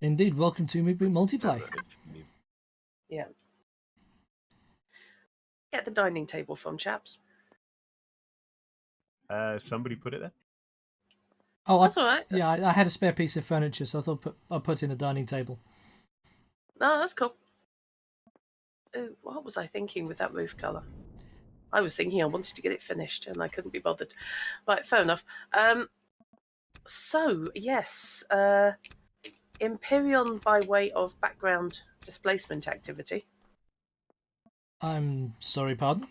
Indeed, welcome to Moot Multiplay. Yeah. Get the dining table from, chaps. Somebody put it there. Oh, That's all right. Yeah, I had a spare piece of furniture, so I thought I'd put in a dining table. No, that's cool. What was I thinking with that roof colour? I was thinking I wanted to get it finished and I couldn't be bothered. Right, fair enough. So, yes, Empyrean by way of background displacement activity. I'm sorry, pardon?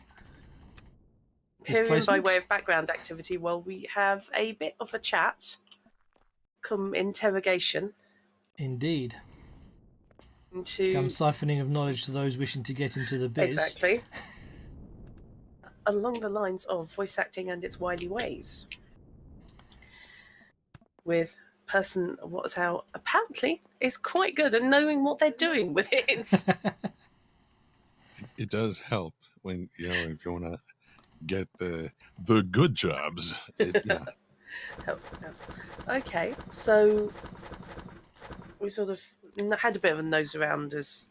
Empyrean by way of background activity. Well, we have a bit of a chat, come interrogation. Indeed. Into come siphoning of knowledge to those wishing to get into the biz. Exactly. Along the lines of voice acting and its wily ways. With person what's out apparently is quite good at knowing what they're doing with it. It does help when, if you want to get the good jobs. Yeah. Okay, so we sort of had a bit of a nose around as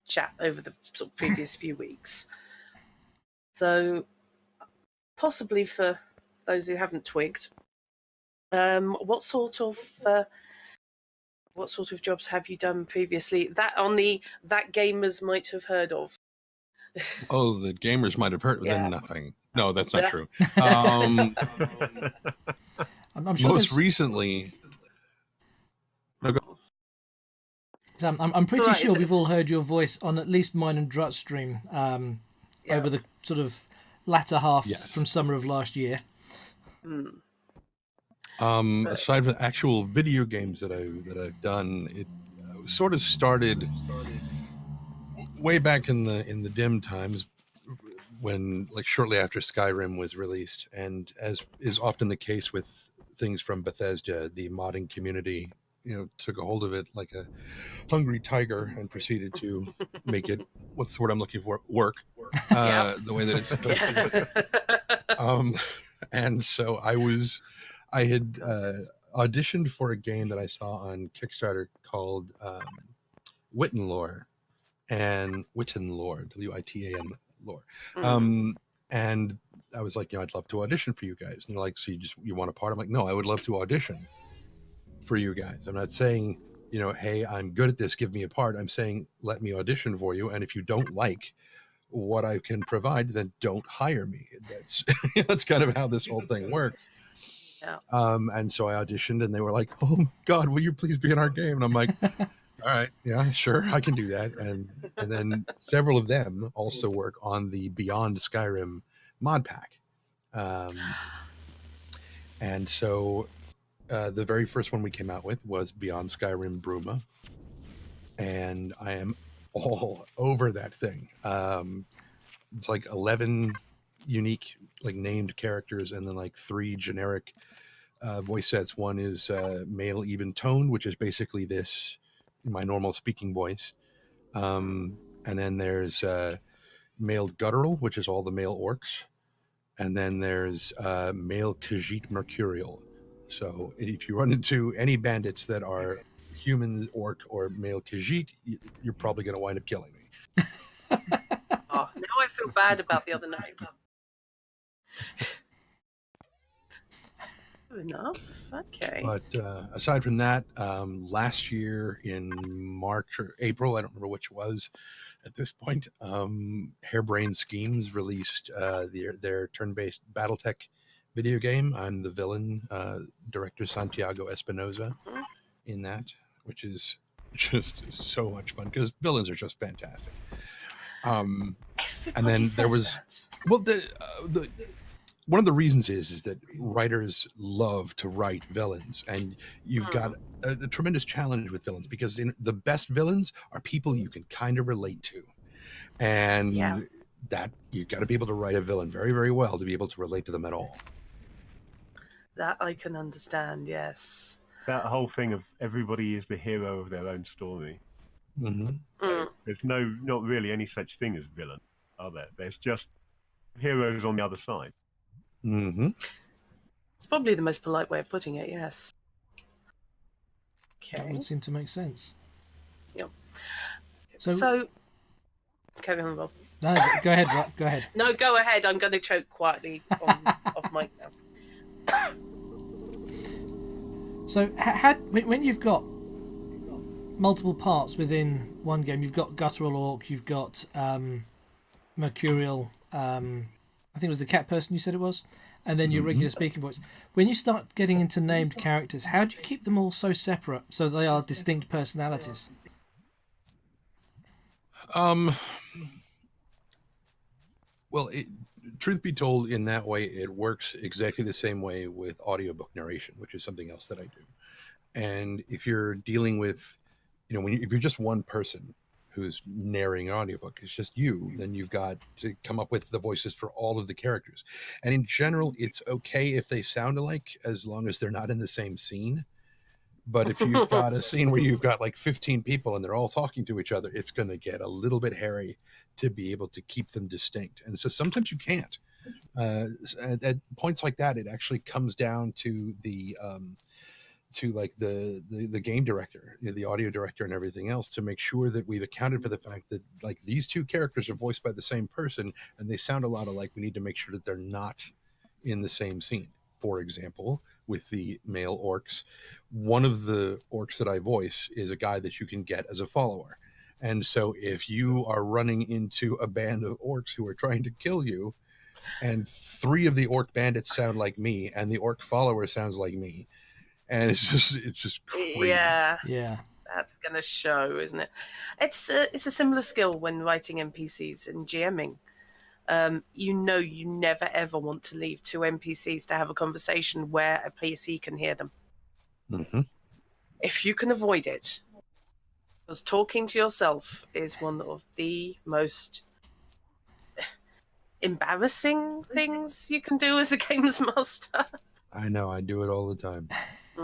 chat over the sort of previous few weeks. So possibly for those who haven't twigged, what sort of jobs have you done previously that gamers might have heard of? Oh, the gamers might have heard. Yeah. Then nothing. No, that's not true. I'm sure most recently. I'm pretty sure we've all heard your voice on at least mine and Drut's stream over the sort of latter half from summer of last year. Aside from actual video games that I've done, it sort of started way back in the dim times when, like, shortly after Skyrim was released, and as is often the case with things from Bethesda, the modding community took a hold of it like a hungry tiger and proceeded to make it, what's the word I'm looking for, work the way that it's supposed to. And so I had auditioned for a game that I saw on Kickstarter called Wittenlore, WITAN lore. And I was like, I'd love to audition for you guys. And they're like, so you want a part? I'm like, no, I would love to audition for you guys. I'm not saying, hey, I'm good at this, give me a part. I'm saying, let me audition for you. And if you don't like what I can provide, then don't hire me. That's kind of how this whole thing works. Yeah. And so I auditioned and they were like, oh God, will you please be in our game? And I'm like, all right, yeah, sure, I can do that. And then several of them also work on the Beyond Skyrim mod pack. And so the very first one we came out with was Beyond Skyrim Bruma. And I am all over that thing. It's like 11 unique, like, named characters, and then like 3 generic voice sets. One is male even toned, which is basically this, my normal speaking voice. And then there's male guttural, which is all the male orcs. And then there's male Khajiit Mercurial. So if you run into any bandits that are human, orc, or male Khajiit, you're probably going to wind up killing me. Oh, now I feel bad about the other night. Enough. Okay. But aside from that, last year in March or April, I don't remember which it was at this point, Harebrained Schemes released their turn-based BattleTech video game. I'm the villain, director Santiago Espinosa in that, which is just so much fun because villains are just fantastic. And then there was that. Well, the one of the reasons is that writers love to write villains, and you've got a tremendous challenge with villains because the best villains are people you can kind of relate to, and that you've got to be able to write a villain very, very well to be able to relate to them at all. That I can understand, yes. That whole thing of everybody is the hero of their own story. There's not really any such thing as villain, are there? There's just heroes on the other side. It's probably the most polite way of putting it, yes. Okay. That would seem to make sense. Yep. So carry on, Rob. No, go ahead, Rob. Go ahead. No, go ahead. I'm going to choke quietly off mic now. So, when you've got multiple parts within one game, you've got Guttural Orc, you've got Mercurial, I think it was the cat person you said it was, and then your regular speaking voice. When you start getting into named characters, how do you keep them all so separate so they are distinct personalities? Well, truth be told, in that way, it works exactly the same way with audiobook narration, which is something else that I do. And if you're dealing with, if you're just one person who's narrating an audiobook, it's just you, then you've got to come up with the voices for all of the characters. And in general, it's okay if they sound alike as long as they're not in the same scene. But if you've got a scene where you've got like 15 people and they're all talking to each other, it's going to get a little bit hairy to be able to keep them distinct. And so sometimes you can't. At points like that, it actually comes down to the game director, the audio director and everything else, to make sure that we've accounted for the fact that like these two characters are voiced by the same person and they sound a lot alike. We need to make sure that they're not in the same scene. For example, with the male orcs, one of the orcs that I voice is a guy that you can get as a follower. And so if you are running into a band of orcs who are trying to kill you, and 3 of the orc bandits sound like me, and the orc follower sounds like me, and it's just crazy. Yeah. That's gonna show, isn't it? It's a similar skill when writing NPCs and GMing. You never ever want to leave 2 NPCs to have a conversation where a PC can hear them. Mm-hmm. If you can avoid it, because talking to yourself is one of the most embarrassing things you can do as a games master. I know, I do it all the time. I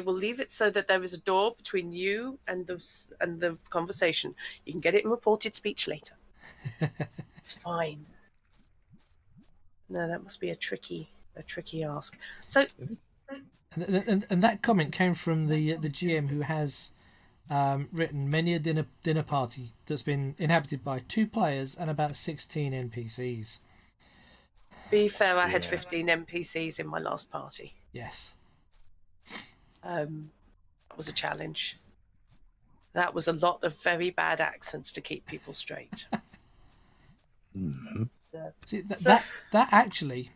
will leave it so that there is a door between you and the conversation. You can get it in reported speech later. It's fine. No, that must be a tricky ask. So, and that comment came from the GM who has written many a dinner party that's been inhabited by 2 players and about 16 NPCs. Be fair, I had 15 NPCs in my last party. Yes. That was a challenge. That was a lot of very bad accents to keep people straight. Mm-hmm. See, that actually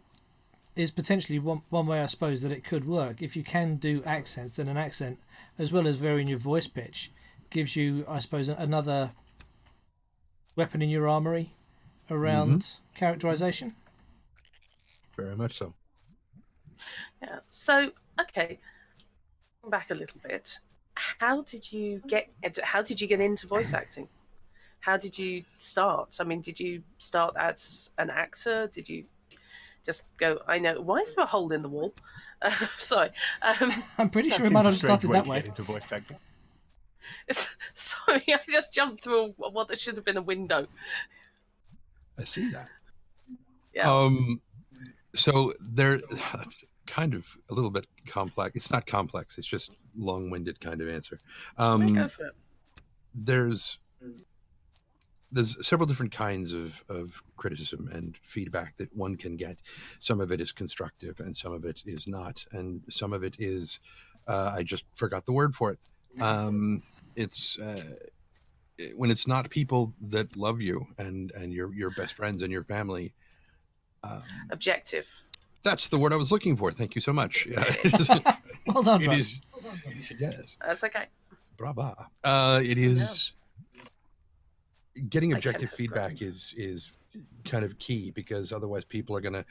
is potentially one way, I suppose, that it could work. If you can do accents, then an accent, as well as varying your voice pitch, gives you, I suppose, another weapon in your armory around characterization. Very much so. Yeah. So, okay, back a little bit. How did you get into voice acting? How did you start? I mean, did you start as an actor? Did you just go, I know, why is there a hole in the wall? Sorry. I'm pretty sure it might have started that way. Into voice acting. Sorry, I just jumped through what should have been a window. I see that. Yeah. So it's kind of a little bit complex. It's not complex. It's just long-winded kind of answer. Go for it. There's several different kinds of criticism and feedback that one can get. Some of it is constructive and some of it is not. And some of it is, I just forgot the word for it. It's when it's not people that love you and your best friends and your family. Objective. That's the word I was looking for. Thank you so much. Well done, Russ. Yes. That's okay. Brava. It is... Getting objective feedback is kind of key, because otherwise people are going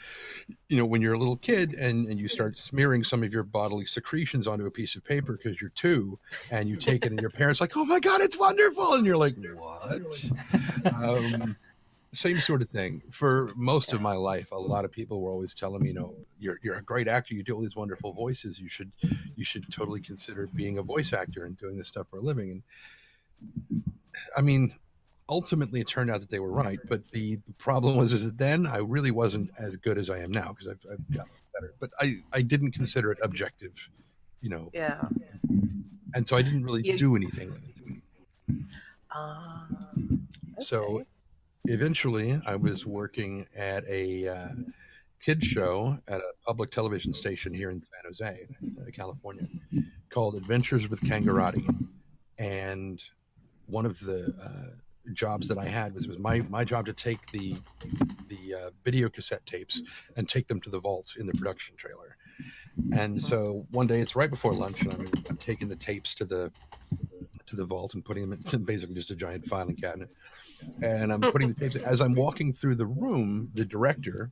to, when you're a little kid and you start smearing some of your bodily secretions onto a piece of paper because you're 2 and you take it and your parents like, oh my God, it's wonderful. And you're like, what? Same sort of thing. For most of my life, a lot of people were always telling me, you're a great actor. You do all these wonderful voices. You should totally consider being a voice actor and doing this stuff for a living. And I mean, ultimately it turned out that they were right, but the problem was that then I really wasn't as good as I am now, because I've gotten better, but I didn't consider it objective Yeah. And so I didn't really do anything with it. Okay. So eventually I was working at a kids show at a public television station here in San Jose, California, called Adventures with Kangarati. And one of the jobs that I had was my job to take the video cassette tapes and take them to the vault in the production trailer. And so one day, it's right before lunch, and I'm taking the tapes to the vault and putting them in basically just a giant filing cabinet. And I'm putting the tapes. As I'm walking through the room, the director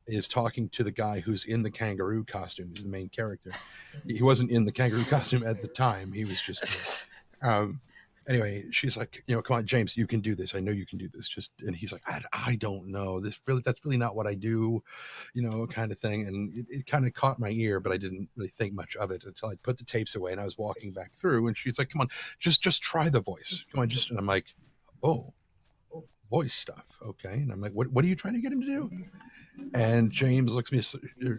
is talking to the guy who's in the kangaroo costume. He's the main character. He wasn't in the kangaroo costume at the time. He was just. Anyway, she's like, come on, James, you can do this. I know you can do this. And he's like, I don't know. That's really not what I do, kind of thing. And it kind of caught my ear, but I didn't really think much of it until I put the tapes away and I was walking back through. And she's like, come on, just and I'm like, oh, voice stuff. Okay. And I'm like, what are you trying to get him to do? And James looks at me.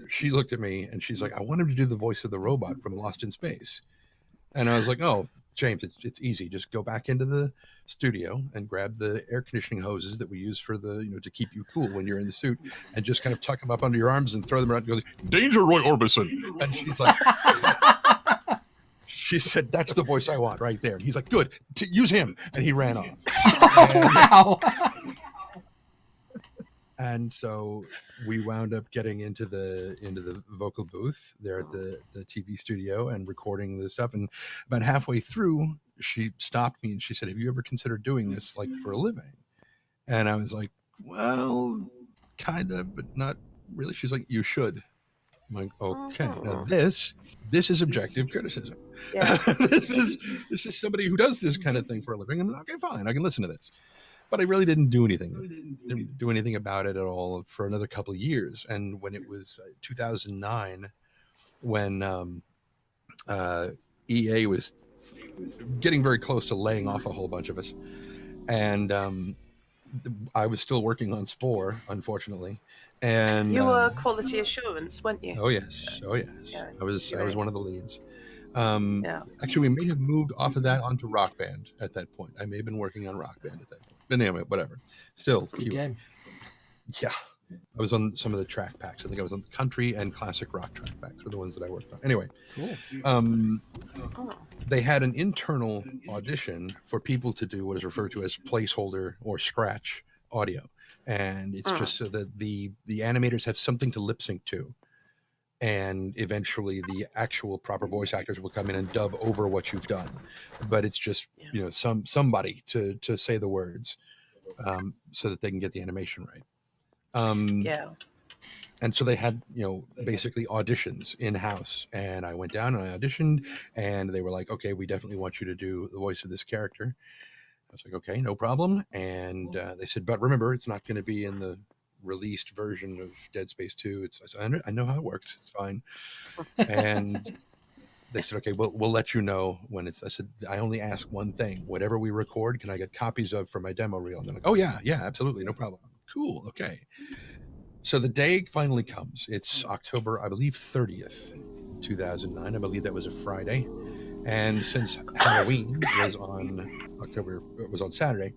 She looked at me and she's like, I want him to do the voice of the robot from Lost in Space. And I was like, oh, James, it's easy. Just go back into the studio and grab the air conditioning hoses that we use for to keep you cool when you're in the suit, and just kind of tuck them up under your arms and throw them around and go, "Danger, Roy Orbison!" And she's like, she said, "That's the voice I want right there." And he's like, "Good, use him." And he ran off. Wow. And so we wound up getting into the vocal booth there at the TV studio and recording the stuff. And about halfway through, she stopped me and she said, "Have you ever considered doing this like for a living?" And I was like, "Well, kind of, but not really." She's like, "You should." I'm like, "Okay." Now this is objective criticism. Yeah. This is somebody who does this kind of thing for a living. I'm like, okay, fine, I can listen to this. But I really didn't do anything. Didn't do anything about it at all for another couple of years. And when it was 2009, when EA was getting very close to laying off a whole bunch of us, and I was still working on Spore, unfortunately. And you were quality assurance, weren't you? Oh yes. Yeah, I was one of the leads. Actually, we may have moved off of that onto Rock Band at that point. I may have been working on Rock Band at that point. But anyway, whatever. Still, game. Yeah. I was on some of the track packs. I think I was on the country and classic rock track packs were the ones that I worked on. Anyway, cool. They had an internal audition for people to do what is referred to as placeholder or scratch audio. And it's just so that the animators have something to lip sync to. And eventually the actual proper voice actors will come in and dub over what you've done. But it's just, somebody to say the words so that they can get the animation right. And so they had, basically auditions in-house. And I went down and I auditioned and they were like, okay, we definitely want you to do the voice of this character. I was like, okay, no problem. And they said, but remember, it's not going to be in the released version of Dead Space 2. I know how it works. It's fine. And they said, okay, we'll let you know when it's. I said, I only ask one thing. Whatever we record, can I get copies of for my demo reel? And they're like, oh yeah, absolutely, no problem. Cool, okay. So the day finally comes. It's October, I believe, 30th, 2009. I believe that was a Friday. And since Halloween was on Saturday,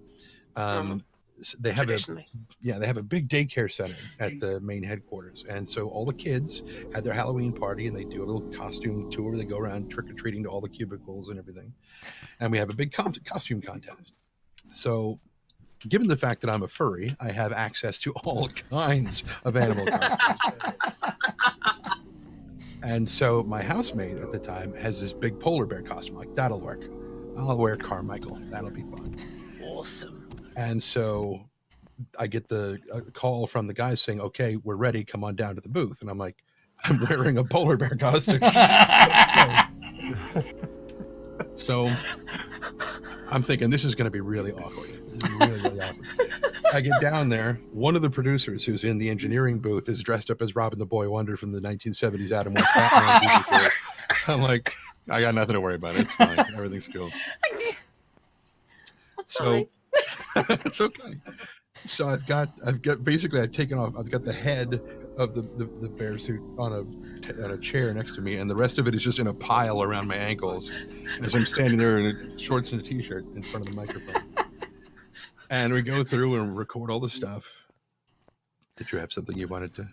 they have a big daycare center at the main headquarters. And so all the kids had their Halloween party and they do a little costume tour. They go around trick-or-treating to all the cubicles and everything. And we have a big costume contest. So given the fact that I'm a furry, I have access to all kinds of animal costumes. And so my housemate at the time has this big polar bear costume. Like, that'll work. I'll wear Carmichael. That'll be fun. Awesome. And so I get the call from the guys saying, okay, we're ready. Come on down to the booth. And I'm like, I'm wearing a polar bear costume. So I'm thinking this is going to be really awkward. This is really, really awkward. I get down there. One of the producers who's in the engineering booth is dressed up as Robin the Boy Wonder from the 1970s Adam West Batman. I'm like, I got nothing to worry about. It's fine. Everything's cool. So it's okay. So I've taken off. I've got the head of the bear suit on a chair next to me, and the rest of it is just in a pile around my ankles as I'm standing there in shorts and a t-shirt in front of the microphone. And we go through and record all the stuff. Did you have something you wanted to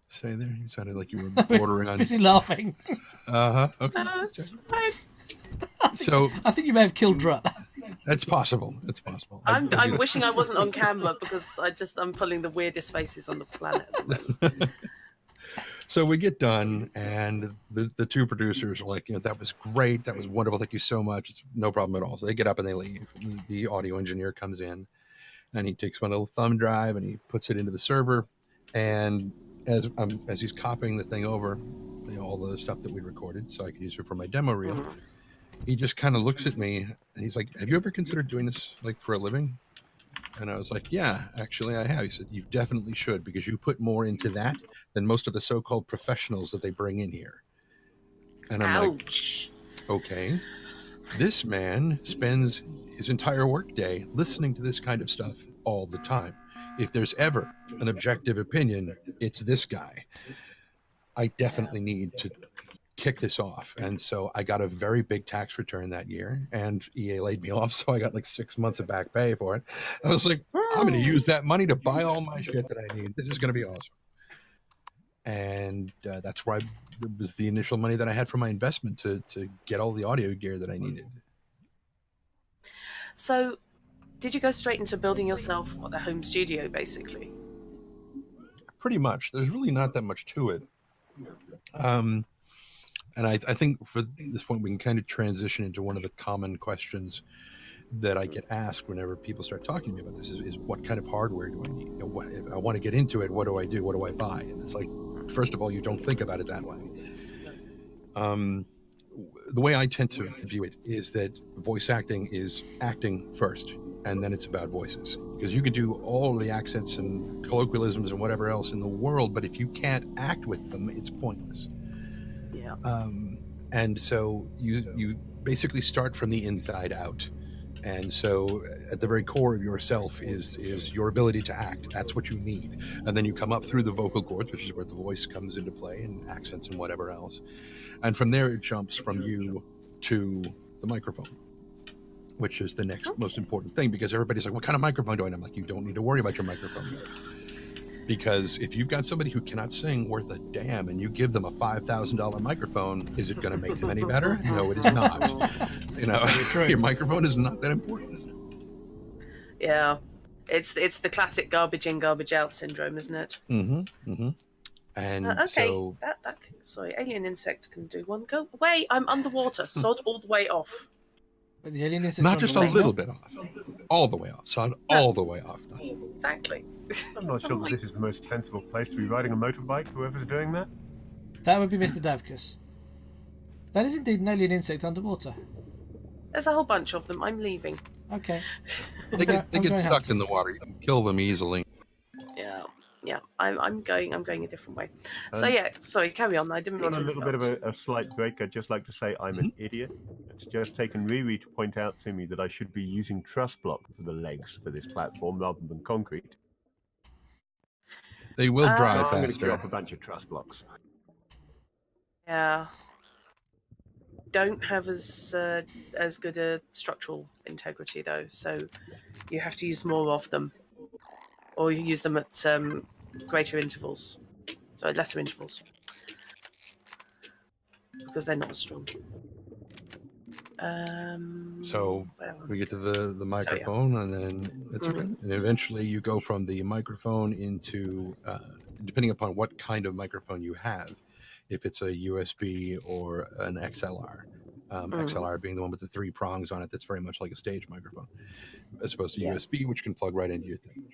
say there? You sounded like you were bordering on. Is he laughing? Okay. No, it's fine. So I think you may have killed Drut. that's possible. It's possible. I'm wishing I wasn't on camera because I'm pulling the weirdest faces on the planet at the moment. So we get done, and the two producers are like, that was great. That was wonderful. Thank you so much. It's no problem at all. So they get up and they leave. The audio engineer comes in, and he takes my little thumb drive and he puts it into the server. And as he's copying the thing over, all the stuff that we recorded, so I could use it for my demo reel, he just kind of looks at me and he's like, "Have you ever considered doing this for a living?" And I was like, "Yeah, actually I have." He said, "You definitely should, because you put more into that than most of the so-called professionals that they bring in here." And I'm Ouch. like, okay, this man spends his entire workday listening to this kind of stuff all the time. If there's ever an objective opinion, it's this guy. I definitely need to kick this off. And so I got a very big tax return that year, and EA laid me off, so I got like 6 months of back pay for it. I was like, I'm going to use that money to buy all my shit that I need. This is going to be awesome. And that's where it was the initial money that I had for my investment to get all the audio gear that I needed. So, did you go straight into building yourself a home studio, basically? Pretty much. There's really not that much to it. And I think for this point, we can kind of transition into one of the common questions that I get asked whenever people start talking to me about this is what kind of hardware do I need? If I want to get into it, what do I do? What do I buy? And it's like, first of all, you don't think about it that way. The way I tend to view it is that voice acting is acting first, and then it's about voices. Because you can do all the accents and colloquialisms and whatever else in the world, but if you can't act with them, it's pointless. Yeah. And so you basically start from the inside out. And so at the very core of yourself is your ability to act. That's what you need. And then you come up through the vocal cords, which is where the voice comes into play, and accents and whatever else. And from there, it jumps from you to the microphone, which is the next most important thing, because everybody's like, what kind of microphone do I need? I'm like, you don't need to worry about your microphone yet. Because if you've got somebody who cannot sing worth a damn and you give them a $5,000 microphone, is it going to make them any better? No, it is not. Your microphone is not that important. Yeah. It's the classic garbage in, garbage out syndrome, isn't it? Mm-hmm. Mm-hmm. And okay. so... Sorry, alien insect can do one. Go away, I'm underwater. Sod all the way off. But the alien insect not just a little bit off. All the way off. Sod all the way off. Exactly. I'm not sure that this is the most sensible place to be riding a motorbike, whoever's doing that. That would be Mr. Davkus. That is indeed an alien insect underwater. There's a whole bunch of them. I'm leaving. Okay. They get stuck in the water. You can kill them easily. Yeah. I'm going a different way. So yeah, sorry, carry on. I didn't mean to on a little bit of a slight break. I'd just like to say I'm an idiot. It's just taken Riri to point out to me that I should be using truss block for the legs for this platform rather than concrete. They will dry I'm going to faster. drop a bunch of truss blocks. Yeah. Don't have as good a structural integrity though, so you have to use more of them, or you use them at greater intervals, sorry, lesser intervals, because they're not as strong. So we get to the microphone, and then that's okay. And eventually you go from the microphone into, depending upon what kind of microphone you have, if it's a USB or an XLR. XLR being the one with the 3 prongs on it that's very much like a stage microphone, as opposed to USB, which can plug right into your thing.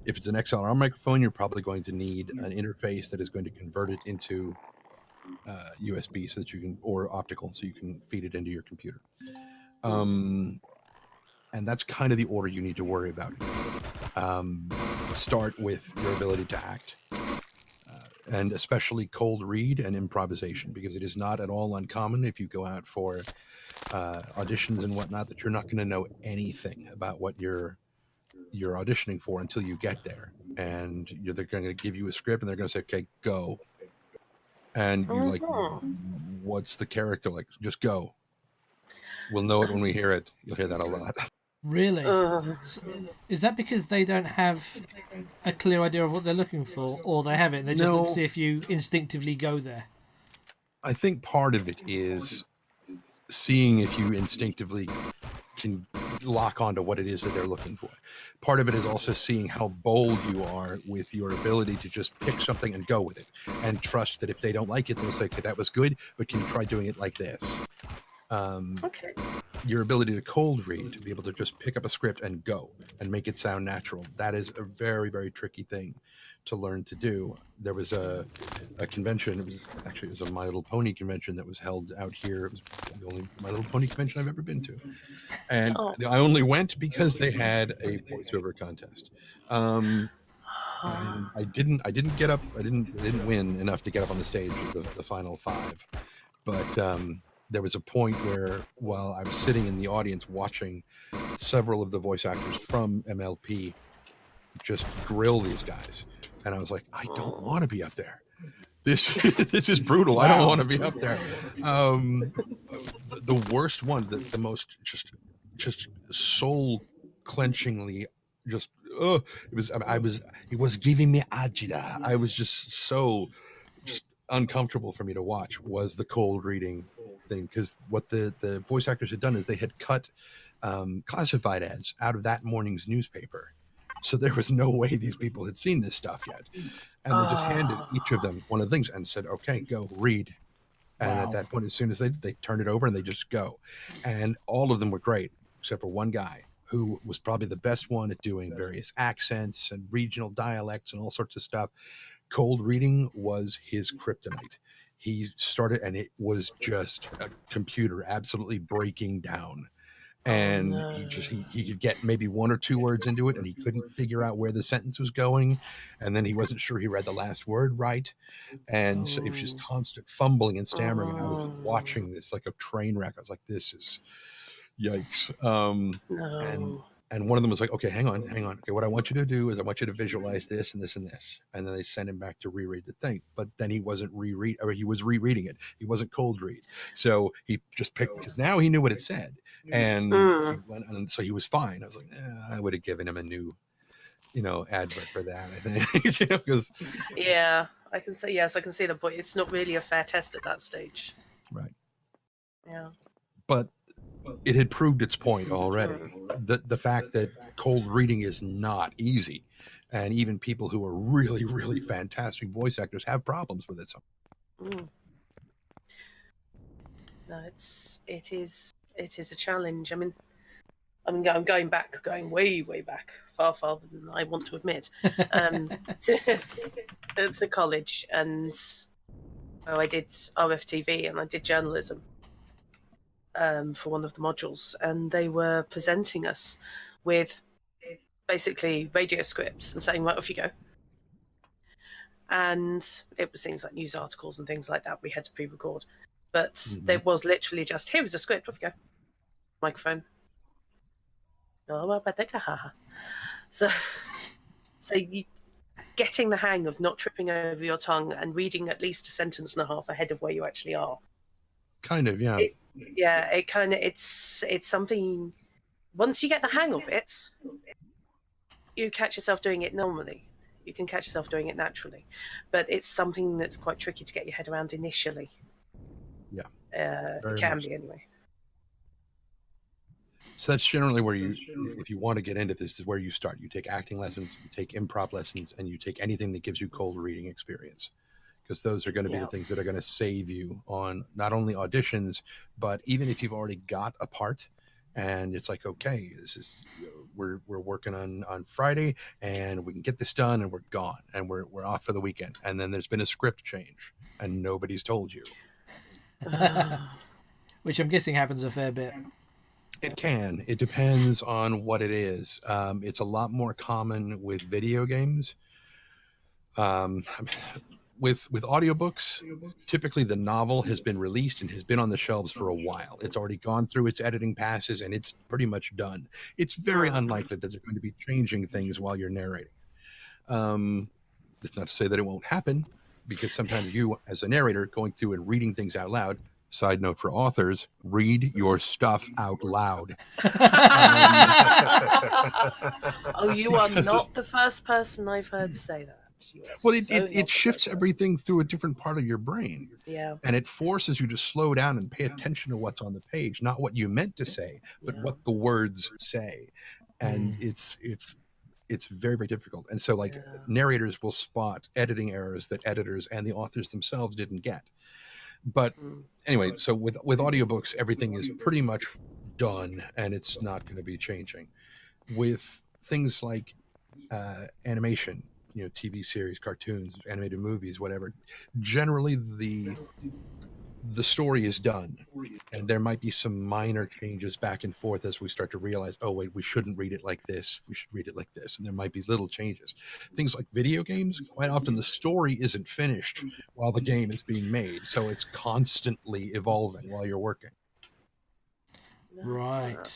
If it's an XLR microphone, you're probably going to need an interface that is going to convert it into USB so that you can, or optical, so you can feed it into your computer. And that's kind of the order you need to worry about. Start with your ability to act. And especially cold read and improvisation, because it is not at all uncommon if you go out for auditions and whatnot that you're not going to know anything about what you're auditioning for until you get there. and they're going to give you a script, and they're going to say, "Okay, go." And you like, what's the character like? Just go. We'll know it when we hear it. You'll hear that a lot. Really? So, is that because they don't have a clear idea of what they're looking for, or they have it and they just look to see if you instinctively go there? I think part of it is seeing if you instinctively can lock onto what it is that they're looking for. Part of it is also seeing how bold you are with your ability to just pick something and go with it, and trust that if they don't like it, they'll say, "Okay, that was good, but can you try doing it like this?" Okay. Your ability to cold read, to be able to just pick up a script and go and make it sound natural, that is a very, very tricky thing to learn to do. There was a convention, it was a My Little Pony convention that was held out here. It was the only My Little Pony convention I've ever been to, and I only went because they had a voiceover contest. And I didn't get up. I didn't win enough to get up on the stage of the final five, but there was a point where, while I was sitting in the audience watching several of the voice actors from MLP just grill these guys, and I was like, I don't want to be up there. This is brutal. Wow. I don't want to be up there. The worst one, the most just soul clenchingly just it was giving me agita. I was just so uncomfortable for me to watch was the cold reading thing, because what the voice actors had done is they had cut classified ads out of that morning's newspaper, so there was no way these people had seen this stuff yet, and they just handed each of them one of the things and said, "Okay, go read." And at that point, as soon as they turned it over and they just go, and all of them were great except for one guy who was probably the best one at doing various accents and regional dialects and all sorts of stuff. Cold reading was his kryptonite. He started, and it was just a computer absolutely breaking down. And he could get maybe one or two words into it, and he couldn't figure out where the sentence was going. And then he wasn't sure he read the last word right. And so it was just constant fumbling and stammering. And I was watching this like a train wreck. I was like, this is yikes. And one of them was like, "Okay, hang on. Okay, what I want you to do is I want you to visualize this and this and this." And then they sent him back to reread the thing. But then he wasn't he was rereading it. He wasn't cold read. So he just picked, because now he knew what it said. And, and so he was fine. I was like, I would have given him a new, advert for that, I think. Because yeah, I can say, yes, I can see the point. It's not really a fair test at that stage. Right. Yeah. But it had proved its point already. The fact that cold reading is not easy, and even people who are really, really fantastic voice actors have problems with it. No, it is a challenge. I mean, I'm going way, way back, far farther than I want to admit. To college, and I did RFTV and I did journalism. For one of the modules, and they were presenting us with basically radio scripts and saying, "Right, off you go." And it was things like news articles and things like that we had to pre-record, but there was literally just, "Here is a script, off you go." Microphone. So you getting the hang of not tripping over your tongue and reading at least a sentence and a half ahead of where you actually are. Kind of, yeah. It's something. Once you get the hang of it, you catch yourself doing it normally. You can catch yourself doing it naturally, but it's something that's quite tricky to get your head around initially. Yeah, it can be anyway. So that's generally where if you want to get into this, is where you start. You take acting lessons, you take improv lessons, and you take anything that gives you cold reading experience. Because those are going to be the things that are going to save you on not only auditions, but even if you've already got a part and it's like, okay, this is, we're working on Friday and we can get this done and we're gone and we're off for the weekend. And then there's been a script change and nobody's told you. Which I'm guessing happens a fair bit. It can. It depends on what it is. It's a lot more common with video games. With audiobooks, typically the novel has been released and has been on the shelves for a while. It's already gone through its editing passes and it's pretty much done. It's very unlikely that they're going to be changing things while you're narrating. It's not to say that it won't happen, because sometimes you, as a narrator, going through and reading things out loud. Side note for authors: read your stuff out loud. Oh, you are not the first person I've heard say that. Well, it shifts everything through a different part of your brain. Yeah. And it forces you to slow down and pay attention to what's on the page, not what you meant to say, but what the words say. And it's very, very difficult. And so, like, narrators will spot editing errors that editors and the authors themselves didn't get. But anyway, so with audiobooks, everything is pretty much done, and it's not going to be changing. With things like animation, TV series, cartoons, animated movies, whatever, generally the story is done, and there might be some minor changes back and forth as we start to realize, oh wait, we shouldn't read it like this, we should read it like this, and there might be little changes. Things like video games, quite often the story isn't finished while the game is being made, so it's constantly evolving while you're working. Right.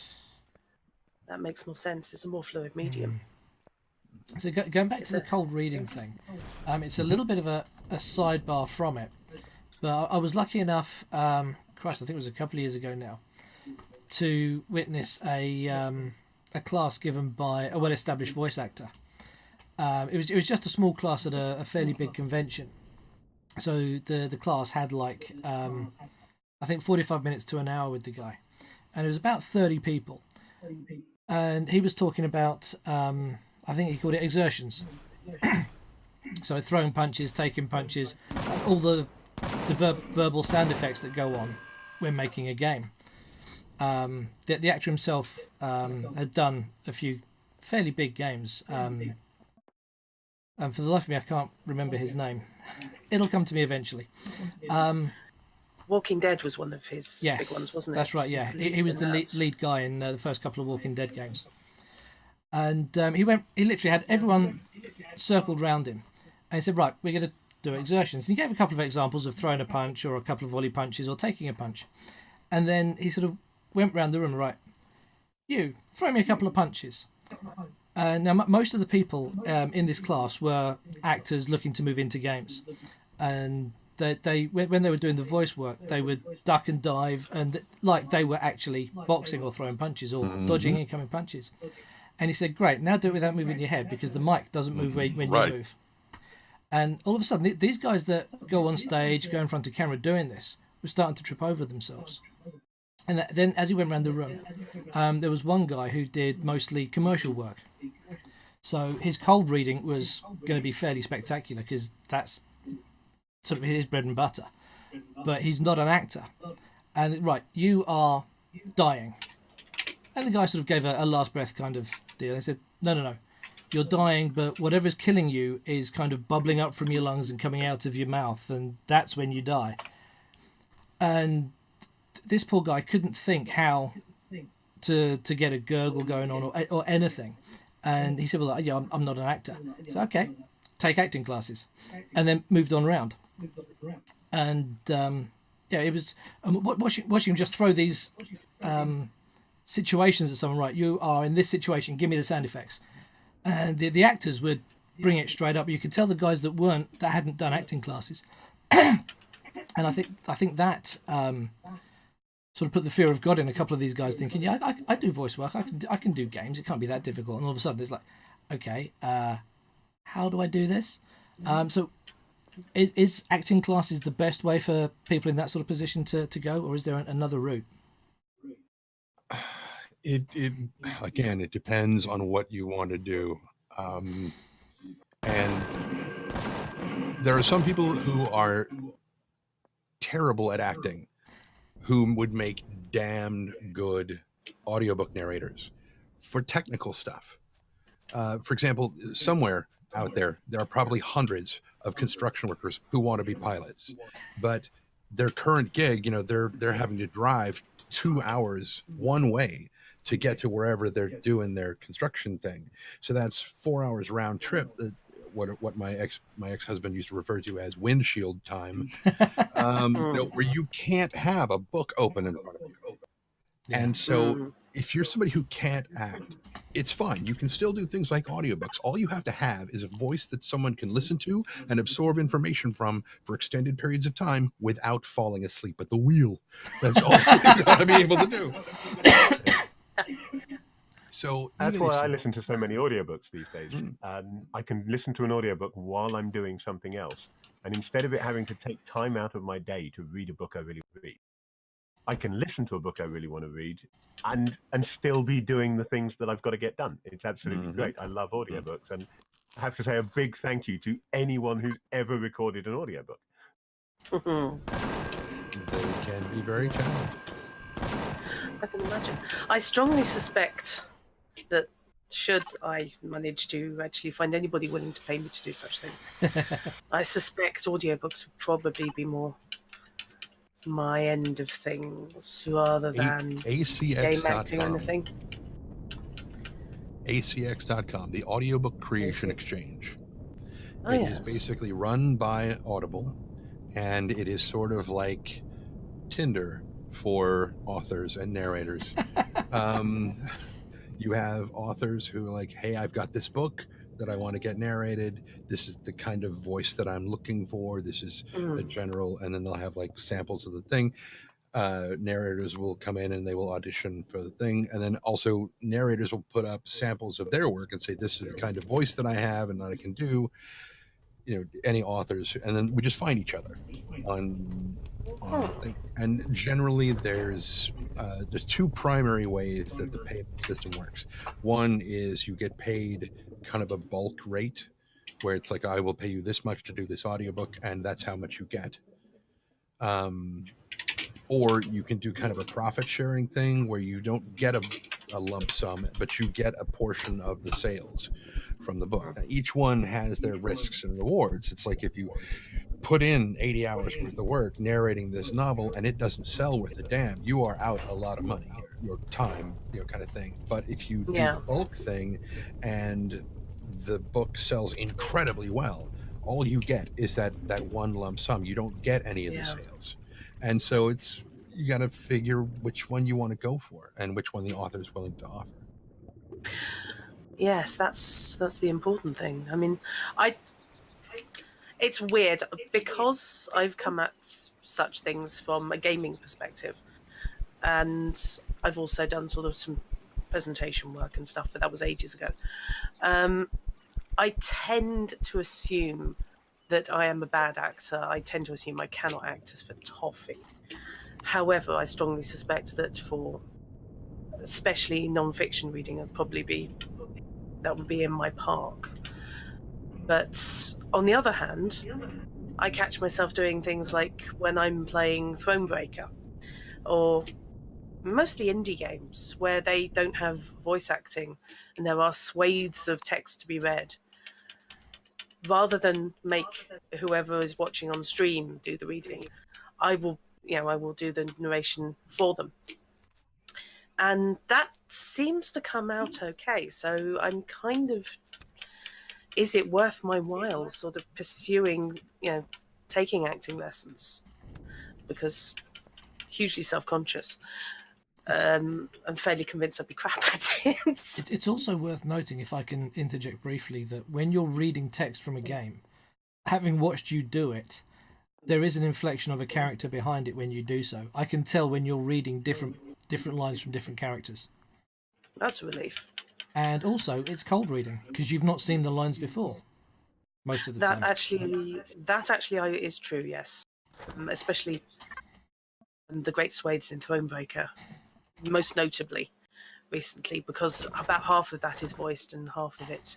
That makes more sense. It's a more fluid medium. So going back to the cold reading thing, it's a little bit of a sidebar from it. But I was lucky enough, Christ, I think it was a couple of years ago now, to witness a class given by a well-established voice actor. It was just a small class at a fairly big convention. So the class had I think 45 minutes to an hour with the guy, and it was about 30 people. And he was talking about, I think he called it exertions. So throwing punches, taking punches, all the verbal sound effects that go on when making a game. The actor himself had done a few fairly big games, and for the life of me I can't remember his name. It'll come to me eventually. Walking Dead was one of his big ones, wasn't it? That's right, yeah. He was the lead guy in the first couple of Walking Dead games. And he literally had everyone circled round him, and he said, right, we're going to do exertions. And he gave a couple of examples of throwing a punch or a couple of volley punches or taking a punch. And then he sort of went round the room, right, you, throw me a couple of punches. Now, most of the people in this class were actors looking to move into games. And they when they were doing the voice work, they would duck and dive, and like they were actually boxing or throwing punches or dodging incoming punches. And he said, great, now do it without moving your head, because the mic doesn't move when you move. And all of a sudden, these guys that go on stage, go in front of camera doing this, were starting to trip over themselves. And then as he went around the room, there was one guy who did mostly commercial work. So his cold reading was going to be fairly spectacular, because that's sort of his bread and butter. But he's not an actor. And right, you are dying. And the guy sort of gave a last breath kind of deal. He said, no. You're dying, but whatever's killing you is kind of bubbling up from your lungs and coming out of your mouth, and that's when you die. And this poor guy couldn't think how to get a gurgle going on or anything. And he said, well, yeah, I'm not an actor. So, okay, take acting classes. And then moved on around. And, it was watching him just throw these situations at someone, right, you are in this situation, give me the sound effects. And the actors would bring it straight up. You could tell the guys that hadn't done acting classes. And I think that sort of put the fear of God in a couple of these guys, thinking, yeah, I do voice work, I can do games, it can't be that difficult. And all of a sudden it's like, okay, how do I do this? So is acting classes the best way for people in that sort of position to go, or is there another route? It depends on what you want to do. And there are some people who are terrible at acting who would make damn good audiobook narrators for technical stuff. For example, somewhere out there are probably hundreds of construction workers who want to be pilots, but their current gig, they're having to drive 2 hours one way to get to wherever they're doing their construction thing. So that's 4 hours round trip. What my ex-husband used to refer to as windshield time, where you can't have a book open in front of you. Yeah. And so if you're somebody who can't act, it's fine. You can still do things like audiobooks. All you have to have is a voice that someone can listen to and absorb information from for extended periods of time without falling asleep at the wheel. That's all you got to be able to do. So that's why I listen to so many audiobooks these days. I can listen to an audiobook while I'm doing something else. And instead of it having to take time out of my day to read a book I really want to read, I can listen to a book I really want to read and still be doing the things that I've got to get done. It's absolutely great. I love audiobooks. And I have to say a big thank you to anyone who's ever recorded an audiobook. They can be very challenging. I can imagine. I strongly suspect that should I manage to actually find anybody willing to pay me to do such things, I suspect audiobooks would probably be more my end of things rather than game acting or anything. ACX.com, the Audiobook Creation Exchange. Oh, it is basically run by Audible, and it is sort of like Tinder for authors and narrators. You have authors who are like, hey, I've got this book that I want to get narrated. This is the kind of voice that I'm looking for. This is a general, and then they'll have like samples of the thing. Narrators will come in and they will audition for the thing. And then also narrators will put up samples of their work and say, this is the kind of voice that I have and that I can do. You know, any authors, and then we just find each other on and generally there's two primary ways that the payment system works. One is you get paid kind of a bulk rate where it's like, I will pay you this much to do this audiobook, and that's how much you get. Or you can do kind of a profit sharing thing where you don't get a lump sum, but you get a portion of the sales from the book. Now, each one has their risks and rewards. It's like if you put in 80 hours worth of work narrating this novel and it doesn't sell worth a damn, you are out a lot of money, your time, kind of thing. But if you do the bulk thing and the book sells incredibly well, all you get is that one lump sum. You don't get any of the sales. And so you got to figure which one you want to go for and which one the author is willing to offer. Yes, that's the important thing. I mean, it's weird because I've come at such things from a gaming perspective, and I've also done sort of some presentation work and stuff, but that was ages ago. I tend to assume that I am a bad actor. I tend to assume I cannot act as for toffee. However, I strongly suspect that for especially non-fiction reading, that would be in my park. But on the other hand, I catch myself doing things like when I'm playing Thronebreaker, or mostly indie games where they don't have voice acting and there are swathes of text to be read. Rather than make whoever is watching on stream do the reading, I will do the narration for them. And that seems to come out okay. So I'm kind of, is it worth my while sort of pursuing, taking acting lessons? Because hugely self-conscious. I'm fairly convinced I'd be crap at it. It's also worth noting, if I can interject briefly, that when you're reading text from a game, having watched you do it, there is an inflection of a character behind it when you do so. I can tell when you're reading different lines from different characters. That's a relief. And also, it's cold reading because you've not seen the lines before most of the time. That actually is true, yes. Especially the great swathes in Thronebreaker, most notably recently, because about half of that is voiced and half of it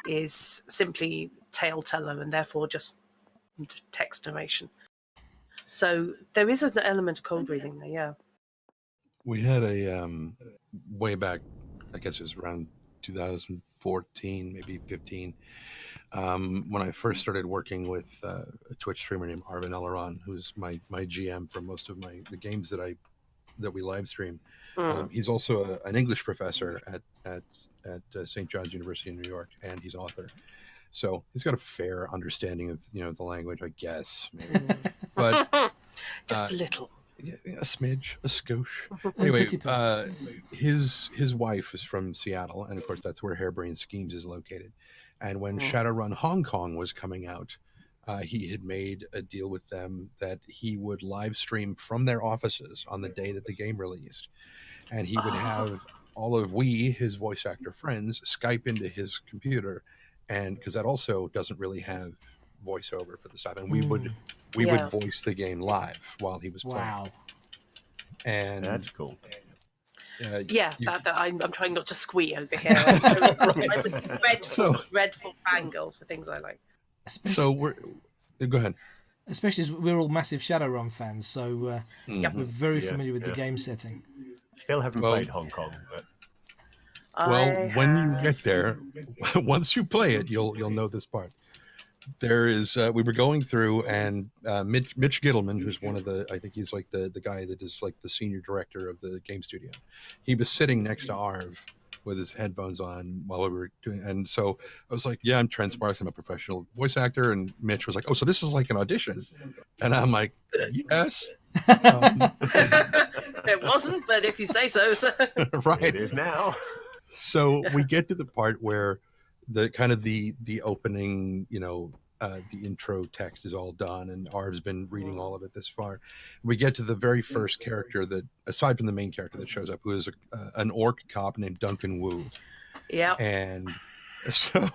is simply tale teller and therefore just text narration. So there is an element of cold reading there, yeah. We had a way back, I guess it was around 2014, maybe 15, when I first started working with a Twitch streamer named Arvin Eleron, who's my GM for most of the games that we live stream. He's also an English professor at St. John's University in New York, and he's author. So he's got a fair understanding of the language, I guess. Maybe. But just a little. a smidge, a skosh. A Anyway, petit peu. his wife is from Seattle, and of course that's where Harebrained Schemes is located. And when Shadowrun Hong Kong was coming out, he had made a deal with them that he would live stream from their offices on the day that the game released, and he would have all of his voice actor friends, Skype into his computer, and because that also doesn't really have voiceover for the stuff, and we would Yeah. voice the game live while he was Wow. playing. And That's cool. Yeah, I'm trying not to squee over here. I'm a dreadful fangirl for things I like. So go ahead. Especially as we're all massive Shadowrun fans, so we're very familiar with the game setting. Still haven't played Hong Kong, but Well, when you get there, once you play it, you'll know this part. There is we were going through, and Mitch Gittleman, who's one of the, I think he's like the guy that is like the senior director of the game studio. He was sitting next to Arv with his headphones on while we were doing, and so I was like, "Yeah, I'm Trent Sparks. I'm a professional voice actor." And Mitch was like, "Oh, so this is like an audition?" And I'm like, "Yes." It wasn't, but if you say so, so. Right. it is now. So we get to the part where the kind of the opening, the intro text is all done, and Arv's been reading all of it this far. We get to the very first character that, aside from the main character that shows up, who is an orc cop named Duncan Wu. Yeah. And so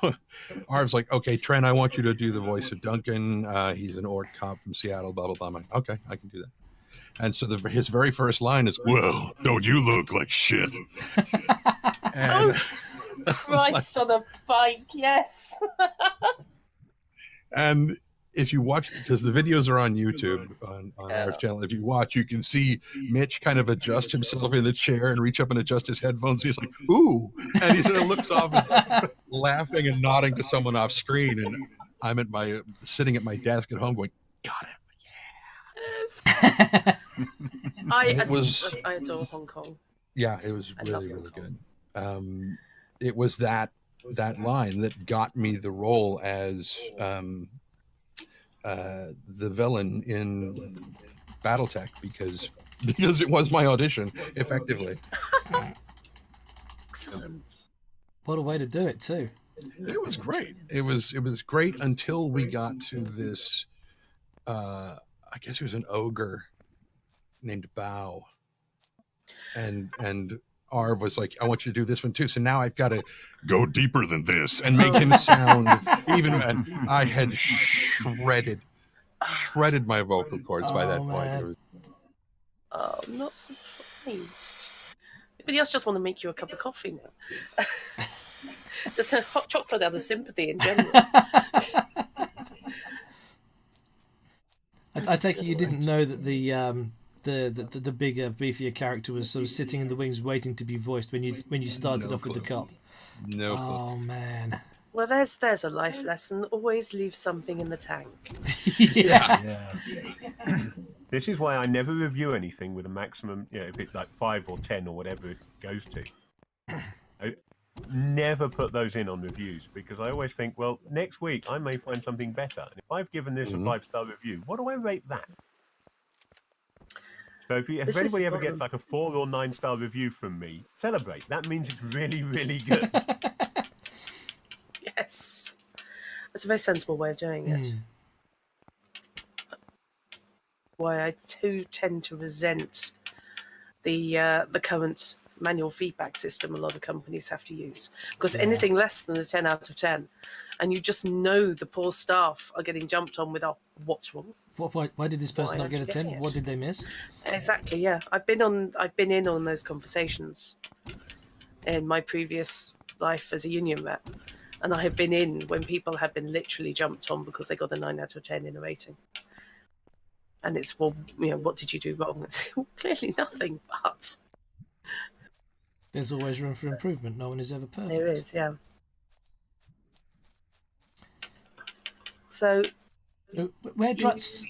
Arv's like, "Okay, Trent, I want you to do the voice of Duncan. He's an orc cop from Seattle, blah, blah, blah." I'm like, "Okay, I can do that." And so his very first line is, "Well, don't you look like shit?" And Christ on a bike, yes. And if you watch, because the videos are on YouTube on our channel, if you watch, you can see Mitch kind of adjust himself in the chair and reach up and adjust his headphones. He's like, "Ooh," and he sort of looks off, and like laughing and nodding to someone off screen, and I'm sitting at my desk at home going, "Got it." Yes. I adore Hong Kong. Yeah, it was really, really good. It was that line that got me the role as the villain in BattleTech because it was my audition, effectively. Excellent. What a way to do it too. It was great. It was great until we got to this. I guess he was an ogre named Bao, and Arv was like, "I want you to do this one too." So now I've got to go deeper than this and make him sound even. And I had shredded my vocal cords by that point. Man. It was, I'm not surprised. Anybody else just want to make you a cup of coffee now? There's a hot chocolate out of sympathy in general. I take it you didn't know that the bigger, beefier character was sort of sitting in the wings waiting to be voiced when you started off with the cop. no clue. Oh man. Well, there's a life lesson. Always leave something in the tank. Yeah. This is why I never review anything with a maximum, if it's like 5 or 10 or whatever it goes to. I never put those in on reviews because I always think, well, next week I may find something better. And if I've given this a 5-star review, what do I rate that? So if anybody ever gets like a 4 or 9-star review from me, celebrate. That means it's really, really good. Yes. That's a very sensible way of doing it. Why I too tend to resent the current manual feedback system a lot of companies have to use. Because anything less than a 10 out of 10, and you just know the poor staff are getting jumped on with, what's wrong? Why did this person Why not get a aren't you 10? getting What it? did they miss? Exactly, yeah. I've been in on those conversations in my previous life as a union rep. And I have been in when people have been literally jumped on because they got a 9 out of 10 in a rating. And it's, well, what did you do wrong? Well, clearly nothing, but There's always room for improvement. No one is ever perfect. there is, yeah. So, Where Drut's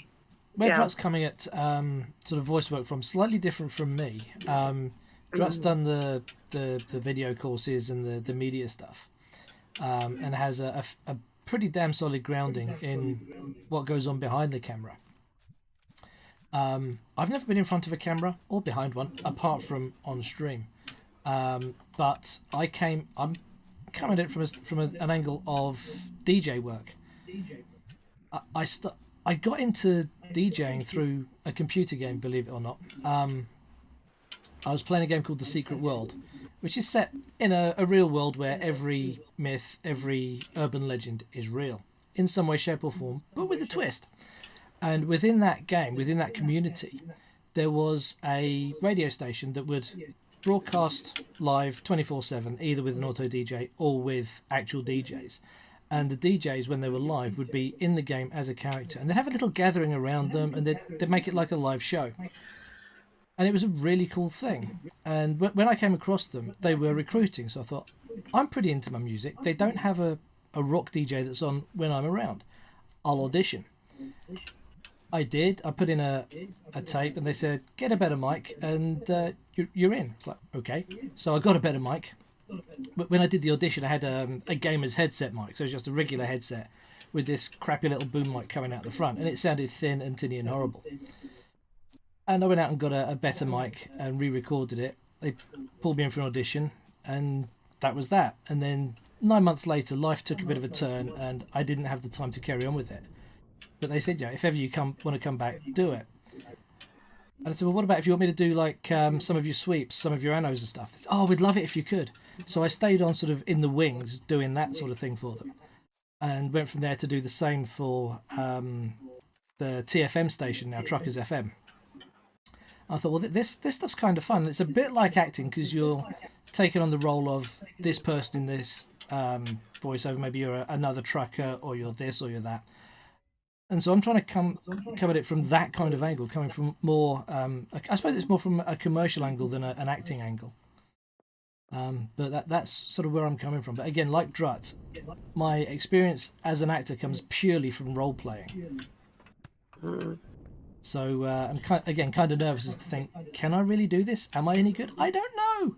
coming at sort of voice work from, slightly different from me. Drut's done the video courses and the media stuff, and has a pretty damn solid grounding in what goes on behind the camera. I've never been in front of a camera or behind one, apart from on stream. But I'm coming at it from an angle of DJ work. I got into DJing through a computer game, believe it or not. I was playing a game called The Secret World, which is set in a real world where every myth, every urban legend is real in some way, shape or form, but with a twist. And within that game, within that community, there was a radio station that would broadcast live 24/7, either with an auto DJ or with actual DJs. And the DJs, when they were live, would be in the game as a character, and they'd have a little gathering around them, and they'd make it like a live show. And it was a really cool thing. And when I came across them, they were recruiting, so I thought, I'm pretty into my music. They don't have a rock DJ that's on when I'm around. I'll audition. I did. I put in a tape, and they said, get a better mic, and you're in. It's like, okay. So I got a better mic. But when I did the audition, I had a gamer's headset mic, so it was just a regular headset with this crappy little boom mic coming out the front, and it sounded thin and tinny and horrible. And I went out and got a better mic and re-recorded it. They pulled me in for an audition, and that was that. And then 9 months later, life took a bit of a turn, and I didn't have the time to carry on with it. But they said, yeah, if ever you want to come back, do it. And I said, well, what about if you want me to do like some of your sweeps, some of your annos and stuff? Said, oh, we'd love it if you could. So I stayed on sort of in the wings doing that sort of thing for them, and went from there to do the same for the TFM station now, Truckers FM. I thought, well, this stuff's kind of fun. It's a bit like acting because you're taking on the role of this person in this voiceover. Maybe you're another trucker, or you're this, or you're that. And so I'm trying to come at it from that kind of angle, coming from more, I suppose it's more from a commercial angle than an acting angle. But that's sort of where I'm coming from. But again, like Drut, my experience as an actor comes purely from role playing. So I'm kind of nervous as to think, can I really do this? Am I any good? I don't know.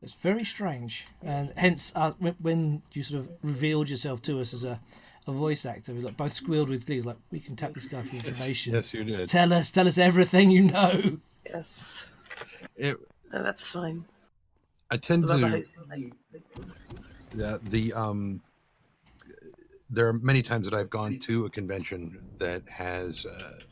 It's very strange, and hence when you sort of revealed yourself to us as a voice actor, we both squealed with glee. Like, we can tap this guy for information. Yes, you did. Tell us everything you know. Yes. No, that's fine. I tend The other to. host is late. There are many times that I've gone to a convention that has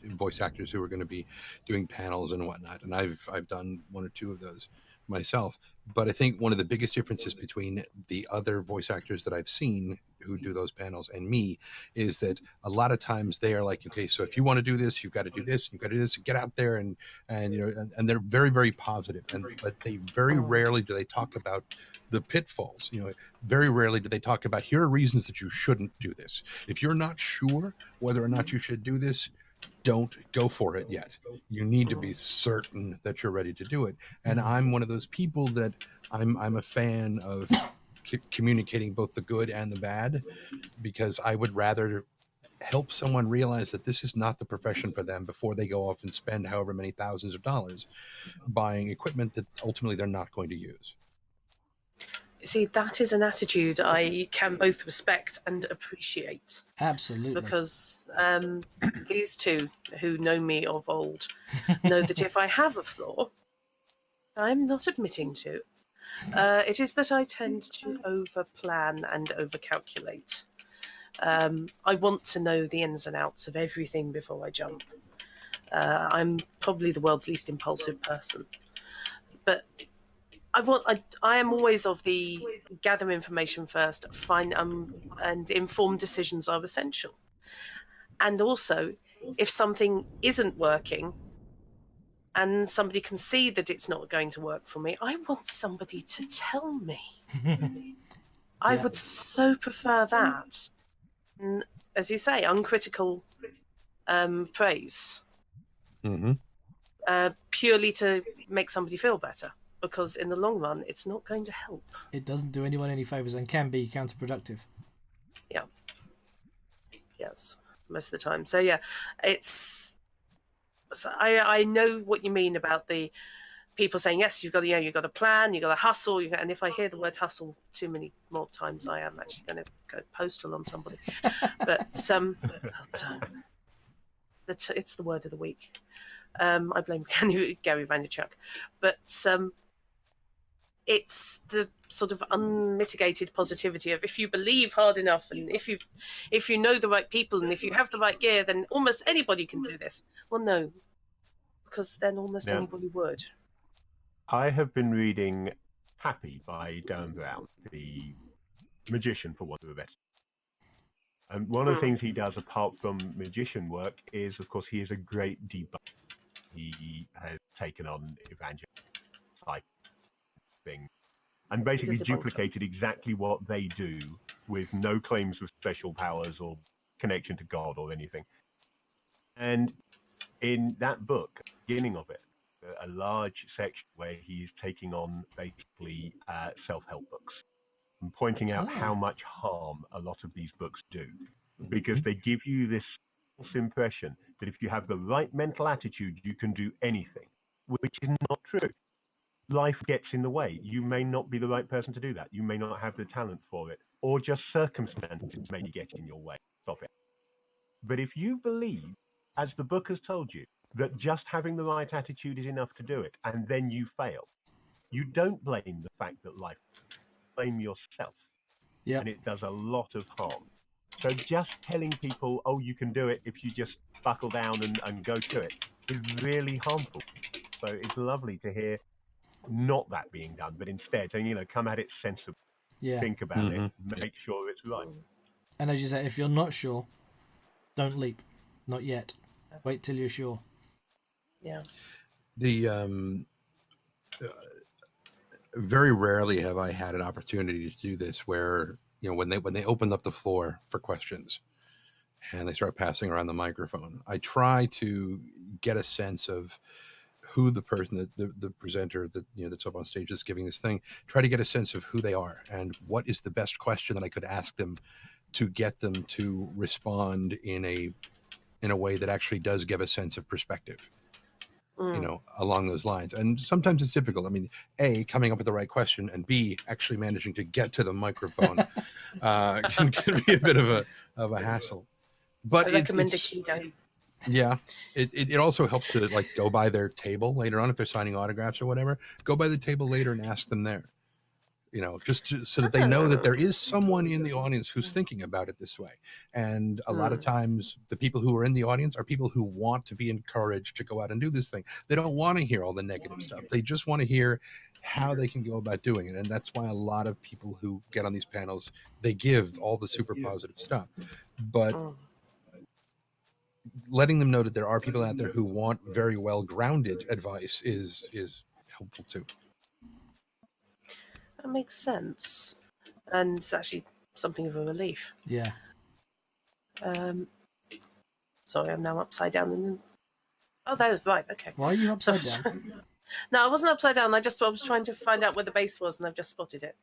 voice actors who are going to be doing panels and whatnot, and I've done one or two of those myself. But I think one of the biggest differences between the other voice actors that I've seen who do those panels and me is that a lot of times they are like, okay, so if you want to do this, you've got to do this, you've got to do this, get out there, and they're very, very positive, but they very rarely do they talk about the pitfalls. Very rarely do they talk about, here are reasons that you shouldn't do this. If you're not sure whether or not you should do this, don't go for it yet. You need to be certain that you're ready to do it. And I'm one of those people that I'm a fan of communicating both the good and the bad, because I would rather help someone realize that this is not the profession for them before they go off and spend however many thousands of dollars buying equipment that ultimately they're not going to use. See, that is an attitude I can both respect and appreciate. Absolutely. Because these two, who know me of old, know that if I have a flaw, I'm not admitting to, it is that I tend to over-plan and over-calculate. I want to know the ins and outs of everything before I jump. I'm probably the world's least impulsive person. But I am always of the gather information first, and informed decisions are essential. And also, if something isn't working and somebody can see that it's not going to work for me, I want somebody to tell me. I would so prefer that. And, as you say, uncritical praise. Purely to make somebody feel better. Because in the long run, it's not going to help. It doesn't do anyone any favours and can be counterproductive. Yeah. Yes, most of the time. So yeah, it's. So I know what you mean about the people saying, yes, you've got to plan, you've got to hustle, and if I hear the word hustle too many more times, I am actually going to go postal on somebody. But it's the word of the week. I blame Gary Vaynerchuk, but it's the sort of unmitigated positivity of if you believe hard enough, and if you know the right people, and if you have the right gear, then almost anybody can do this. Well, no, because then almost Yeah. anybody would. I have been reading Happy by Dan Brown, the magician, for want of a better. And one of the things he does apart from magician work is, of course, he is a great debugger. He has taken on evangelical type thing and basically debunker. duplicated exactly what they do with no claims of special powers or connection to God or anything. And in that book, beginning of it, a large section where he's taking on basically self-help books and pointing out how much harm a lot of these books do, because they give you this false impression that if you have the right mental attitude, you can do anything, which is not true. Life gets in the way. You may not be the right person to do that. You may not have the talent for it, or just circumstances may get in your way. Stop it. But if you believe, as the book has told you, that just having the right attitude is enough to do it, and then you fail, you don't blame the fact that life, blame yourself. Yeah. And it does a lot of harm. So just telling people, oh, you can do it if you just buckle down and go to it, is really harmful. So it's lovely to hear not that being done, but instead saying, come at it sensibly, think about it, make sure it's right. And as you say, if you're not sure, don't leap. Not yet. Wait till you're sure. Yeah. The very rarely have I had an opportunity to do this where, when they open up the floor for questions and they start passing around the microphone, I try to get a sense of who the person, the presenter that that's up on stage is giving this thing, try to get a sense of who they are and what is the best question that I could ask them to get them to respond in a way that actually does give a sense of perspective, along those lines. And sometimes it's difficult. I mean, A, coming up with the right question, and B, actually managing to get to the microphone can be a bit of a hassle. But I recommend a keto. Yeah, it also helps to go by their table later on if they're signing autographs or whatever. Go by the table later and ask them there. So that they know that there is someone in the audience who's thinking about it this way. And a lot of times the people who are in the audience are people who want to be encouraged to go out and do this thing. They don't want to hear all the negative stuff. They just want to hear how they can go about doing it. And that's why a lot of people who get on these panels, they give all the super positive stuff. But letting them know that there are people out there who want very well grounded advice is helpful too. That makes sense, and it's actually something of a relief. Yeah. Sorry, I'm now upside down. Oh, that is right. Okay. Why are you upside down? No, I wasn't upside down. I was trying to find out where the base was, and I've just spotted it.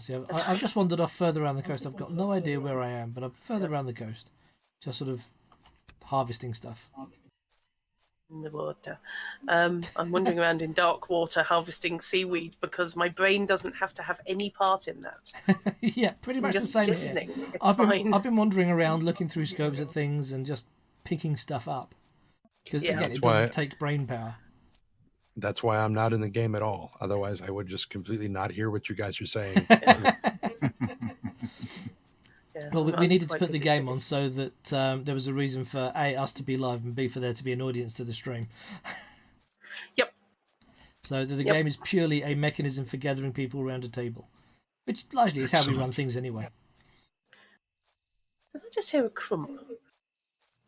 See, I've just wandered off further around the coast. I've got no idea where I am, but I'm further around the coast, just sort of harvesting stuff. In the water. I'm wandering around in dark water harvesting seaweed because my brain doesn't have to have any part in that. Yeah, pretty much just the same listening. here. It's fine. I've been wandering around looking through scopes at things and just picking stuff up. Because again, it doesn't take brain power. That's why I'm not in the game at all. Otherwise, I would just completely not hear what you guys are saying. Well, we needed to put the game on so that there was a reason for A, us to be live, and B, for there to be an audience to the stream. Yep. So the game is purely a mechanism for gathering people around a table, which largely is how we run things anyway. Did I just hear a crump?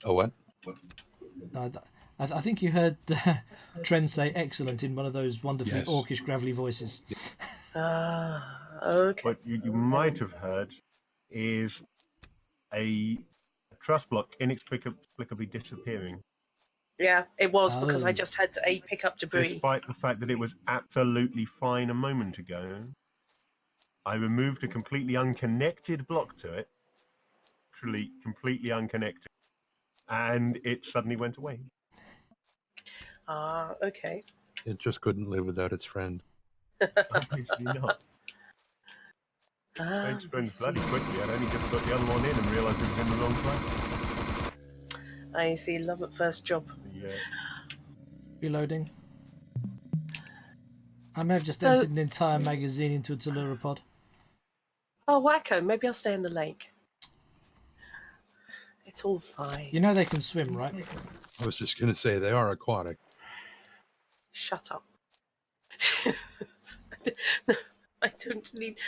Oh, what? I think you heard Trent say excellent in one of those wonderfully orcish, gravelly voices. Okay. What you might have heard is a trust block inexplicably disappearing. Yeah, it was because I just had to pick up debris. Despite the fact that it was absolutely fine a moment ago, I removed a completely unconnected block to it, literally completely unconnected, and it suddenly went away. Okay. It just couldn't live without its friend. Obviously not. Its friends bloody quickly. I'd only just got the other one in and realised it was in the wrong place. I see. Love at first job. Yeah. Reloading. I may have just So- emptied an entire magazine into a Tellura pod. Oh, wacko. Maybe I'll stay in the lake. It's all fine. You know they can swim, right? I was just going to say they are aquatic. Shut up. I don't need.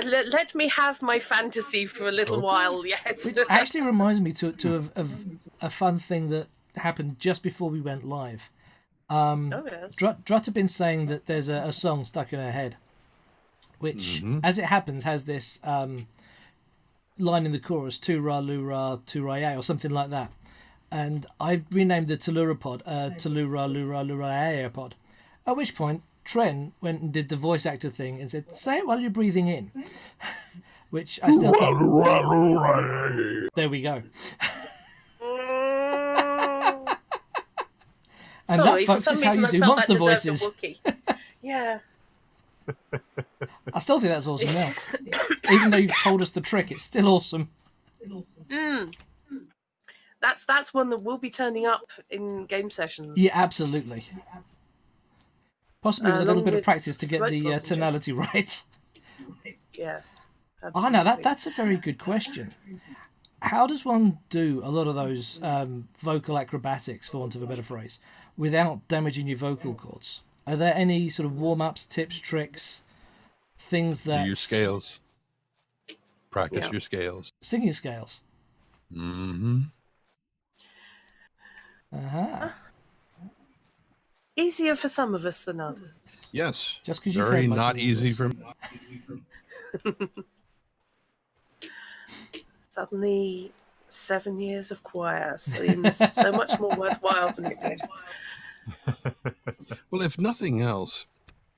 Let me have my fantasy for a little while yet. Which actually reminds me of a fun thing that happened just before we went live. Oh, yes. Drut had been saying that there's a song stuck in her head, which, as it happens, has this line in the chorus, "Tu-ra, lu-ra, tu-ra-ya," or something like that. And I renamed the Tellura pod Tellura, lu-ra, lu-ra-ya pod. At which point, Tren went and did the voice actor thing and said, "Say it while you're breathing in," which I still thought, there we go. And Sorry, that, for folks, some is how reason you I do felt monster that deserved a voices. Wookiee. Yeah. I still think that's awesome now. Even though you've told us the trick, it's still awesome. That's one that will be turning up in game sessions. Yeah, absolutely. Possibly with a little Along bit of with practice to get throat the lozenges. tonality right. Yes. Oh, Absolutely. no, that's a very good question. How does one do a lot of those vocal acrobatics, for want of a better phrase, without damaging your vocal cords? Are there any sort of warm-ups, tips, tricks, things that... Use scales. Practice Yeah. your scales. Singing scales? Mm-hmm. Uh-huh. Easier for some of us than others. Yes. Just 'cause you've very heard my not singing easy voice. for Suddenly, 7 years of choir seems so much more worthwhile than it did. Well, if nothing else,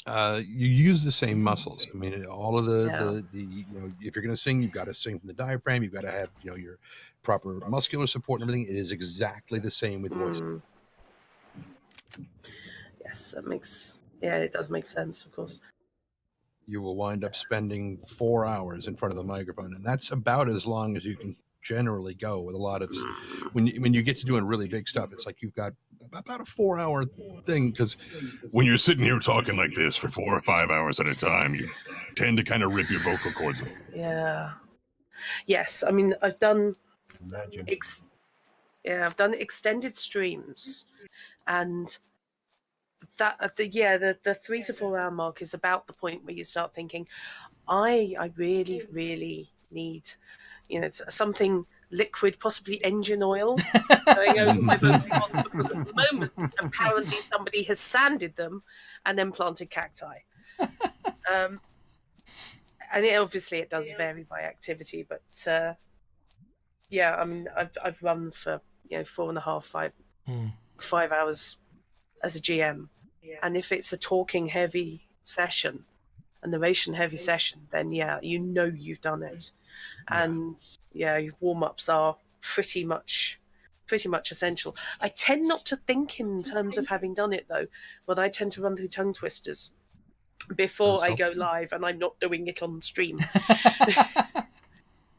you use the same muscles. I mean, all of the if you're going to sing, you've got to sing from the diaphragm. You've got to have your proper muscular support and everything. It is exactly the same with voice. Yes, it does make sense, of course. You will wind up spending 4 hours in front of the microphone, and that's about as long as you can generally go with a lot of when you get to doing really big stuff. It's like you've got about a 4 hour thing, because when you're sitting here talking like this for 4 or 5 hours at a time, you tend to kind of rip your vocal cords. Yeah. Yes, I mean, I've done Imagine. I've done extended streams, and that the 3 to 4 hour mark is about the point where you start thinking, I really, really need, something liquid, possibly engine oil, going over my vocal cords, because at the moment, apparently somebody has sanded them and then planted cacti. And it does vary by activity, but I mean, I've run for 4.5, 5 hours as a GM, and if it's a talking heavy session, a narration heavy session, then you've done it, and your warm ups are pretty much essential. I tend not to think in terms of having done it though, but I tend to run through tongue twisters before I go live, and I'm not doing it on stream.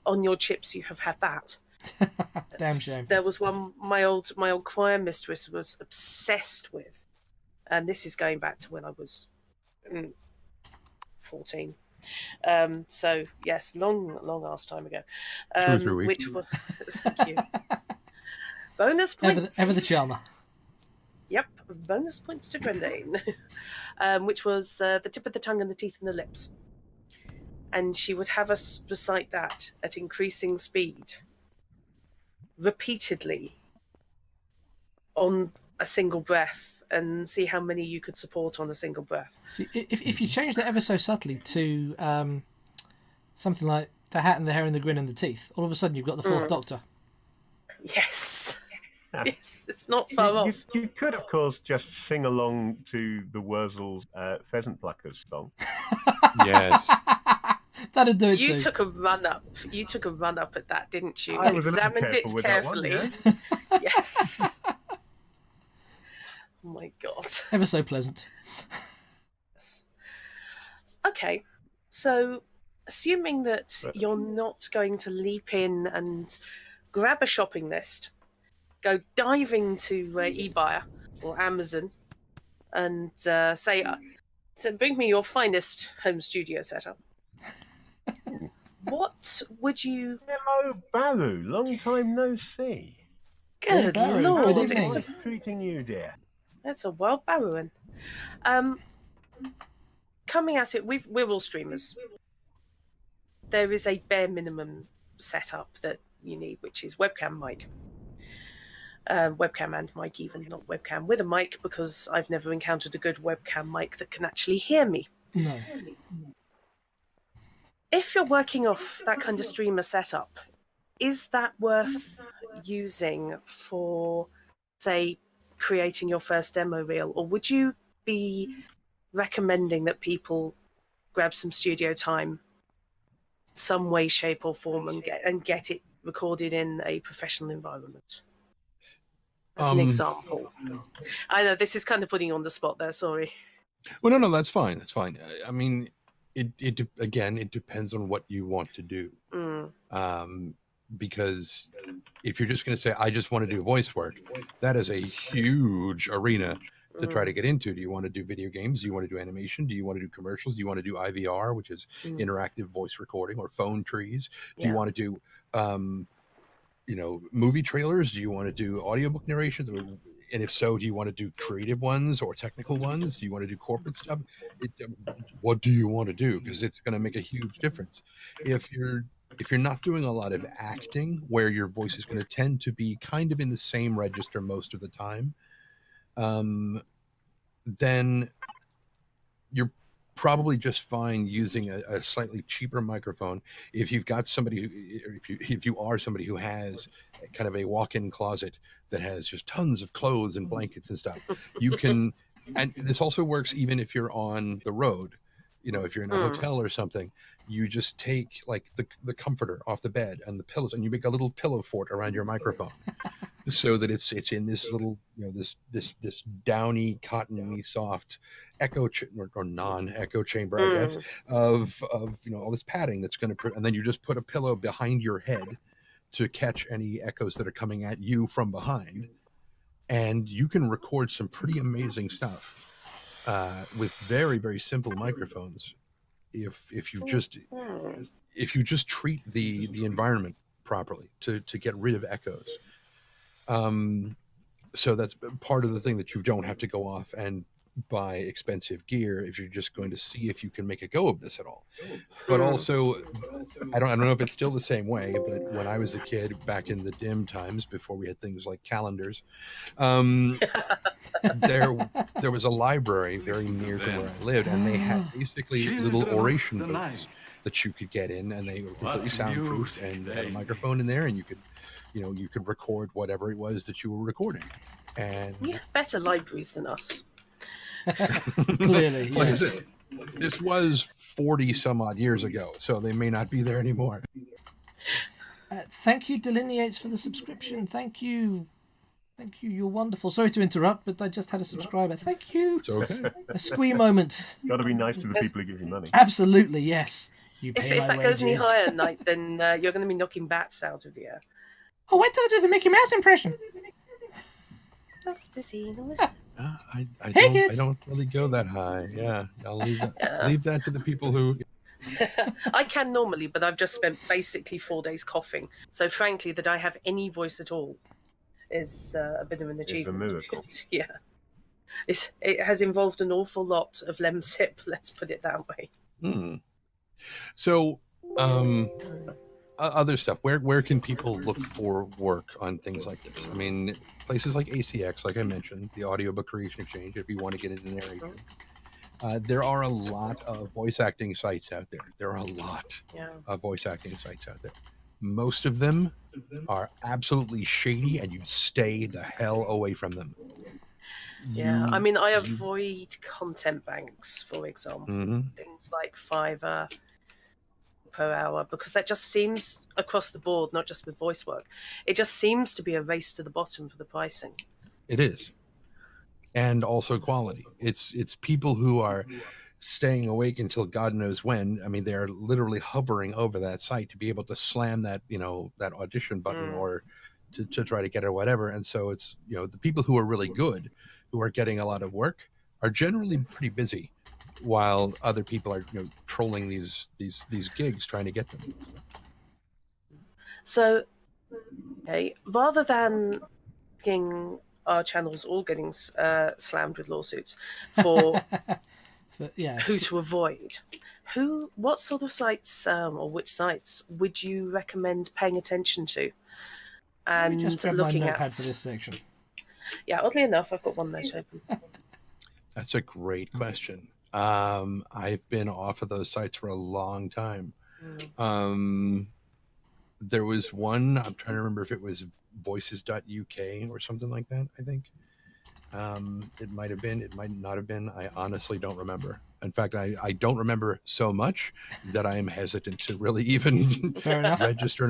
On your chips, you have had that. Damn shame. There was one my old choir mistress was obsessed with, and this is going back to when I was 14. So yes, long ass time ago. 2 or 3 weeks. Which was thank you. Bonus points. Ever the charmer. Yep, bonus points to Drendane. Which was the tip of the tongue and the teeth and the lips. And she would have us recite that at increasing speed, repeatedly, on a single breath, and see how many you could support on a single breath. See, if you change that ever so subtly to something like the hat and the hair and the grin and the teeth, all of a sudden you've got the Fourth Doctor. Yes. Yes, it's not far off. You could, of course, just sing along to the Wurzel's Pheasant Pluckers song. Yes. That'd do it You too. took a run up. You took a run up at that, didn't you? I was a little Examined it careful with that one, carefully. yeah. Yes. Oh my god. Ever so pleasant. Okay, so assuming that you're not going to leap in and grab a shopping list go diving to eBuyer or Amazon and say, so bring me your finest home studio setup. What would you... Hello, Baru. Long time no see. Good Baron, Lord. good evening. It's How's life treating you, dear? It's a wild Baruin. Coming at it, we're all streamers. There is a bare minimum setup that you need, which is webcam mic. Webcam and mic, even not webcam with a mic, because I've never encountered a good webcam mic that can actually hear me. No. If you're working off that kind of streamer setup, is that worth using for, say, creating your first demo reel, or would you be recommending that people grab some studio time, some way, shape, or form, and get it recorded in a professional environment? As an example. I know this is kind of putting you on the spot there. Sorry. Well, no, that's fine. That's fine. I mean, it depends on what you want to do. Because if you're just going to say, I just want to do voice work, that is a huge arena to try to get into. Do you want to do video games? Do you want to do animation? Do you want to do commercials? Do you want to do IVR, which is interactive voice recording, or phone trees? Do you want to do, movie trailers? Do you want to do audiobook narrations? And if so, do you want to do creative ones or technical ones? Do you want to do corporate stuff? What do you want to do? Because it's going to make a huge difference. If you're not doing a lot of acting, where your voice is going to tend to be kind of in the same register most of the time, then you're probably just fine using a slightly cheaper microphone. If you've got somebody if you are somebody who has kind of a walk-in closet that has just tons of clothes and blankets and stuff, you can, and this also works even if you're on the road. If you're in a hotel or something, you just take like the comforter off the bed and the pillows, and you make a little pillow fort around your microphone, so that it's in this little, this downy, cottony, soft echo or non-echo chamber, I guess, of all this padding that's going to, and then you just put a pillow behind your head to catch any echoes that are coming at you from behind, and you can record some pretty amazing stuff. With very, very simple microphones, if you just treat the environment properly to get rid of echoes. So that's part of the thing, that you don't have to go off and buy expensive gear if you're just going to see if you can make a go of this at all. But also, I don't know if it's still the same way, but when I was a kid back in the dim times, before we had things like calendars, there was a library very near to where I lived, and they had basically little oration booths that you could get in, and they were completely soundproofed and had a microphone in there, and you could record whatever it was that you were recording. And better libraries than us. Clearly, yes. This was 40 some odd years ago, so they may not be there anymore. Thank you, Delineates, for the subscription. Thank you. You're wonderful. Sorry to interrupt, but I just had a subscriber. Thank you. It's okay. A squee moment. Got to be nice to the people who give you money. Absolutely, yes. You pay If my that wages. goes any higher, Knight, then you're going to be knocking bats out of the air. Oh, wait till I do the Mickey Mouse impression. I kids. don't really go that high. Yeah, I'll leave that to the people who. I can normally, but I've just spent basically 4 days coughing. So frankly, that I have any voice at all is a bit of an achievement. It's a miracle. Yeah. It has involved an awful lot of Lemsip, let's put it that way. So, other stuff. Where can people look for work on things like this? I mean, places like ACX, like I mentioned, the Audiobook Creation Exchange, if you want to get into narration. There are a lot of voice acting sites out there. There are a lot of voice acting sites out there. Most of them are absolutely shady, and you stay the hell away from them. Yeah, I mean, I avoid content banks, for example, things like Fiverr per hour, because that just seems across the board, not just with voice work, it just seems to be a race to the bottom for the pricing. It is. And also quality. It's people who are staying awake until God knows when. I mean, they're literally hovering over that site to be able to slam that, that audition button or to try to get it or whatever. And so it's, the people who are really good, who are getting a lot of work, are generally pretty busy, while other people are trolling these gigs trying to get them. So, okay, rather than getting our channels all getting slammed with lawsuits for But yeah, who to avoid, what sort of sites or which sites would you recommend paying attention to let me and just grab my looking notepad at? for this section. Yeah, oddly enough, I've got one note open. That's a great question. I've been off of those sites for a long time. There was one, I'm trying to remember if it was voices.uk or something like that, I think. It might have been, it might not have been. I honestly don't remember. In fact, I don't remember so much that I am hesitant to really even Fair enough. register.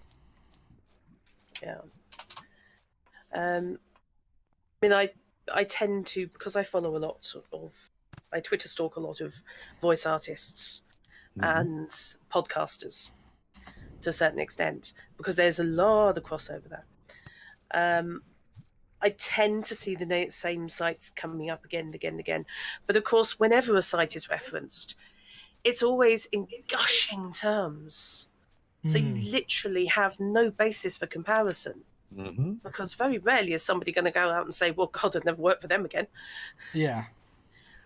Yeah. I mean, I tend to, because I follow a lot of, I Twitter stalk a lot of voice artists and podcasters to a certain extent, because there's a lot of crossover there. I tend to see the same sites coming up again and again and again. But of course, whenever a site is referenced, it's always in gushing terms. So you literally have no basis for comparison. Because very rarely is somebody going to go out and say, well, God, I'd never work for them again. Yeah.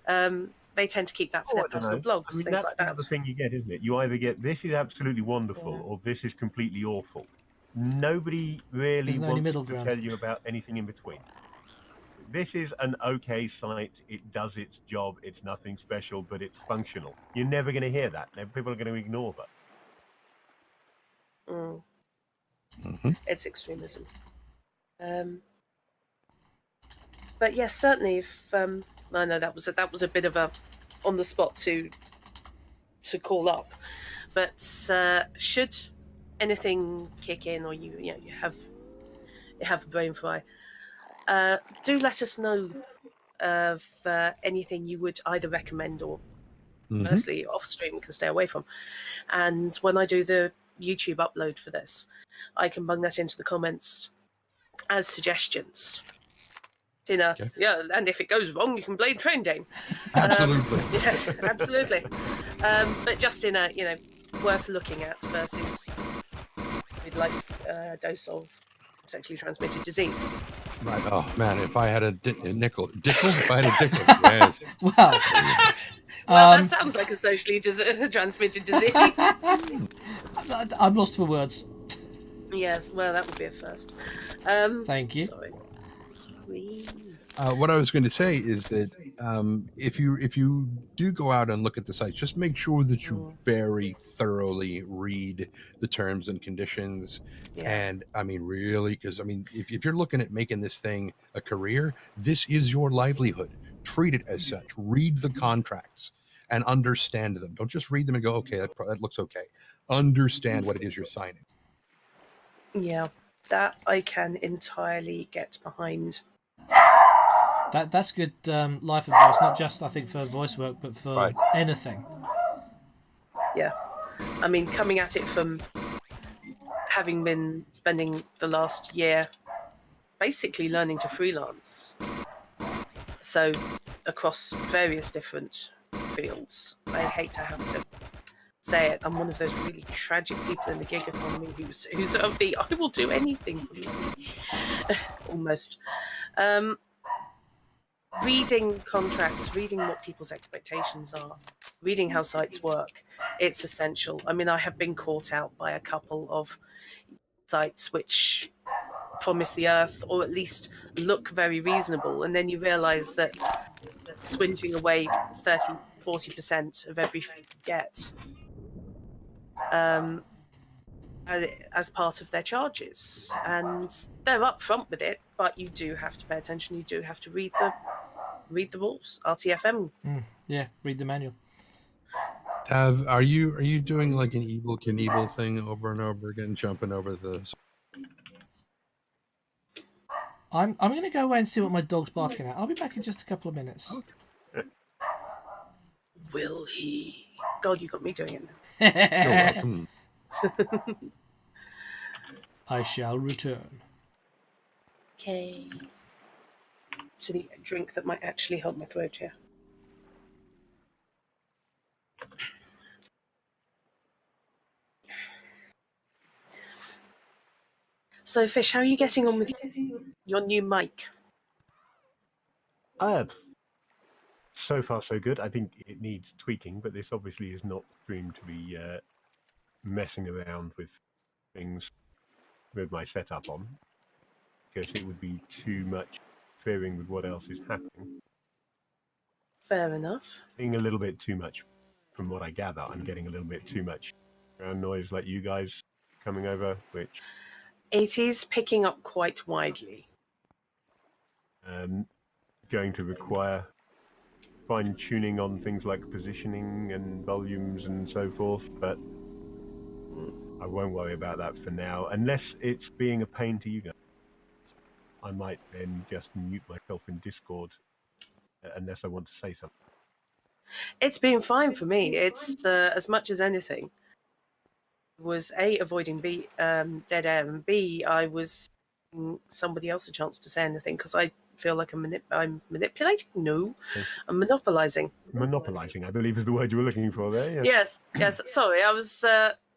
They tend to keep that for their personal blogs, I mean, things that's like the that. other thing you get, isn't it? You either get this is absolutely wonderful or this is completely awful. Nobody really There's no any wants middle to ground. tell you about anything in between. This is an okay site. It does its job. It's nothing special, but it's functional. You're never going to hear that. People are going to ignore that. It's extremism. But yes, certainly. If I know that was a bit of a on the spot to call up, but should anything kick in or you have a brain fry, do let us know of anything you would either recommend or firstly off stream can stay away from. And when I do the YouTube upload for this, I can bung that into the comments as suggestions. Yeah, and if it goes wrong, you can blame Train Dane. Absolutely. Yes, absolutely. But just in a worth looking at versus with like a dose of sexually transmitted disease. Right. Oh man, if I had a nickel, if I had a dickel, yes. Well, Well, that sounds like a socially transmitted disease. I'm lost for words. Yes, well, that would be a first. Thank you. Sorry. Sweet. What I was going to say is that if you do go out and look at the site, just make sure that you very thoroughly read the terms and conditions. Yeah. And I mean, really, because I mean, if you're looking at making this thing a career, this is your livelihood. Treat it as such. Read the contracts and understand them. Don't just read them and go, okay, that looks okay. Understand what it is you're signing. Yeah, that I can entirely get behind. That's good life advice, not just I think for voice work, but for anything. Yeah, I mean, coming at it from having been spending the last year basically learning to freelance, so across various different fields. I hate to have to say it, I'm one of those really tragic people in the gig economy who's of the I will do anything for money almost. Reading contracts, reading what people's expectations are, reading how sites work, it's essential. I mean, I have been caught out by a couple of sites which promise the earth or at least look very reasonable, and then you realise that swinging away 30-40% of every fee you get as part of their charges, and they're upfront with it, but you do have to pay attention. You do have to read the rules. RTFM. Yeah, read the manual. Tav, are you doing like an Evel Knievel thing over and over again, jumping over the? I'm going to go away and see what my dog's barking at. I'll be back in just a couple of minutes. Okay. Will he? God, you got me doing it You're welcome. I shall return. Okay. To the drink that might actually help my throat here. So, Fish, how are you getting on with your new mic? So far, so good. I think it needs tweaking, but this obviously is not streamed to be messing around with things with my setup on, because it would be too much interfering with what else is happening. Fair enough. Being a little bit too much, from what I gather, I'm getting a little bit too much background noise like you guys coming over, which It is picking up quite widely. going to require fine tuning on things like positioning and volumes and so forth, but I won't worry about that for now, unless it's being a pain to you guys. I might then just mute myself in Discord unless I want to say something. It's been fine for me. It's as much as anything was A, avoiding B, dead air, and B, I was giving somebody else a chance to say anything because I feel like I'm manipulating. No, I'm monopolizing. Monopolizing, I believe, is the word you were looking for there. Yes. Sorry, I was.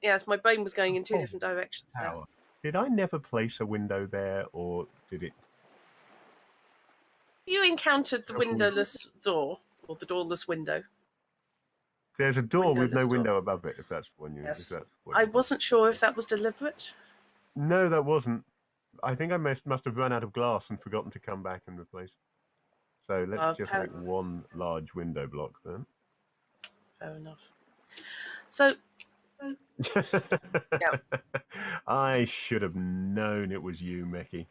Yes, my brain was going in two different directions there. How? Did I never place a window there, or did it? You encountered the windowless door or the doorless window. There's a door with no Windowless door. window above it. If that's what you. Yes. If that's what I you- wasn't sure if that was deliberate. No, that wasn't. I think I must have run out of glass and forgotten to come back and replace. So let's just make one large window block then. Fair enough. So, I should have known it was you, Mickey.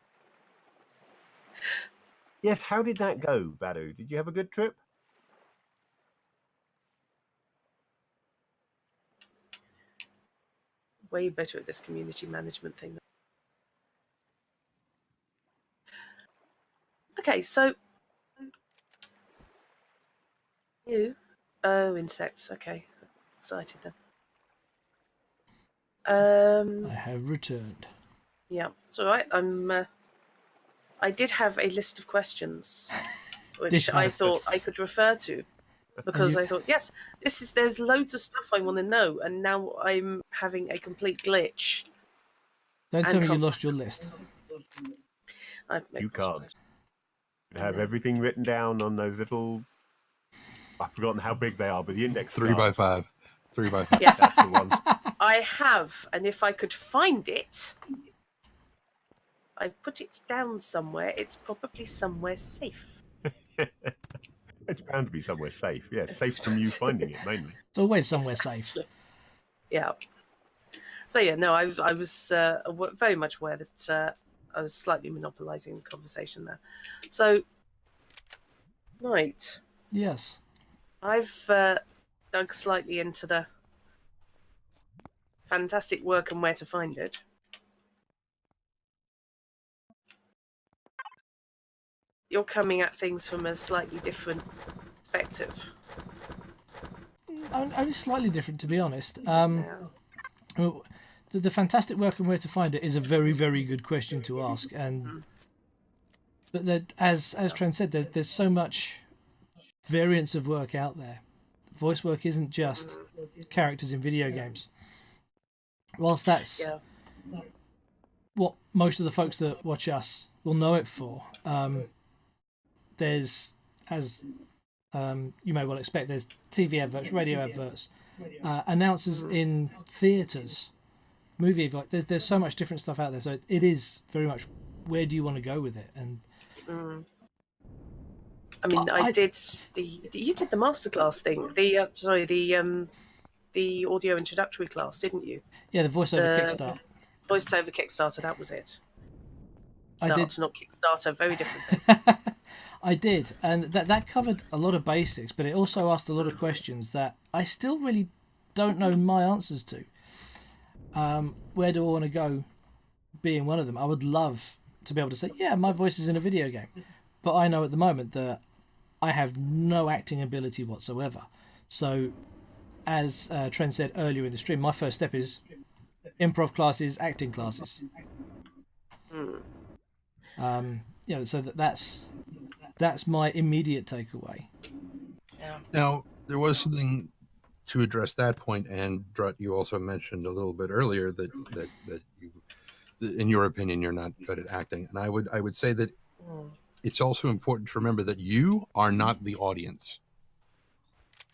Yes, how did that go, Badu? Did you have a good trip? way better at this community management thing. Okay, so you. Oh, insects. Okay, excited then. I have returned. Yeah, it's all right. I did have a list of questions, which I thought I could refer to, because I thought, yes, there's loads of stuff I want to know, and now I'm having a complete glitch. Don't tell me you lost your list. You can't. You have everything written down on those little. I've forgotten how big they are, but the index. 3 by 5. 3 by 5. Yes, That's the one. I have, and if I could find it, I put it down somewhere. It's probably somewhere safe. It's bound to be somewhere safe. Yeah, safe from you finding it mainly. It's always somewhere safe. Yeah. So yeah, no, I was very much aware that I was slightly monopolising the conversation there. So, right. Yes. I've dug slightly into the fantastic work and where to find it. You're coming at things from a slightly different perspective. Only slightly different, to be honest. Yeah. Well, the fantastic work and where to find it is a very, very good question to ask. And but that, as Trent said, there's so much variance of work out there. Voice work isn't just characters in video games. Whilst that's what most of the folks that watch us will know it for, there's, as you may well expect, there's TV adverts, radio adverts, announcers in theatres, movie adverts. There's so much different stuff out there. So it is very much, where do you want to go with it? And I mean, you did the masterclass thing. The audio introductory class, didn't you? Yeah, the voiceover Kickstart. Voiceover Kickstarter, that was it. I did. Not Kickstarter, very different thing. I did, and that covered a lot of basics, but it also asked a lot of questions that I still really don't know my answers to. Where do I want to go? Being one of them, I would love to be able to say, yeah, my voice is in a video game, but I know at the moment that I have no acting ability whatsoever. So, as Trent said earlier in the stream, my first step is improv classes, acting classes. So that's my immediate takeaway. Yeah. Now, there was something to address that point, and Drut, you also mentioned a little bit earlier that you, in your opinion, you're not good at acting, and I would say that Mm. it's also important to remember that you are not the audience.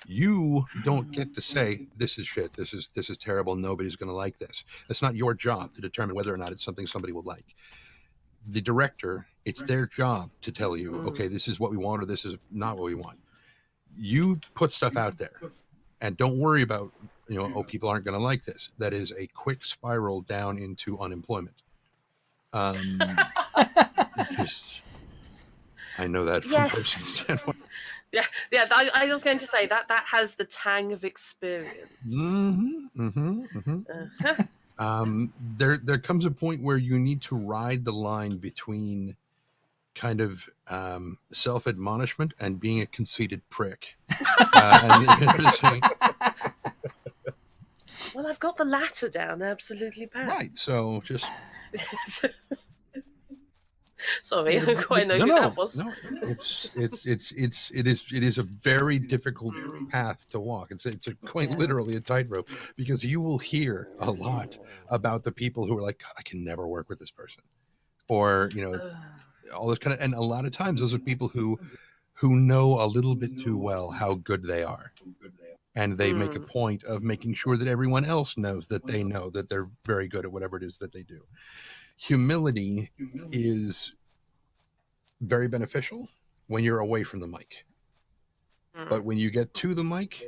You don't get to say this is shit, this is terrible, nobody's going to like this. It's not your job to determine whether or not it's something somebody will like. The director, it's their job to tell you, okay, this is what we want or this is not what we want. You put stuff out there, and don't worry about, people aren't going to like this. That is a quick spiral down into unemployment. I know that from Yes. personal standpoint. Yeah. I was going to say that has the tang of experience. Uh-huh. There comes a point where you need to ride the line between kind of self-admonishment and being a conceited prick. Well, I've got the latter down absolutely pat. Right. So just. Sorry, I don't quite know who that was. No, it is a very difficult path to walk. It's quite literally a tightrope, because you will hear a lot about the people who are like, God, I can never work with this person, or it's all this kind of, and a lot of times those are people who know a little bit too well how good they are, and they make a point of making sure that everyone else knows that they know that they're very good at whatever it is that they do. Humility is very beneficial when you're away from the mic. But when you get to the mic,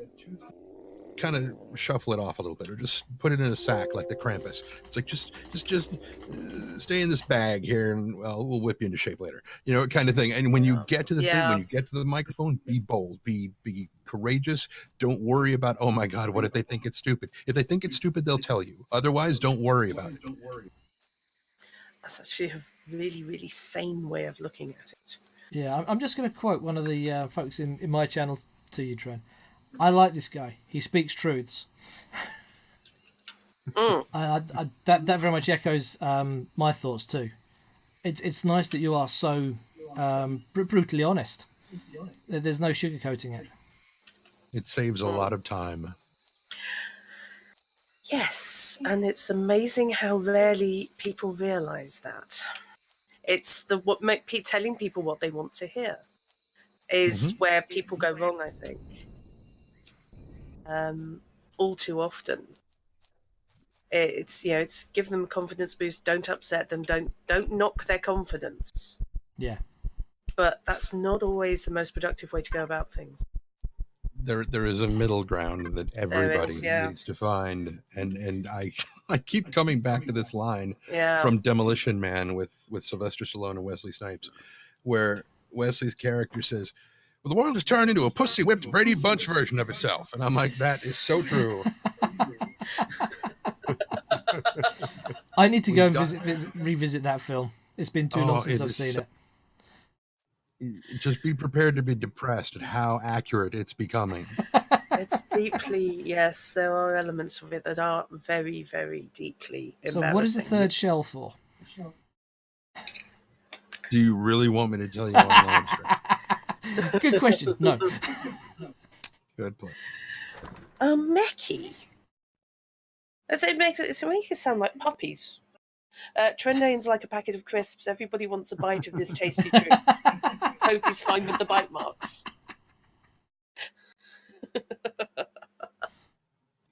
kind of shuffle it off a little bit, or just put it in a sack like the Krampus. It's like, just stay in this bag here, and we'll whip you into shape later, kind of thing. And when you get to the thing, when you get to the microphone, be bold, be courageous. Don't worry about, oh my God, what if they think it's stupid? If they think it's stupid, they'll tell you. Otherwise, don't worry about it. That's actually a really, really sane way of looking at it. Yeah, I'm just going to quote one of the folks in my channel to you, Tren. I like this guy. He speaks truths. That very much echoes my thoughts too. It's nice that you are so brutally honest. There's no sugarcoating it. It saves a lot of time. Yes, and it's amazing how rarely people realise that. It's telling people what they want to hear is where people go wrong, I think. All too often. It's give them a confidence boost, don't upset them, don't knock their confidence. Yeah. But that's not always the most productive way to go about things. There is a middle ground that everybody needs to find, and I keep coming back to this line from Demolition Man with Sylvester Stallone and Wesley Snipes, where Wesley's character says, "Well, the world has turned into a pussy-whipped Brady Bunch version of itself," and I'm like, that is so true. I need to go and revisit that film. It's been too long since I've seen it. Just be prepared to be depressed at how accurate it's becoming. It's deeply, yes, there are elements of it that are very, very deeply embarrassing. So what is the third shell for? Do you really want me to tell you on live stream? Good question. No. Good point. Meki. It makes it sound like puppies. Trendane's like a packet of crisps. Everybody wants a bite of this tasty treat. Hope he's fine with the bite marks.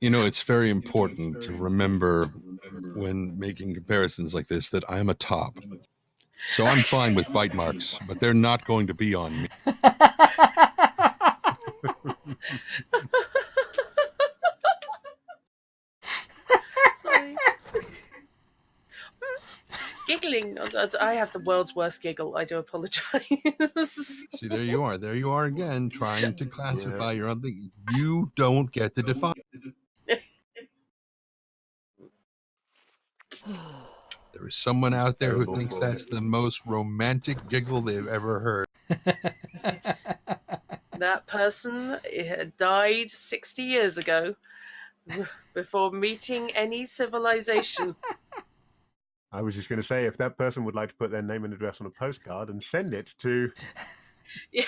It's very important to remember when making comparisons like this that I'm a top. So I'm fine with bite marks, but they're not going to be on me. Sorry. Giggling. I have the world's worst giggle. I do apologize. See, there you are again, trying to classify your own thing. You don't get to define. There is someone out there who thinks that's the most romantic giggle they've ever heard. That person died 60 years ago before meeting any civilization. I was just going to say, if that person would like to put their name and address on a postcard and send it to... Yeah.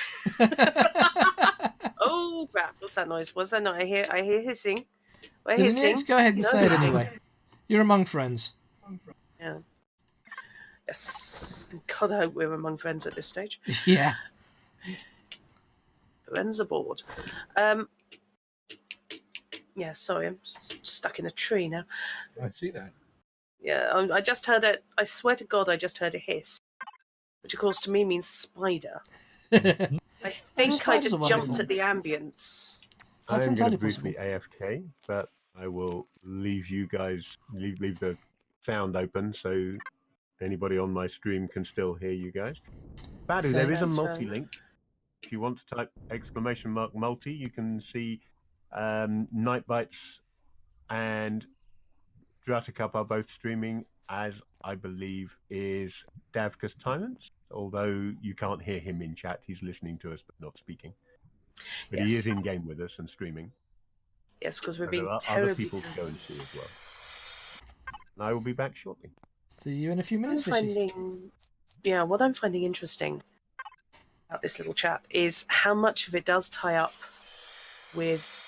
Oh crap! What's that noise? What's that noise? I hear hissing. We're hissing. Let's go ahead and No say it hissing. anyway. You're among friends. Yeah. Yes. God, I hope we're among friends at this stage. Yeah. Friends aboard. Yeah, sorry, I'm stuck in a tree now. I see that. Yeah, I just heard it. I swear to God, I just heard a hiss, which of course to me means spider. I think I spiders just are jumped wonderful. at the ambience. That's I'm going entirely to briefly possible. AFK, but I will leave you guys, leave the sound open so anybody on my stream can still hear you guys. Badu, there is a That's multi-link. If you want to type !multi, you can see Nightbites and Jurassic Cup are both streaming, as I believe is Davkus Silence, although you can't hear him in chat. He's listening to us but not speaking. But he is Yes. in-game with us and streaming. Yes, because we're So being there are other terribly. people to go and see as well. And I will be back shortly. See you in a few I'm minutes, Fishy. what I'm finding interesting about this little chat is how much of it does tie up with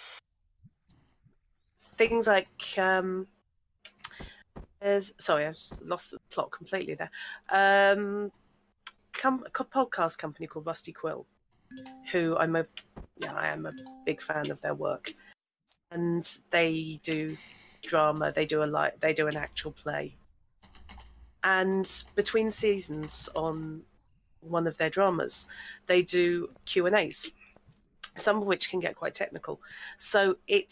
things like sorry, I've lost the plot completely there. A podcast company called Rusty Quill, who I am a big fan of their work, and they do drama. They do an actual play, and between seasons on one of their dramas, they do Q&As, some of which can get quite technical. So it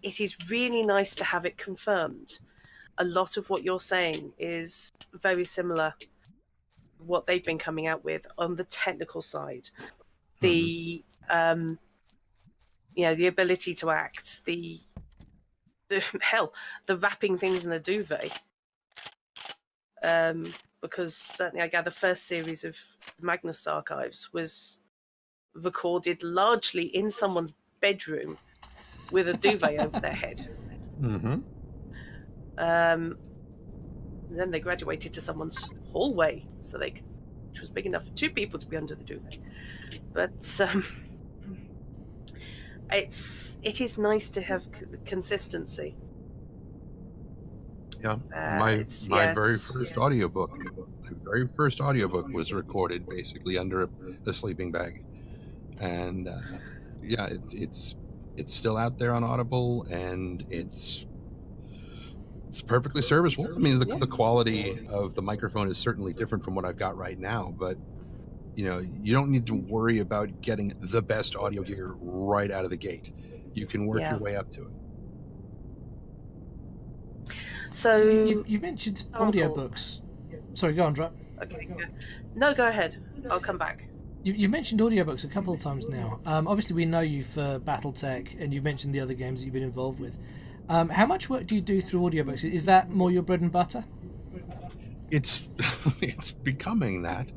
is really nice to have it confirmed. A lot of what you're saying is very similar to what they've been coming out with on the technical side. The the ability to act, the wrapping things in a duvet. Because certainly I gather first series of the Magnus Archives was recorded largely in someone's bedroom with a duvet over their head. Mm-hmm. Then they graduated to someone's hallway, which was big enough for two people to be under the duvet. But it is nice to have consistency. Yeah, my very first audiobook was recorded basically under a sleeping bag, and it's still out there on Audible, and it's perfectly serviceable. I mean, the quality of the microphone is certainly different from what I've got right now, but you don't need to worry about getting the best audio gear right out of the gate. You can work your way up to it. So you mentioned audiobooks. Sorry, go on, Drop. Okay, good. No, go ahead. I'll come back. You mentioned audiobooks a couple of times now. Obviously, we know you for BattleTech, and you mentioned the other games that you've been involved with. How much work do you do through audiobooks? Is that more your bread and butter? It's becoming that,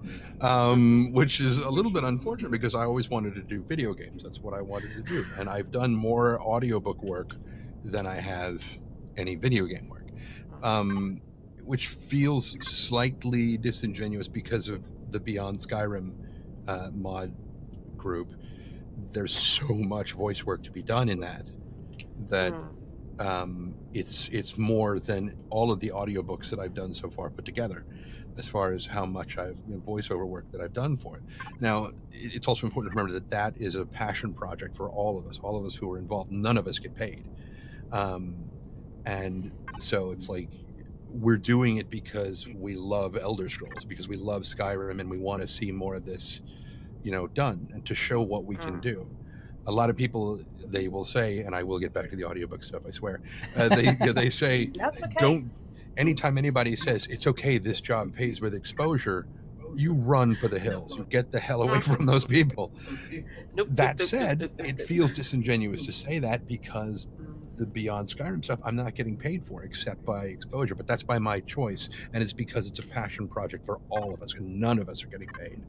which is a little bit unfortunate because I always wanted to do video games. That's what I wanted to do, and I've done more audiobook work than I have any video game work, which feels slightly disingenuous because of the Beyond Skyrim mod group. There's so much voice work to be done in that it's more than all of the audiobooks that I've done so far put together, as far as how much voiceover work that I've done for it. Now, it's also important to remember that is a passion project for all of us who are involved. None of us get paid, and so it's like we're doing it because we love Elder Scrolls, because we love Skyrim, and we want to see more of this done, and to show what we can do. A lot of people, they will say, and I will get back to the audiobook stuff, I swear, they say, That's okay. Don't, anytime anybody says, it's okay, this job pays with exposure, you run for the hills. You get the hell away from those people. That said, it feels disingenuous to say that because the Beyond Skyrim stuff, I'm not getting paid for except by exposure, but that's by my choice, and it's because it's a passion project for all of us, and none of us are getting paid.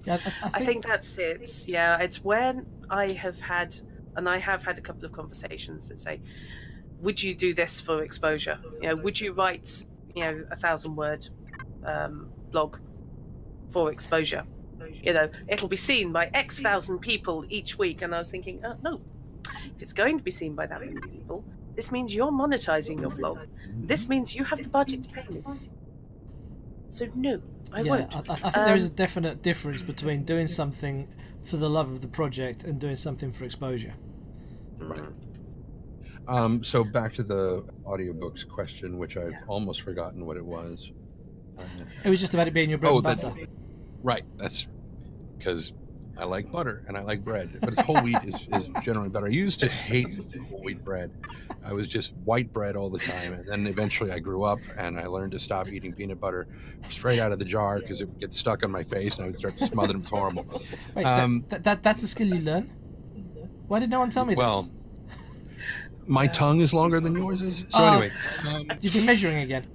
Yeah, I think that's it. Yeah, it's when I have had a couple of conversations that say, would you do this for exposure? Would you write 1,000-word blog for exposure. It'll be seen by X thousand people each week. And I was thinking, no, if it's going to be seen by that many people, this means you're monetizing your blog. This means you have the budget to pay me. So no, I won't. I think there is a definite difference between doing something for the love of the project and doing something for exposure. So back to the audiobooks question, which I've almost forgotten what it was. It was just about it being your bread and butter. Right. That's because I like butter and I like bread, but whole wheat is generally better. I used to hate whole wheat bread. I was just white bread all the time, and then eventually I grew up and I learned to stop eating peanut butter straight out of the jar because it would get stuck on my face and I would start to smother them. It's horrible. Wait, that's a skill you learn? Why did no one tell me this? My tongue is longer than yours is. So anyway, you've been measuring again.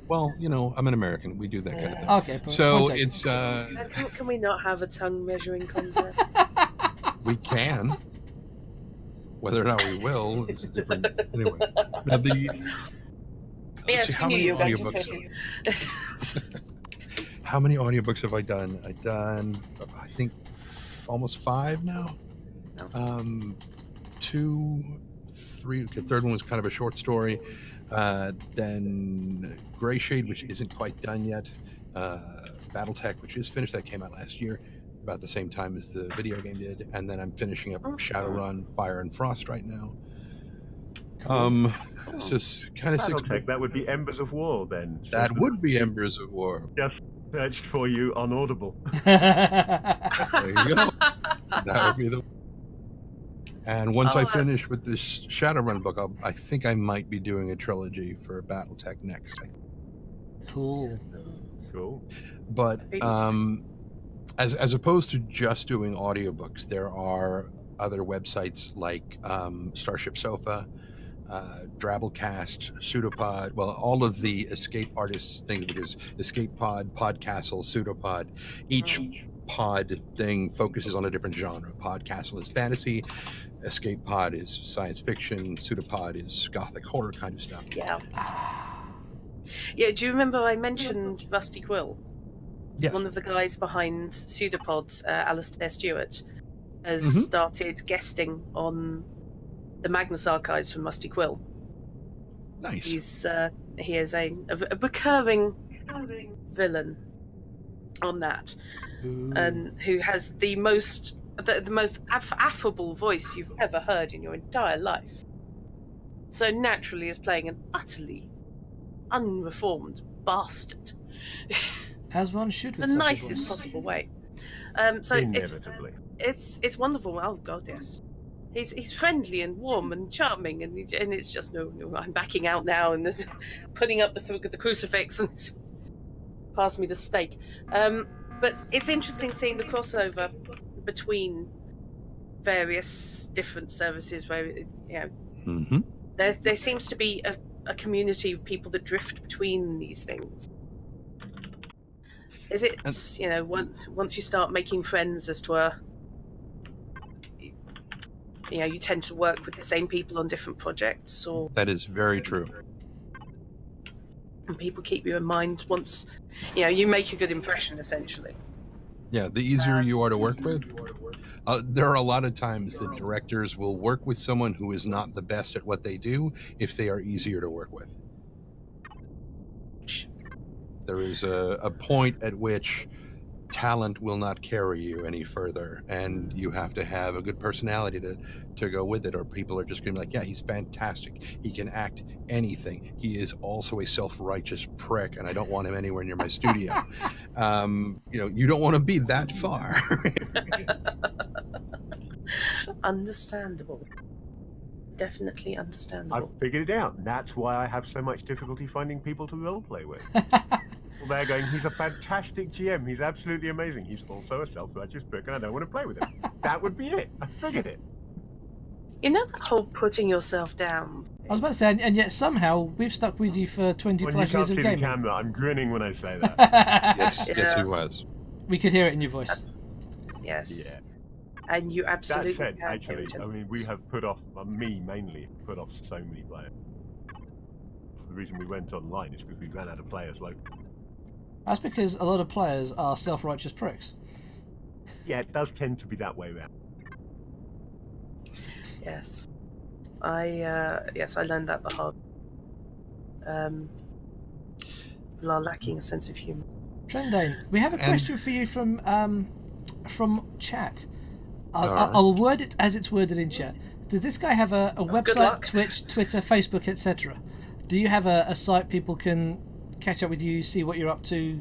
Well, I'm an American. We do that kind of thing. Okay. So it's. Can we not have a tongue measuring contest? We can. Whether or not we will is a different. Anyway. Now Yes, we knew you were going to fit in. How many audiobooks have I done? I've done, I think, almost 5 now. 2, 3. The third one was kind of a short story. Then Gray Shade, which isn't quite done yet. Battletech, which is finished. That came out last year, about the same time as the video game did. And then I'm finishing up Shadowrun, Fire and Frost right now. So it's kind of Battletech, that would be Embers of War then. That would be Embers of War. Just searched for you on Audible. There you go. That would be the. And once I finish with this Shadowrun book, I think I might be doing a trilogy for Battletech next. Cool. But as opposed to just doing audiobooks, there are other websites like Starship Sofa, Drabblecast, Pseudopod. Well, all of the escape artists things, because Escape Pod, Podcastle, Pseudopod. Each pod thing focuses on a different genre. Podcastle is fantasy. Escape Pod is science fiction. Pseudopod is gothic horror kind of stuff. Yeah. Do you remember I mentioned Rusty Quill? Yes. One of the guys behind Pseudopod, Alistair Stewart, has started guesting on the Magnus Archives from Rusty Quill. Nice. He is a recurring villain on that. Ooh. And who has the most affable voice you've ever heard in your entire life. So naturally is playing an utterly unreformed bastard. As one should, with the such a nicest voice. possible way. So Inevitably. it's wonderful. Oh God, yes. He's friendly and warm and charming, and it's just no, I'm backing out now, and there's putting up the crucifix and pass me the steak. But it's interesting seeing the crossover between various different services where there seems to be a community of people that drift between these things. Is it once you start making friends as to you tend to work with the same people on different projects, or That is very true. and people keep you in mind once you make a good impression, essentially. Yeah, the easier you are to work with. There are a lot of times that directors will work with someone who is not the best at what they do if they are easier to work with. There is a point at which talent will not carry you any further, and you have to have a good personality to go with it, or people are just going to be like, yeah, he's fantastic. He can act anything. He is also a self-righteous prick, and I don't want him anywhere near my studio. You don't want to be that far. Understandable. Definitely understandable. I've figured it out. That's why I have so much difficulty finding people to roleplay with. Well, they're going, he's a fantastic GM. He's absolutely amazing. He's also a self-righteous prick, and I don't want to play with him. That would be it. I figured it. That whole putting yourself down. I was about to say, and yet somehow we've stuck with you for 20 When you plus can't years see of the gaming. camera, I'm grinning when I say that. Yes, he was. We could hear it in your voice. Yes. Yeah. And you absolutely That said, can actually, hear it. I mean, we have put off, me mainly, put off so many players. the reason we went online is because we ran out of players locally. That's because a lot of players are self-righteous pricks. Yeah, it does tend to be that way around. Yes. I learned that the hard. People are lacking a sense of humour. Trendane, we have a question for you from chat. Alright. I'll word it as it's worded in chat. Does this guy have a Good website, luck. Twitch, Twitter, Facebook, etc.? Do you have a site people can catch up with you, see what you're up to?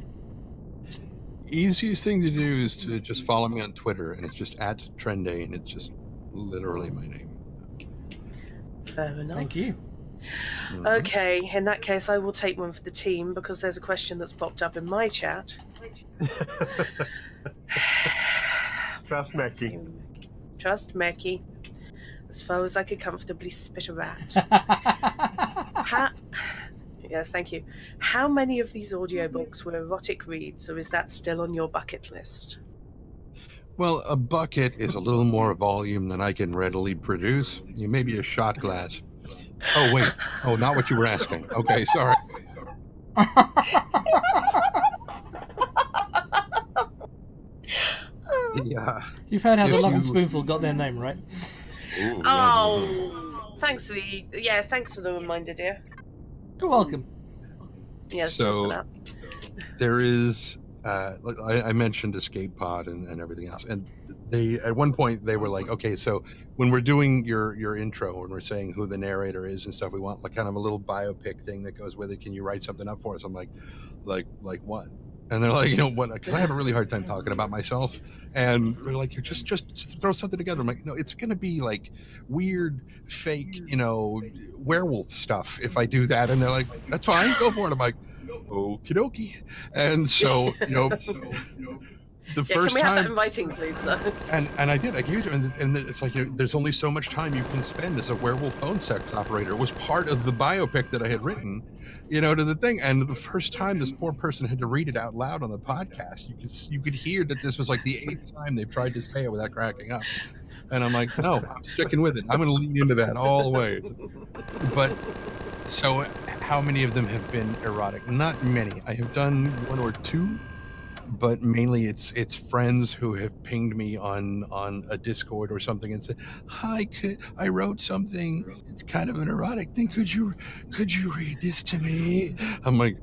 Easiest thing to do is to just follow me on Twitter, and it's just @Trendane. It's just literally my name. Fair enough. Thank you. Mhm. Okay, in that case, I will take one for the team because there's a question that's popped up in my chat. Trust Meki. Trust Meki. As far as I could comfortably spit a rat. Yes, thank you. How many of these audiobooks were erotic reads, or is that still on your bucket list? Well, a bucket is a little more volume than I can readily produce. Maybe a shot glass. Oh, wait. Oh, not what you were asking. Okay, sorry. Yeah. You've heard how the If Love and you- Spoonful got their name, right? Ooh, yeah. Oh, thanks for the reminder, dear. You're welcome. Yes, So- just for that. There is like I mentioned escape pod and everything else, and they at one point they were like, okay, so when we're doing your intro, when we're saying who the narrator is and stuff, we want like kind of a little biopic thing that goes with it. Can you write something up for us? I'm like what? And they're like, what? Because I have a really hard time talking about myself, and they're like, you just throw something together. I'm like, no, it's gonna be like weird, fake, werewolf stuff if I do that. And they're like, that's fine, go for it. I'm like, okie dokie. And so the Yeah, first can we have that time, in writing, please? and I did. I gave it to him, and it's like, there's only so much time you can spend as a werewolf phone sex operator. It was part of the biopic that I had written, to the thing. And the first time this poor person had to read it out loud on the podcast, you could hear that this was like the 8th time they've tried to say it without cracking up. And I'm like, no, I'm sticking with it. I'm going to lean into that all the way. But so, how many of them have been erotic? Not many. I have done 1 or 2. But mainly it's friends who have pinged me on a Discord or something and said, "Hi, I wrote something. It's kind of an erotic thing. Could you read this to me?" I'm like,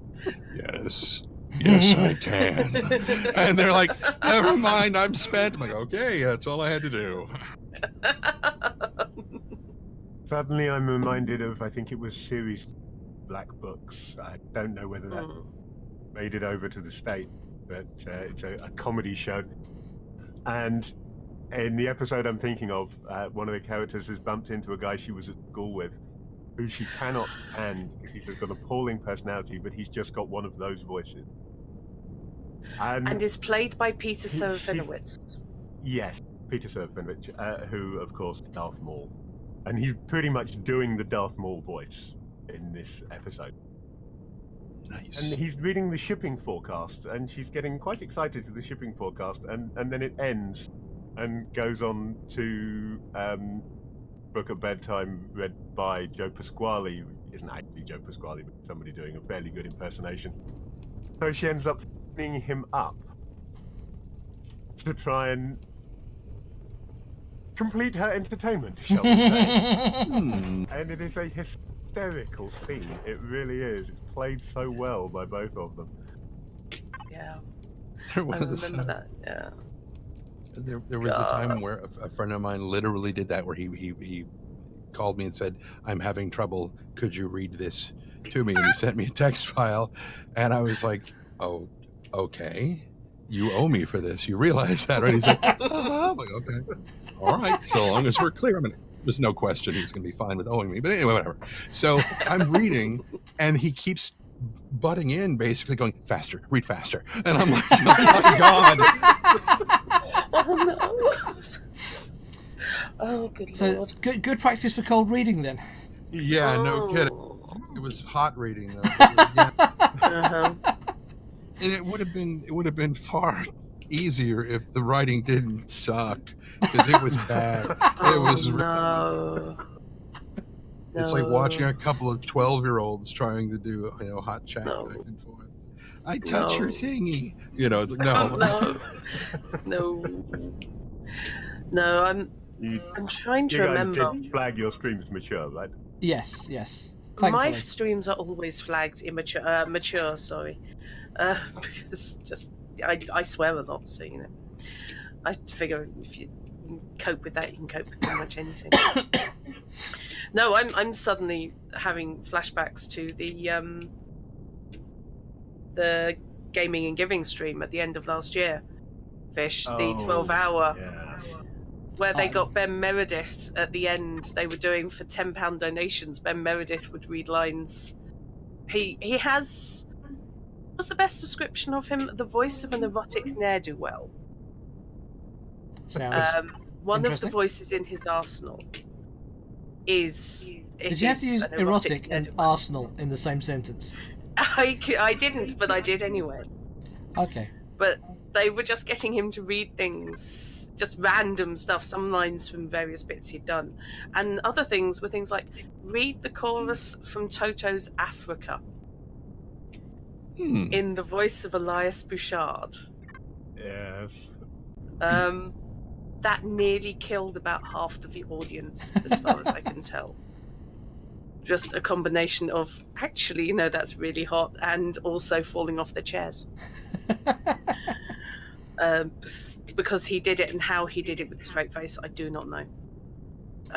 yes, I can. And they're like, "Never mind, I'm spent." I'm like, "Okay, that's all I had to do." Suddenly, I'm reminded of, I think it was series Black Books. I don't know whether that made it over to the States, but it's a comedy show. And in the episode I'm thinking of, one of the characters has bumped into a guy she was at school with, who she cannot stand. He's got an appalling personality, but he's just got one of those voices. And is played by Peter Serafinowicz. Yes, Peter Serafinowicz, who, of course, is Darth Maul. And he's pretty much doing the Darth Maul voice in this episode. Nice. And he's reading the shipping forecast, and she's getting quite excited to the shipping forecast, and then it ends and goes on to Book at Bedtime, read by Joe Pasquale. It isn't actually Joe Pasquale, but somebody doing a fairly good impersonation. So she ends up picking him up to try and complete her entertainment, shall we say. And it is a hysterical scene. It really is. It's played so well by both of them. Yeah, There I was remember that. Yeah. there was a time where a friend of mine literally did that, where he called me and said, "I'm having trouble. Could you read this to me?" And he sent me a text file, and I was like, "Oh, okay. You owe me for this. You realize that, right?" He's like, I'm like, "Okay, all right. So long as we're clear." I mean, there's no question he was going to be fine with owing me. But anyway, whatever. So I'm reading, and he keeps butting in, basically going, "Faster, read faster." And I'm like, "Oh my God." Oh no. Oh, good So lord. good practice for cold reading then. Yeah, no kidding. Oh. It was hot reading though. Yeah. Uh-huh. And it would have been far easier if the writing didn't suck, because it was bad. It was no. It's like watching a couple of 12-year-olds trying to do, hot chat No. back and forth. I touch your No. thingy. It's like, no. No, I'm You trying to guys remember. did flag your streams mature, right? Yes. My Thankfully. streams are always flagged mature, sorry. Because just I swear a lot, so I figure if you can cope with that, you can cope with pretty much anything. No, I'm suddenly having flashbacks to the gaming and giving stream at the end of last year. Fish, the 12-hour. Yeah. Where they got Ben Meredith at the end. They were doing for £10 donations. Ben Meredith would read lines. He has. What's the best description of him? The voice of an erotic ne'er-do-well. Sounds. One of the interesting. voices in his arsenal is. Did you have to use an erotic and ne'er-do-well. arsenal in the same sentence? I didn't, but I did anyway. Okay. But they were just getting him to read things, just random stuff, some lines from various bits he'd done. And other things were things like, read the chorus from Toto's Africa in the voice of Elias Bouchard. Yes. That nearly killed about half of the audience, as far as I can tell. Just a combination of, actually, that's really hot, and also falling off the chairs. Because he did it and how he did it with a straight face, I do not know.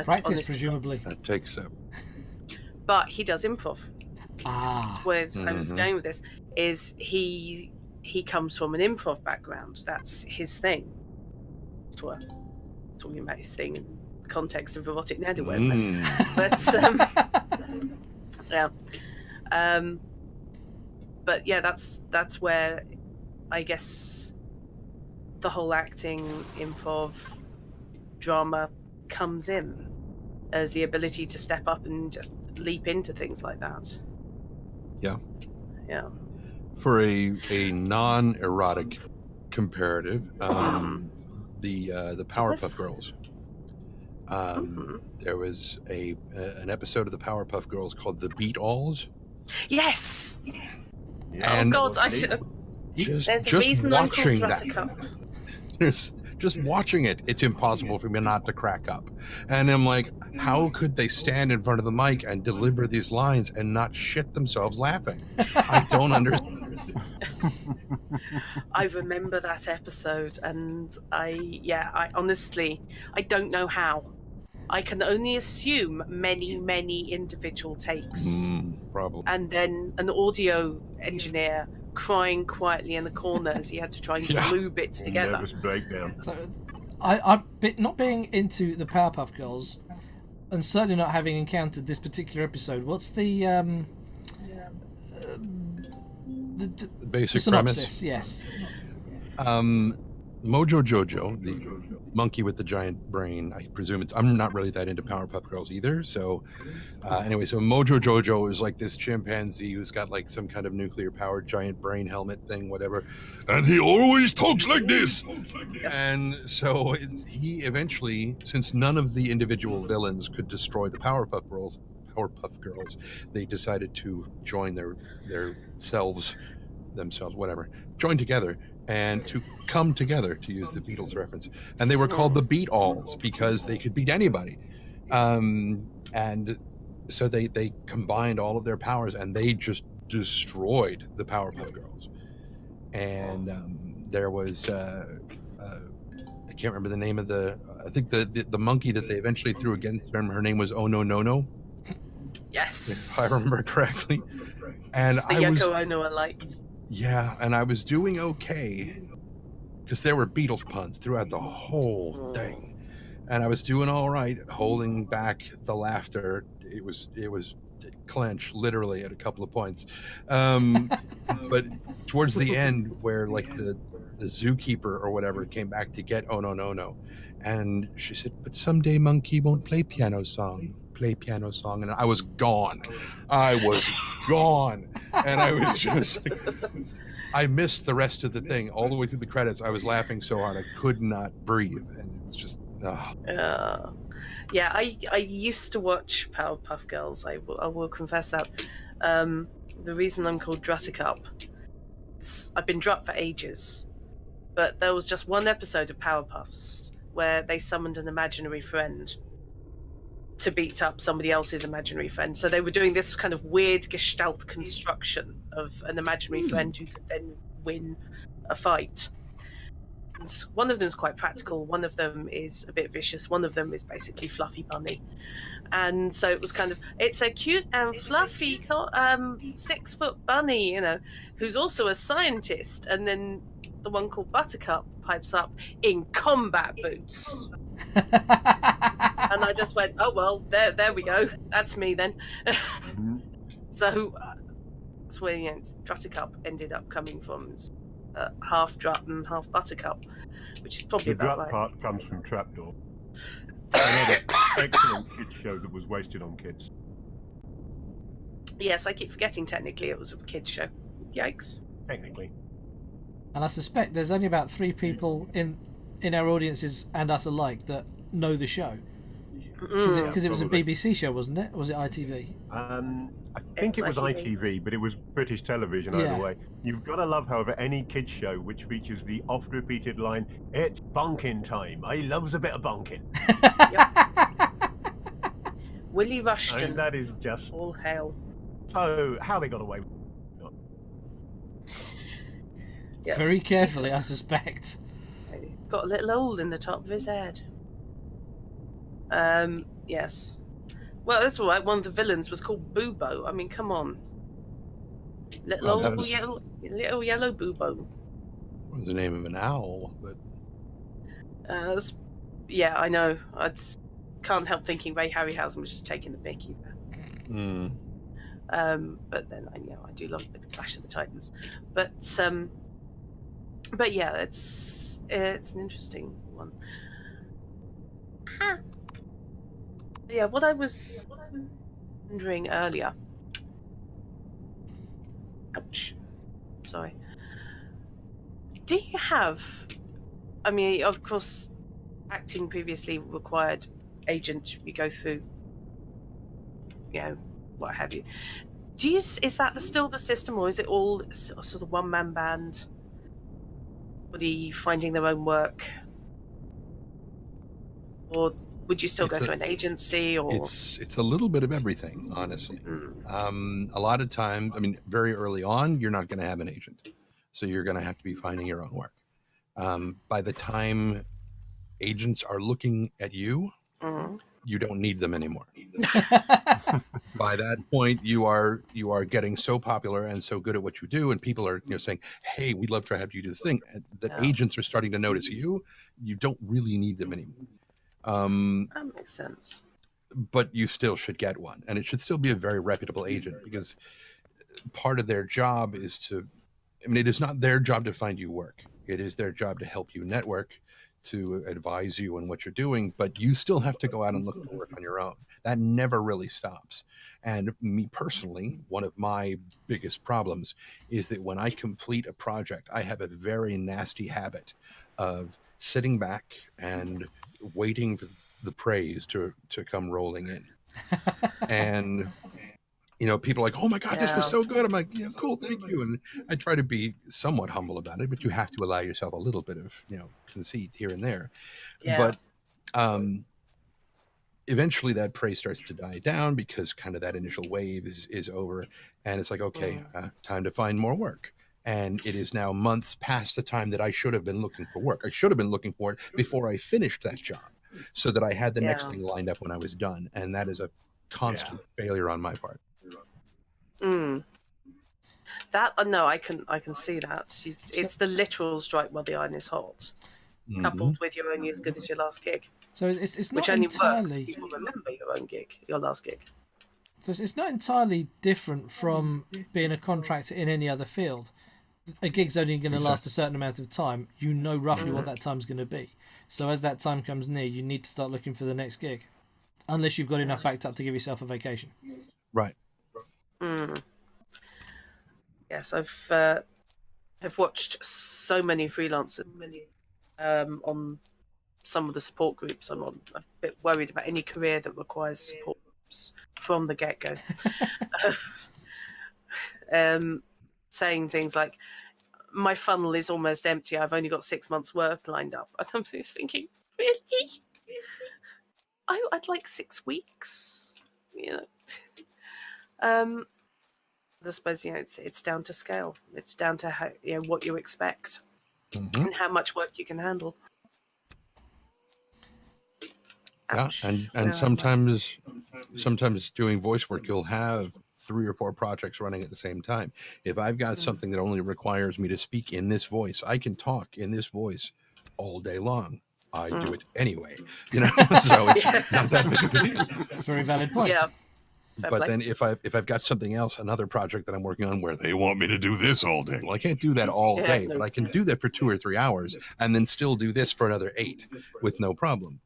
Practice, Honestly. presumably. That takes up. But he does improv. Ah. Where I was Mhm. going with this is he comes from an improv background. That's his thing. We're talking about his thing in the context of erotic ne'er-do-wells. But yeah. But yeah, that's where I guess the whole acting, improv, drama comes in as the ability to step up and just leap into things like that. Yeah. Yeah. For a non-erotic comparative, the Powerpuff Girls. There was an episode of the Powerpuff Girls called The Beat-Alls. Yes. And Oh God, I should. There's a just reason I'm called watching that. Buttercup. Just watching it, it's impossible for me not to crack up. And I'm like, how could they stand in front of the mic and deliver these lines and not shit themselves laughing? I don't understand. I remember that episode, and I honestly, I don't know how. I can only assume many individual takes, Probably. and then an audio engineer crying quietly in the corner as he had to try and glue bits together. Nervous breakdown. So, I'm not being into the Powerpuff Girls, and certainly not having encountered this particular episode. What's the basic synopsis? premise. Yes. Mojo Jojo, the monkey with the giant brain. I presume I'm not really that into Powerpuff Girls either. So anyway, so Mojo Jojo is like this chimpanzee who's got like some kind of nuclear powered giant brain helmet thing, whatever. And he always talks like this. Yes. And so he eventually, since none of the individual villains could destroy the Powerpuff Girls, they decided to join themselves, whatever, join together and to come together, to use the Beatles reference. And they were called the Beat-Alls because they could beat anybody. And so they combined all of their powers and they just destroyed the Powerpuff Girls. And there was I can't remember the name of I think the monkey that they eventually threw against them, her name was Oh No No No, Yes. if I remember correctly. And It's the Yoko Ono alike. Yeah, and I was doing okay because there were Beatles puns throughout the whole thing, and I was doing all right, holding back the laughter. It was clench literally at a couple of points, but towards the end, where like the zookeeper or whatever came back to get Oh No No No, and she said, "But someday monkey won't play piano song." And I was gone. And I was just I missed the rest of the thing all the way through the credits. I was laughing so hard I could not breathe, and it was just Oh, Yeah, I used to watch Powerpuff Girls. I will confess that. The reason I'm called Druttercup is I've been Drut for ages, but there was just one episode of Powerpuffs where they summoned an imaginary friend to beat up somebody else's imaginary friend. So they were doing this kind of weird gestalt construction of an imaginary friend who could then win a fight. And one of them is quite practical, one of them is a bit vicious, one of them is basically Fluffy Bunny. And so it was kind of, it's a cute and fluffy 6-foot bunny, who's also a scientist. And then the one called Buttercup pipes up in combat boots. And I just went, oh, well, there we go. That's me then. So that's where Druttercup ended up coming from. Half Drut and half Buttercup, which is probably The about Drut right. part comes from Trapdoor. Another excellent kids show that was wasted on kids. Yes, I keep forgetting technically it was a kids show. Yikes. Technically. And I suspect there's only about 3 people in our audiences and us alike that know the show. Because it was a probably. BBC show, wasn't it? Or was it ITV? I think it was ITV. ITV, but it was British television Yeah. either way. You've got to love, however, any kids show which features the oft-repeated line, "It's bunking time. I loves a bit of bunking." Willie I mean, Rushton. that is just All hail. so how they got away with it. Yeah. Very carefully, I suspect. Got a little hole in the top of his head. Yes. Well, that's all right. One of the villains was called Bubo. I mean, come on. Little Well, that was- little yellow Bubo. was the name of an owl, but Yeah, I know. I just can't help thinking Ray Harryhausen was just taking the mickey there. But then I do love a bit of Clash of the Titans. But yeah, it's an interesting one. Yeah, what I was wondering earlier. Ouch. Sorry. Do you have? I mean, of course, acting previously required agent. You go through, what have you. Is that still the system, or is it all sort of one-man band? Everybody finding their own work, or would you still go through an agency? Or it's a little bit of everything, honestly. Mm. A lot of times, I mean, very early on, you're not going to have an agent, so you're going to have to be finding your own work. By the time agents are looking at you, you don't need them anymore. By that point, you are getting so popular and so good at what you do, and people are saying, "Hey, we'd love to have you do this thing." And that agents are starting to notice you. You don't really need them anymore. That makes sense. But you still should get one, and it should still be a very reputable agent, because part of their job is to, I mean, it is not their job to find you work. It is their job to help you network, to advise you on what you're doing, but you still have to go out and look for work on your own. That never really stops. And me personally, one of my biggest problems is that when I complete a project, I have a very nasty habit of sitting back and waiting for the praise to come rolling in. And people are like, "Oh my God, this was so good." I'm like, "Yeah, cool, thank you." And I try to be somewhat humble about it, but you have to allow yourself a little bit of conceit here and there. Yeah. But eventually that praise starts to die down, because kind of that initial wave is over, and it's like, okay, time to find more work. And it is now months past the time that I should have been looking for work. I should have been looking for it before I finished that job, so that I had the next thing lined up when I was done. And that is a constant failure on my part. That no, I can see that. It's the literal strike while the iron is hot, coupled with you're only as good as your last gig. So it's not Which only entirely. works if people remember your last gig. So it's not entirely different from being a contractor in any other field. A gig's only going to last a certain amount of time. You know roughly what that time's going to be. So as that time comes near, you need to start looking for the next gig, unless you've got enough backed up to give yourself a vacation. Right. Yes, I've watched so many freelancers on some of the support groups I'm on. I'm a bit worried about any career that requires support groups from the get-go. Saying things like, my funnel is almost empty, I've only got 6 months work lined up. And I'm just thinking, really? I'd like 6 weeks, you know. I suppose, you know, it's down to scale. It's down to how, you know, what you expect and how much work you can handle. Yeah, Ouch. and Where am I? sometimes doing voice work, you'll have 3 or 4 projects running at the same time. If I've got something that only requires me to speak in this voice, I can talk in this voice all day long. I do it anyway, you know. So it's not that big of a deal. It's a very valid point. Yeah. Fair But play. then if I've got something else, another project that I'm working on where they want me to do this all day, well, I can't do that all Yeah, day, no. but I can do that for 2 or 3 hours and then still do this for another 8 with no problem.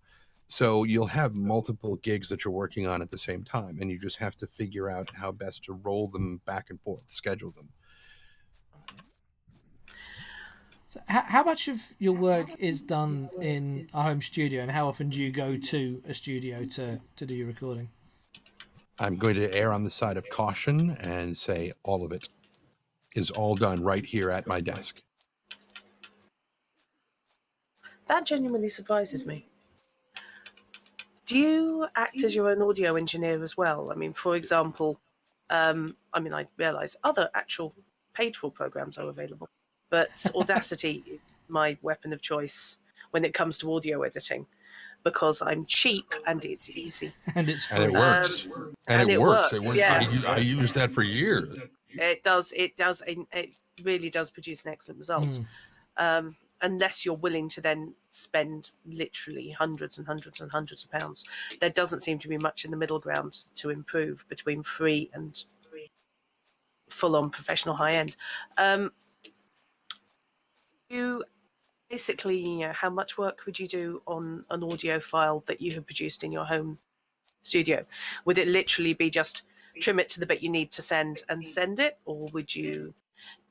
So you'll have multiple gigs that you're working on at the same time, and you just have to figure out how best to roll them back and forth, schedule them. So how much of your work is done in a home studio, and how often do you go to a studio to do your recording? I'm going to err on the side of caution and say all of it is all done right here at my desk. That genuinely surprises me. Do you act as your own audio engineer as well? I mean, for example, I realise other actual paid-for programs are available, but Audacity is my weapon of choice when it comes to audio editing, because I'm cheap and it's easy. And it's free. And it works. and it works, yeah. I used that for years. It does. It really does produce an excellent result. Unless you're willing to then spend literally hundreds and hundreds and hundreds of pounds. There doesn't seem to be much in the middle ground to improve between free and full-on professional high-end. You basically, you know, how much work would you do on an audio file that you have produced in your home studio? Would it literally be just trim it to the bit you need to send and send it, or would you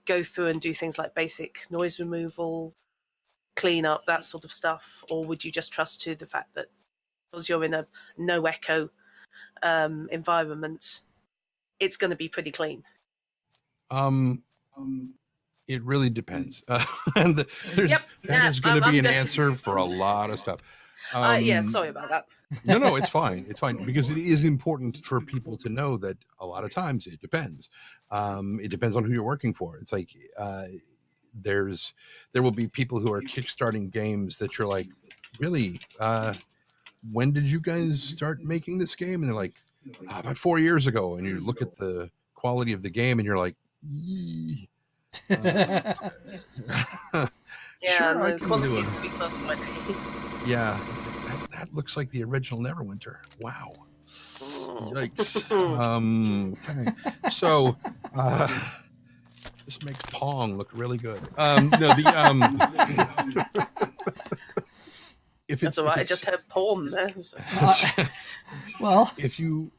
go through and do things like basic noise removal, clean up, that sort of stuff, or would you just trust to the fact that because you're in a no echo environment, it's going to be pretty clean? It really depends. And Yep. that is going to be I'm an good. answer for a lot of stuff. Yeah, sorry about that. No, it's fine. It's fine, because it is important for people to know that a lot of times it depends. It depends on who you're working for. It's like there will be people who are kickstarting games that you're like, really? When did you guys start making this game? And they're like, about 4 years ago. And you look at the quality of the game and you're like, yee. Yeah, Sure, I the can quality do is it. to be classified. Yeah, that looks like the original Neverwinter. Wow. Yikes. Okay. So this makes Pong look really good. If it's That's all right. I if just it's- heard porn there. Well, if you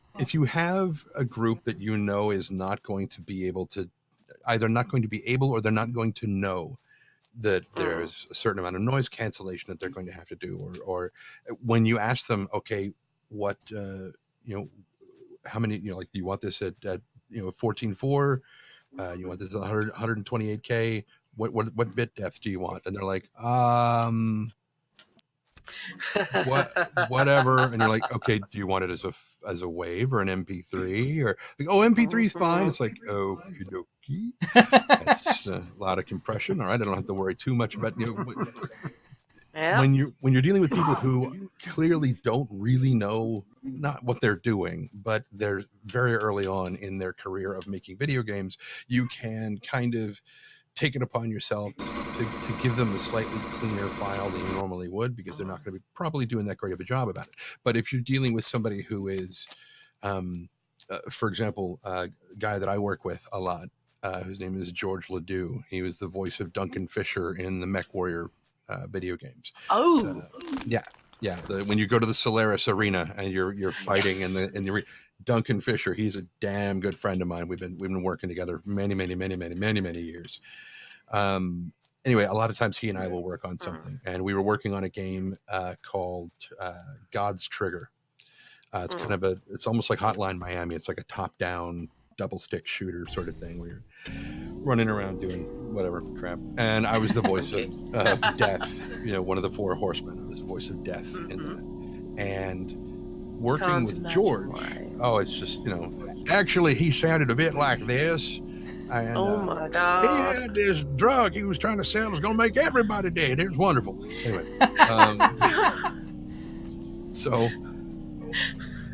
have a group that you know is not going to be able to, either not going to be able or they're not going to know that there's a certain amount of noise cancellation that they're going to have to do, or when you ask them, okay, what how many, like, do you want this at 14.4, you want this at 128K, what bit depth do you want? And they're like, whatever. And you're like, okay, do you want it as a wave or an MP3, or like, oh, MP3 is fine. It's like, okie dokie. That's a lot of compression. All right, I don't have to worry too much about Yeah. when you're dealing with people who clearly don't really know not what they're doing, but they're very early on in their career of making video games. You can kind of take it upon yourself to give them a slightly cleaner file than you normally would, because they're not going to be probably doing that great of a job about it. But if you're dealing with somebody who is, for example, a guy that I work with a lot, whose name is George Ledoux. He was the voice of Duncan Fisher in the MechWarrior video games. Oh. Yeah. When you go to the Solaris Arena and you're fighting Yes. in the Duncan Fisher, he's a damn good friend of mine. We've been working together many years. And anyway, a lot of times he and I will work on something, and we were working on a game called God's Trigger. It's kind of it's almost like Hotline Miami. It's like a top-down double stick shooter sort of thing where you're running around doing whatever crap. And I was the voice of death, one of the four horsemen. I was the voice of death in that. And working Can't with imagine George, why. it's just, actually he sounded a bit like this. And, Oh my he god. had this drug he was trying to sell. It was going to make everybody dead. It was wonderful. Anyway, so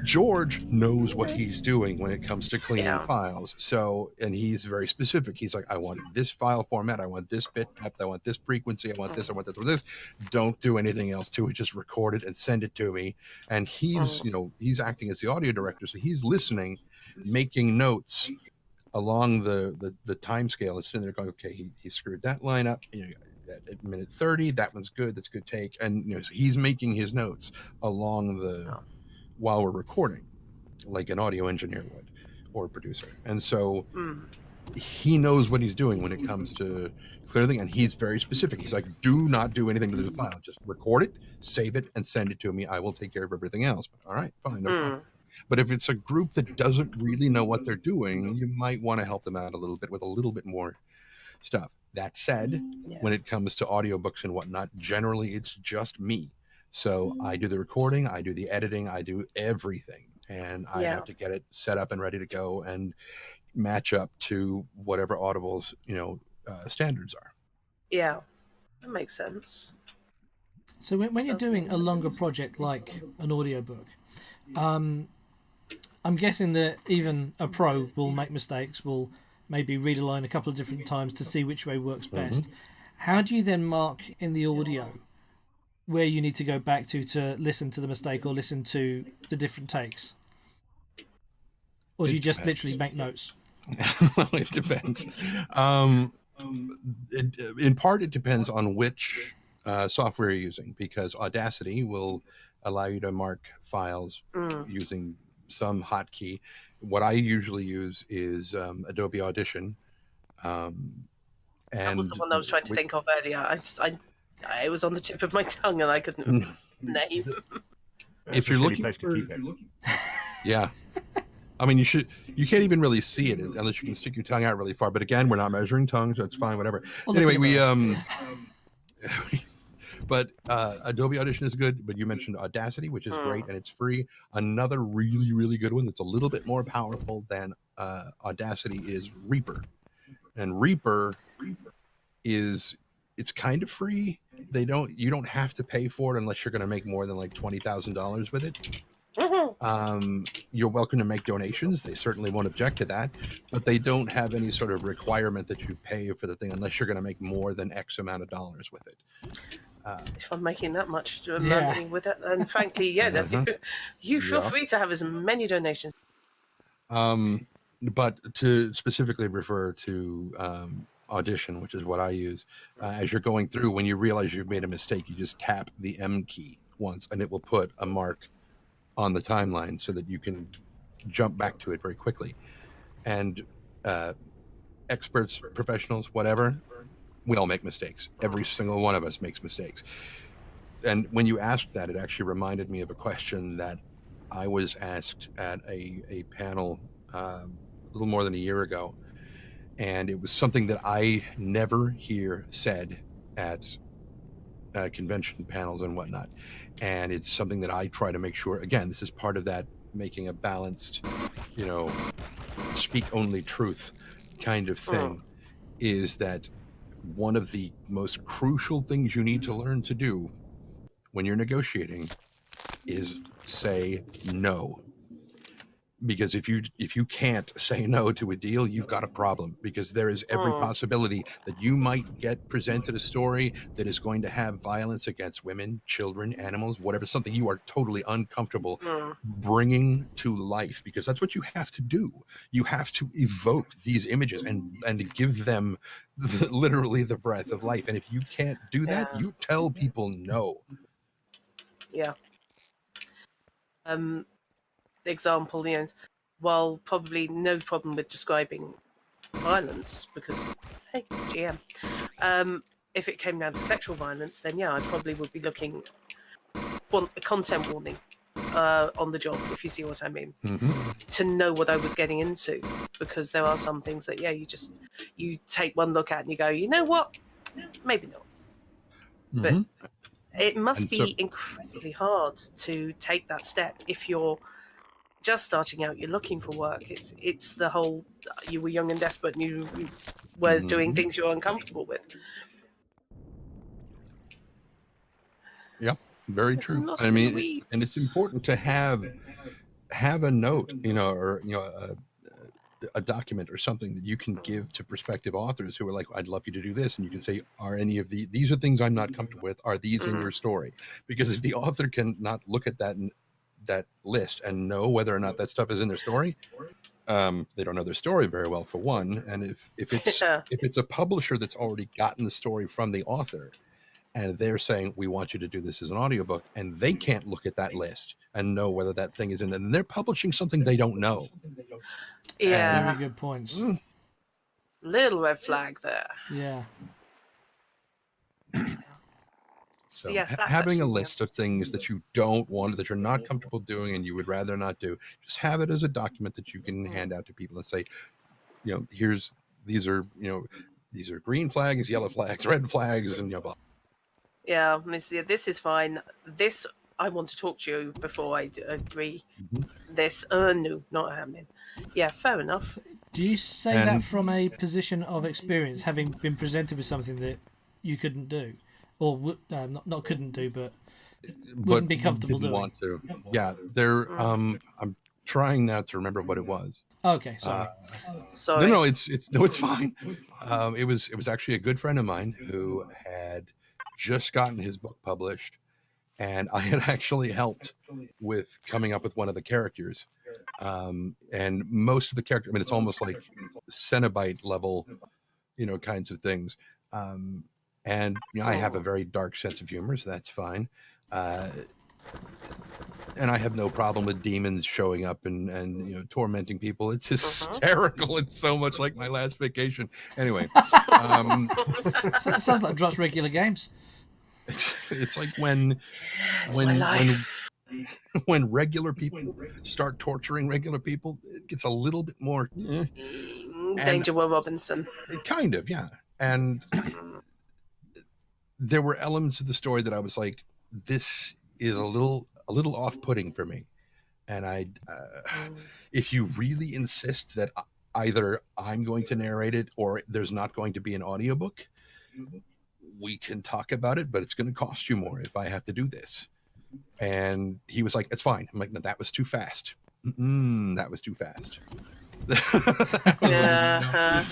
George knows what he's doing when it comes to cleaning files. So, and he's very specific. He's like, I want this file format. I want this bit depth. I want this frequency. I want this. I want this. I want this. Don't do anything else to it. Just record it and send it to me. And he's, he's acting as the audio director. So he's listening, making notes along the time scale. It's sitting there going, okay, he screwed that line up. At minute 30, that one's good. That's a good take. And so he's making his notes along while we're recording, like an audio engineer would, or a producer. And so he knows what he's doing when it comes to clearing, and he's very specific. He's like, do not do anything to the file. Just record it, save it, and send it to me. I will take care of everything else. All right, fine, no problem. But if it's a group that doesn't really know what they're doing, you might want to help them out a little bit with a little bit more stuff. That said, when it comes to audiobooks and whatnot, generally it's just me. So I do the recording, I do the editing, I do everything. And I have to get it set up and ready to go and match up to whatever Audible's, standards are. Yeah, that makes sense. So when you're doing a longer project like an audiobook, I'm guessing that even a pro will make mistakes, will maybe read a line a couple of different times to see which way works best. How do you then mark in the audio where you need to go back to listen to the mistake or listen to the different takes? Or do you just literally make notes? It depends. In part, it depends on which software you're using, because Audacity will allow you to mark files using some hotkey. What I usually use is Adobe Audition. That was the one I was trying to think of earlier. It was on the tip of my tongue and I couldn't name. If you're looking for, yeah, I mean, you can't even really see it unless you can stick your tongue out really far. But again, we're not measuring tongues, so it's fine, whatever. Anyway, but Adobe Audition is good, but you mentioned Audacity, which is great, and it's free. Another really, really good one that's a little bit more powerful than Audacity is Reaper. And Reaper it's kind of free. You don't have to pay for it unless you're going to make more than like $20,000 with it. You're welcome to make donations. They certainly won't object to that, but they don't have any sort of requirement that you pay for the thing unless you're going to make more than X amount of dollars with it. If I'm making that much money with it, then frankly, you feel free to have as many donations. But to specifically refer to Audition, which is what I use, as you're going through, when you realize you've made a mistake, you just tap the M key once, and it will put a mark on the timeline so that you can jump back to it very quickly. And experts, professionals, whatever, we all make mistakes. Every single one of us makes mistakes. And when you asked that, it actually reminded me of a question that I was asked at a panel a little more than a year ago. And it was something that I never hear said at convention panels and whatnot. And it's something that I try to make sure, again, this is part of that making a balanced, speak only truth kind of thing, is that one of the most crucial things you need to learn to do when you're negotiating is say no. Because if you can't say no to a deal, you've got a problem, because there is every possibility that you might get presented a story that is going to have violence against women, children, animals, whatever, something you are totally uncomfortable bringing to life, because that's what you have to do. You have to evoke these images and give them literally the breath of life. And if you can't do that, you tell people no. Yeah. Example, while probably no problem with describing violence, because hey, GM, if it came down to sexual violence, then yeah, I probably would be looking a content warning on the job, if you see what I mean, to know what I was getting into, because there are some things that you take one look at and you go, you know what, maybe not. But it must be incredibly hard to take that step if you're just starting out, you're looking for work. It's the whole, you were young and desperate and you were doing things you're uncomfortable with. Yeah, very true. I mean, and it's important to have a note, or a document or something that you can give to prospective authors who are like, I'd love you to do this, and you can say, are any of these are things I'm not comfortable with, are these in your story? Because if the author can not look at that list and know whether or not that stuff is in their story, they don't know their story very well, for one. And if it's a publisher that's already gotten the story from the author and they're saying, we want you to do this as an audiobook, and they can't look at that list and know whether that thing is in it, and they're publishing something they don't know. Yeah, very good points. Little red flag there. Yeah. So yes, that's having a list of things that you don't want, that you're not comfortable doing, and you would rather not do, just have it as a document that you can hand out to people and say, these are green flags, yellow flags, red flags, and blah. Yeah, this is fine. This, I want to talk to you before I agree. This, no, not happening. Yeah, fair enough. Do you say that from a position of experience, having been presented with something that you couldn't do, or not couldn't do, but wouldn't be comfortable doing? Want to? Yeah, I'm trying now to remember what it was. Okay, sorry. Sorry. No, it's fine. It was actually a good friend of mine who had just gotten his book published, and I had actually helped with coming up with one of the characters. And most of the character, I mean, it's almost like Cenobite level, kinds of things. And I have a very dark sense of humor, so that's fine. And I have no problem with demons showing up and tormenting people. It's hysterical. It's so much like My Last Vacation. Anyway, That sounds like Drut's regular games. It's like when regular people start torturing regular people, it gets a little bit more Danger Will Robinson. Kind of, yeah. And there were elements of the story that I was like, this is a little off-putting for me. And if you really insist that either I'm going to narrate it or there's not going to be an audiobook, we can talk about it, but it's going to cost you more if I have to do this. And he was like, it's fine. I'm like, no, that was too fast. That was too fast. Yeah,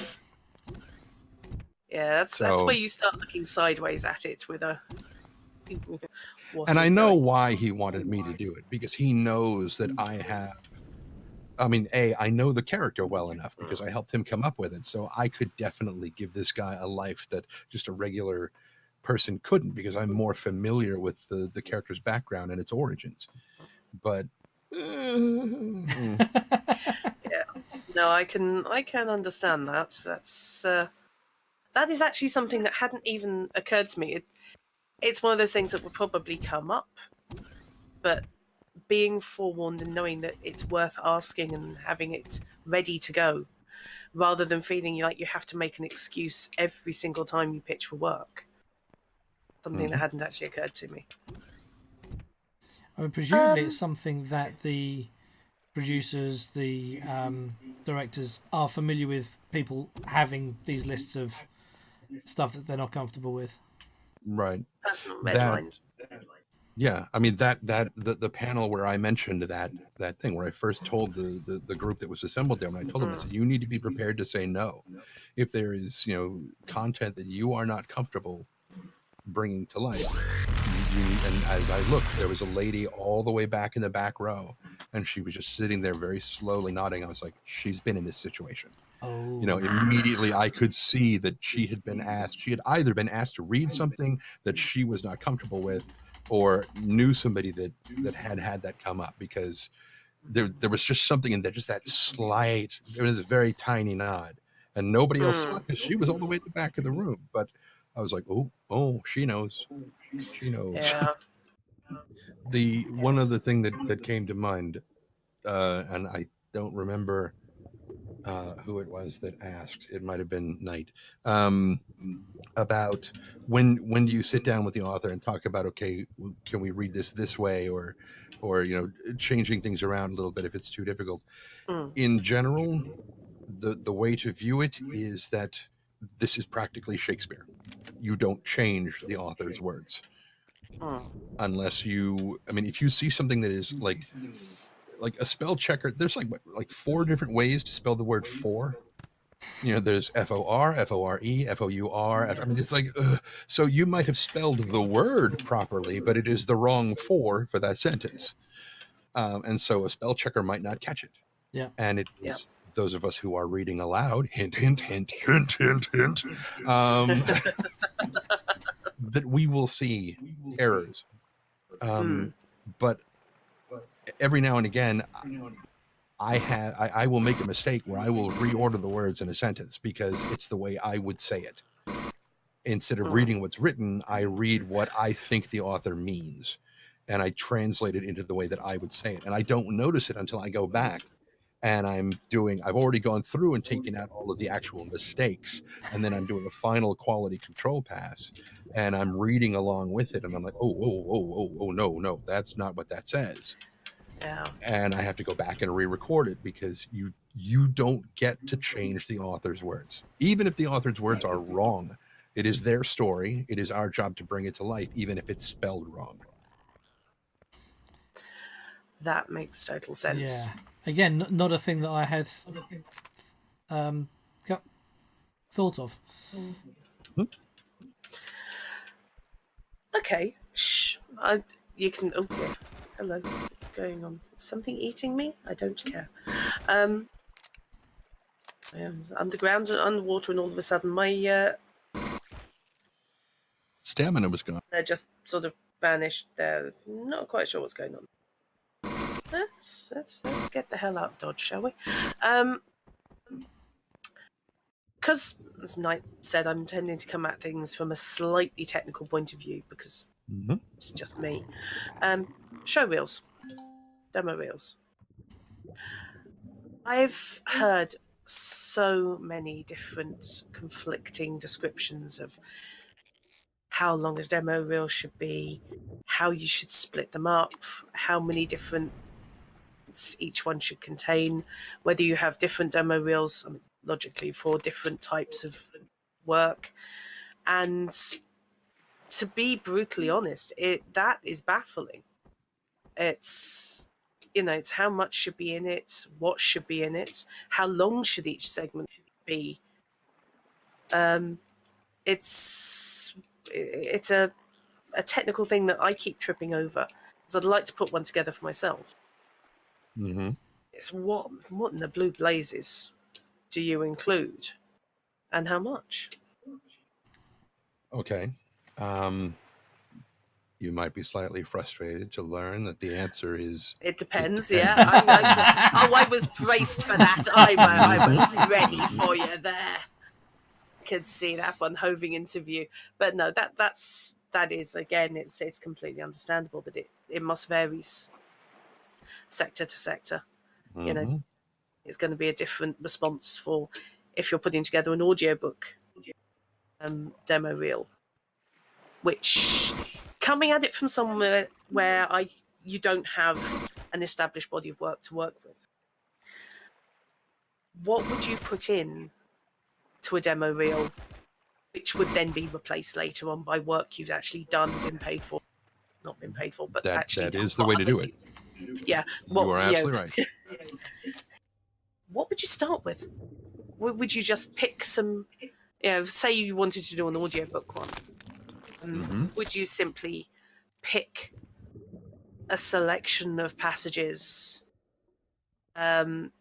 that's where you start looking sideways at it with a. And I know why he wanted me to do it, because he knows that I know the character well enough because I helped him come up with it. So I could definitely give this guy a life that just a regular person couldn't, because I'm more familiar with the character's background and its origins. But yeah, no, I can understand that. That is actually something that hadn't even occurred to me. It's one of those things that will probably come up, but being forewarned and knowing that it's worth asking and having it ready to go, rather than feeling like you have to make an excuse every single time you pitch for work. Something that hadn't actually occurred to me. I mean, presumably it's something that the producers, the directors are familiar with, people having these lists of stuff that they're not comfortable with. Right. Personal red lines. Yeah, I mean the panel where I mentioned that thing where I first told the group that was assembled there, when I told them, I said, you need to be prepared to say no if there is content that you are not comfortable bringing to life. And as I looked, there was a lady all the way back in the back row, and she was just sitting there very slowly nodding. I was like, she's been in this situation. Oh. Immediately I could see that she had either been asked to read something that she was not comfortable with, or knew somebody that had that come up, because there was just something in there, just that slight, it was a very tiny nod, and nobody else saw it because she was all the way at the back of the room. But I was like, oh, she knows. She knows. Yeah. The one other thing that came to mind, and I don't remember who it was that asked. It might have been Knight. About when do you sit down with the author and talk about, okay, can we read this way, or changing things around a little bit if it's too difficult. Mm. In general, the way to view it is that this is practically Shakespeare. You don't change the author's words Mm. unless if you see something that is like a spell checker, there's like 4 different ways to spell the word for. There's FOR, FORE, FOUR. It's like, so you might have spelled the word properly, but it is the wrong for that sentence. And so a spell checker might not catch it. Yeah. And it is those of us who are reading aloud, hint, hint, hint, hint, hint, hint, that we will see errors. But every now and again, I will make a mistake where I will reorder the words in a sentence because it's the way I would say it. Instead of reading what's written, I read what I think the author means, and I translate it into the way that I would say it. And I don't notice it until I go back and I've already gone through and taken out all of the actual mistakes, and then I'm doing a final quality control pass, and I'm reading along with it, and I'm like, oh, no, that's not what that says. Yeah. And I have to go back and re-record it because you don't get to change the author's words. Even if the author's words are wrong, it is their story. It is our job to bring it to life, even if it's spelled wrong. That makes total sense. Yeah. Again, not a thing that I had thought of. Okay. Shh. You can. Oh dear. Hello. What's going on? Something eating me? I don't care. I was underground and underwater, and all of a sudden my Stamina was gone. they're just sort of vanished. They're not quite sure what's going on. Let's get the hell out of Dodge, shall we? Because, as Knight said, I'm tending to come at things from a slightly technical point of view because it's just me. Show reels, demo reels. I've heard so many different conflicting descriptions of how long a demo reel should be, how you should split them up, how many different each one should contain, whether you have different demo reels, logically, for different types of work. And to be brutally honest, that is baffling. It's it's how much should be in it, what should be in it, how long should each segment be. It's a technical thing that I keep tripping over because I'd like to put one together for myself. It's what in the blue blazes do you include, and how much? Okay. You might be slightly frustrated to learn that the answer is... It depends, yeah. I was braced for that. I was ready for you there. Could see that one hoving interview. But no, that is, again, it's completely understandable that it must vary sector to sector. It's going to be a different response for if you're putting together an audiobook demo reel, which coming at it from somewhere where you don't have an established body of work to work with, what would you put in to a demo reel which would then be replaced later on by work you've actually done, not been paid for, but actually that is the way to do it. Yeah. You are absolutely right. What would you start with? Would you just pick some, say you wanted to do an audiobook one, would you simply pick a selection of passages to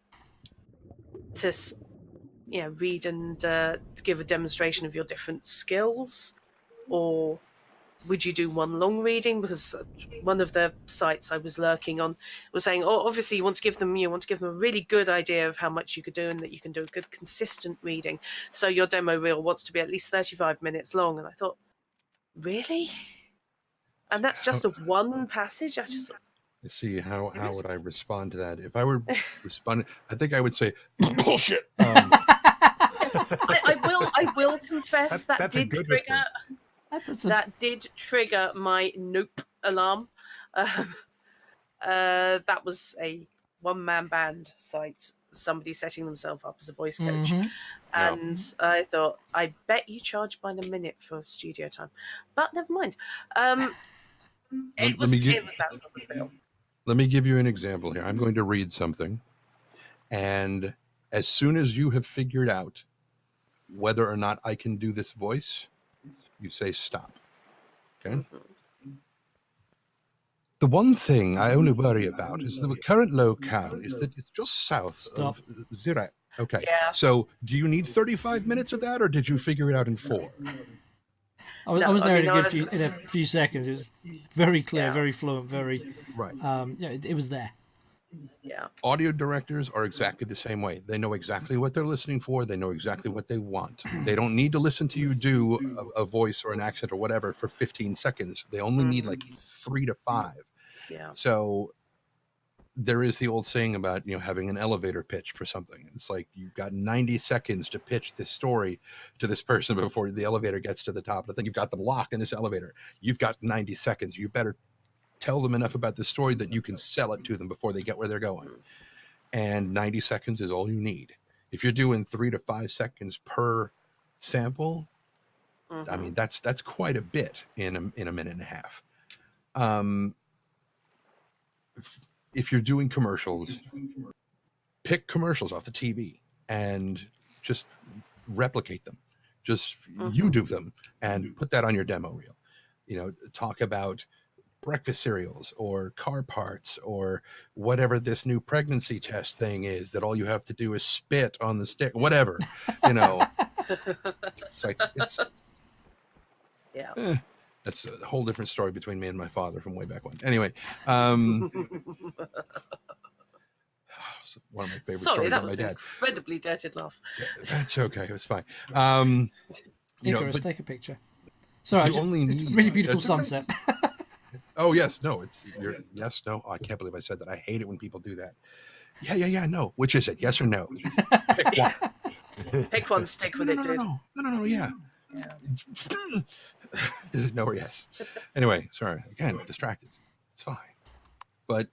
read and to give a demonstration of your different skills, or would you do one long reading? Because one of the sites I was lurking on was saying, oh, obviously you want to give them a really good idea of how much you could do and that you can do a good consistent reading. So your demo reel wants to be at least 35 minutes long. And I thought, really? And that's just a one passage? I just thought, Let's see, how would I respond to that? If I were responding, I think I would say bullshit. I will confess that that's a did good trigger. That's That did trigger my nope alarm. That was a one-man band site, somebody setting themselves up as a voice coach. Mhm. And I thought, I bet you charge by the minute for studio time. But never mind. It was that sort of feel. Let me give you an example here. I'm going to read something, and as soon as you have figured out whether or not I can do this voice, you say stop. Okay? Mm-hmm. The one thing I only worry about is the current locale is that it's just south of Zirek. Okay. Yeah. So do you need 35 minutes of that, or did you figure it out in 4? I was there in a it's- few seconds. It was very clear, Yeah. very fluent, very. Right. It was there. Yeah. Audio directors are exactly the same way. They know exactly what they're listening for. They know exactly what they want. They don't need to listen to you do a voice or an accent or whatever for 15 seconds. They only need like 3 to 5. Yeah. So there is the old saying about, having an elevator pitch for something. It's like you've got 90 seconds to pitch this story to this person before the elevator gets to the top. I think you've got them locked in this elevator. You've got 90 seconds. You better tell them enough about the story that you can sell it to them before they get where they're going. And 90 seconds is all you need. If you're doing 3 to 5 seconds per sample, I mean, that's quite a bit in a minute and a half. If you're doing commercials, pick commercials off the TV and just replicate them. Just you do them and put that on your demo reel. Talk about breakfast cereals or car parts or whatever this new pregnancy test thing is that all you have to do is spit on the stick, whatever. It's like Yeah. That's a whole different story between me and my father from way back when. Anyway, one of my favorite Sorry, stories that about was my an dad. incredibly dirty laugh. That's okay. It was fine. Icarus, but take a picture. Sorry, you only it's need really beautiful it's okay. sunset. Oh yes, no, yes, no. I can't believe I said that. I hate it when people do that. Yeah. No, which is it? Yes or no? Pick one. Pick one, stick with it, dude. No. Yeah. Is it no or yes? Anyway, sorry. Again, distracted. It's fine. But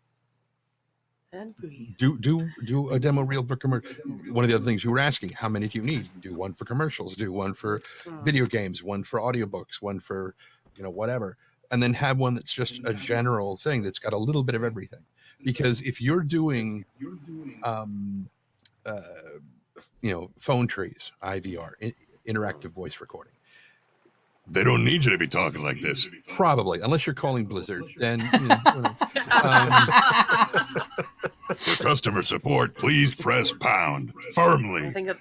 And breathe. do a demo reel for commercial. One of the other things you were asking, how many do you need? Do one for commercials, do one for video games, one for audiobooks, one for whatever, and then have one that's just a general thing that's got a little bit of everything. Because if you're doing phone trees, IVR, interactive voice recording, They don't need you to be talking like this. probably, unless you're calling Blizzard, then For customer support, please press pound firmly. I think at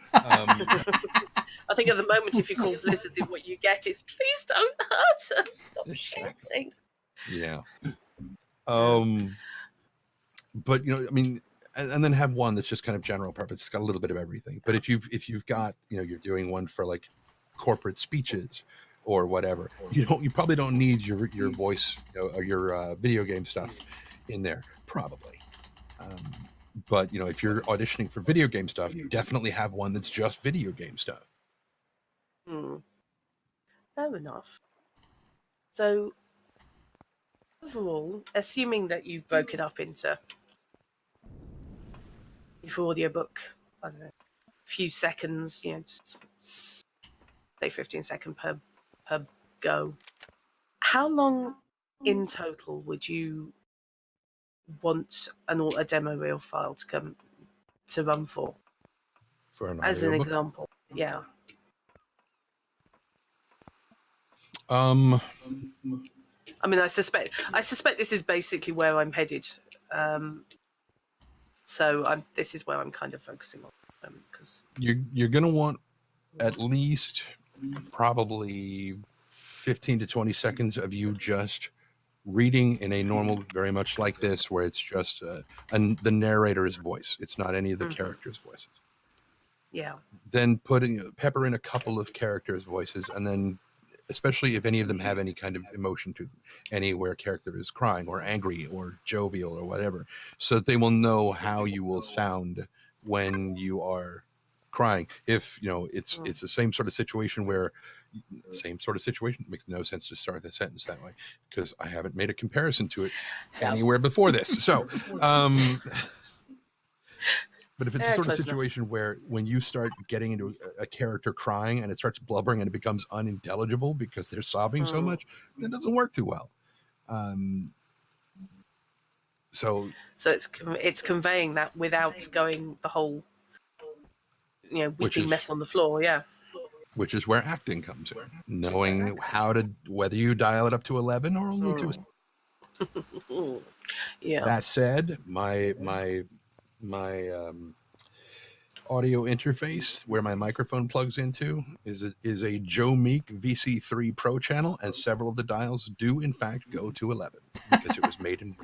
the moment, if you call Blizzard, what you get is, please don't hurt us. Stop shouting. yeah. But and then have one that's just kind of general purpose. It's got a little bit of everything. But if you've got, you're doing one for like corporate speeches or whatever, you probably don't need your voice or your video game stuff in there, probably. But if you're auditioning for video game stuff, definitely have one that's just video game stuff. Fair enough. So overall, assuming that you broke it up into your audiobook, I don't know, a few seconds, just say 15 seconds per go. How long in total would you want a demo reel file to run for? For an As an audiobook? example, yeah. Um, I mean, I suspect this is basically where I'm headed. So this is where I'm kind of focusing on, because you're going to want at least probably 15 to 20 seconds of you just reading in a normal, very much like this, where it's just the narrator's voice. It's not any of the characters' voices. Yeah. Then pepper in a couple of characters' voices, and then especially if any of them have any kind of emotion to them, any where a character is crying or angry or jovial or whatever, so that they will know how you will sound when you are crying. If it's the same sort of situation where it makes no sense to start the sentence that way because I haven't made a comparison to it anywhere before this. So but if it's a sort of situation where when you start getting into a character crying and it starts blubbering and it becomes unintelligible because they're sobbing so much, that doesn't work too well. So it's conveying that without going the whole, weeping mess on the floor. Yeah. Which is where acting comes in, knowing whether you dial it up to 11 or only to. Yeah. That said, my audio interface where my microphone plugs into is a Joe Meek VC3 Pro channel, and several of the dials do in fact go to 11 because it was made in.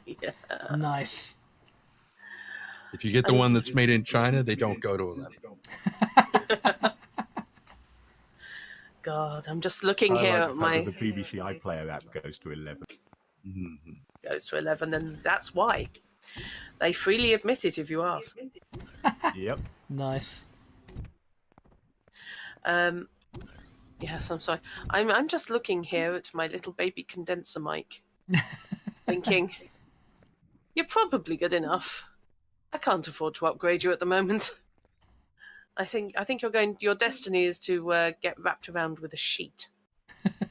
Yeah. Nice. If you get the one that's made in China, they don't go to 11. God, I'm just looking here at my. The BBC iPlayer app goes to 11. Mm-hmm. Goes to 11, and that's why. They freely admit it if you ask. Yep. Nice. Yes, I'm sorry. I'm just looking here at my little baby condenser mic, thinking, you're probably good enough. I can't afford to upgrade you at the moment. I think your destiny is to get wrapped around with a sheet,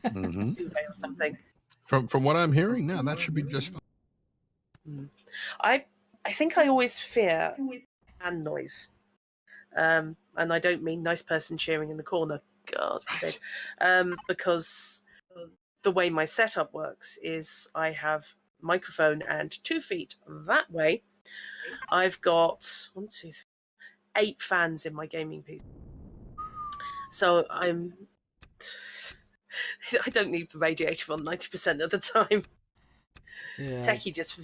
duvet or something. From what I'm hearing now, that should be just fine. I think I always fear fan noise, and I don't mean nice person cheering in the corner. God forbid, because the way my setup works is I have microphone and 2 feet that way. I've got 1, 2, 3, 8 fans in my gaming PC, so I don't need the radiator on 90% of the time. Yeah. Techie just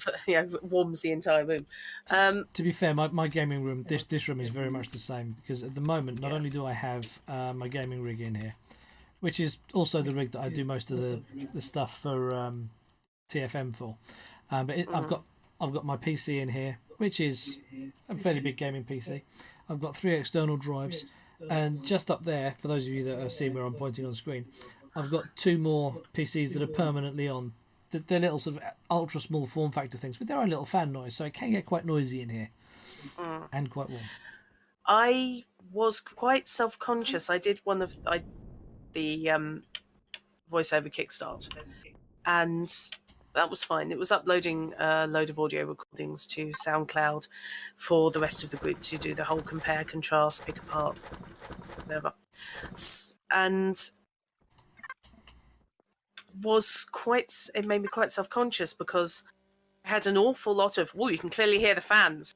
warms the entire room. To be fair, my gaming room, this room is very much the same, because at the moment, not only do I have my gaming rig in here, which is also the rig that I do most of the stuff for TFM for, but I've got my PC in here, which is a fairly big gaming PC. I've got 3 external drives, and just up there, for those of you that are seeing where I'm pointing on screen, I've got 2 more PCs that are permanently on. They're little sort of ultra small form factor things with their own little fan noise, so it can get quite noisy in here and quite warm. I was quite self-conscious. I did one of the voiceover kickstart, and that was fine. It was uploading a load of audio recordings to SoundCloud for the rest of the group to do the whole compare, contrast, pick apart, whatever. And it made me quite self-conscious because I had an awful lot of, you can clearly hear the fans.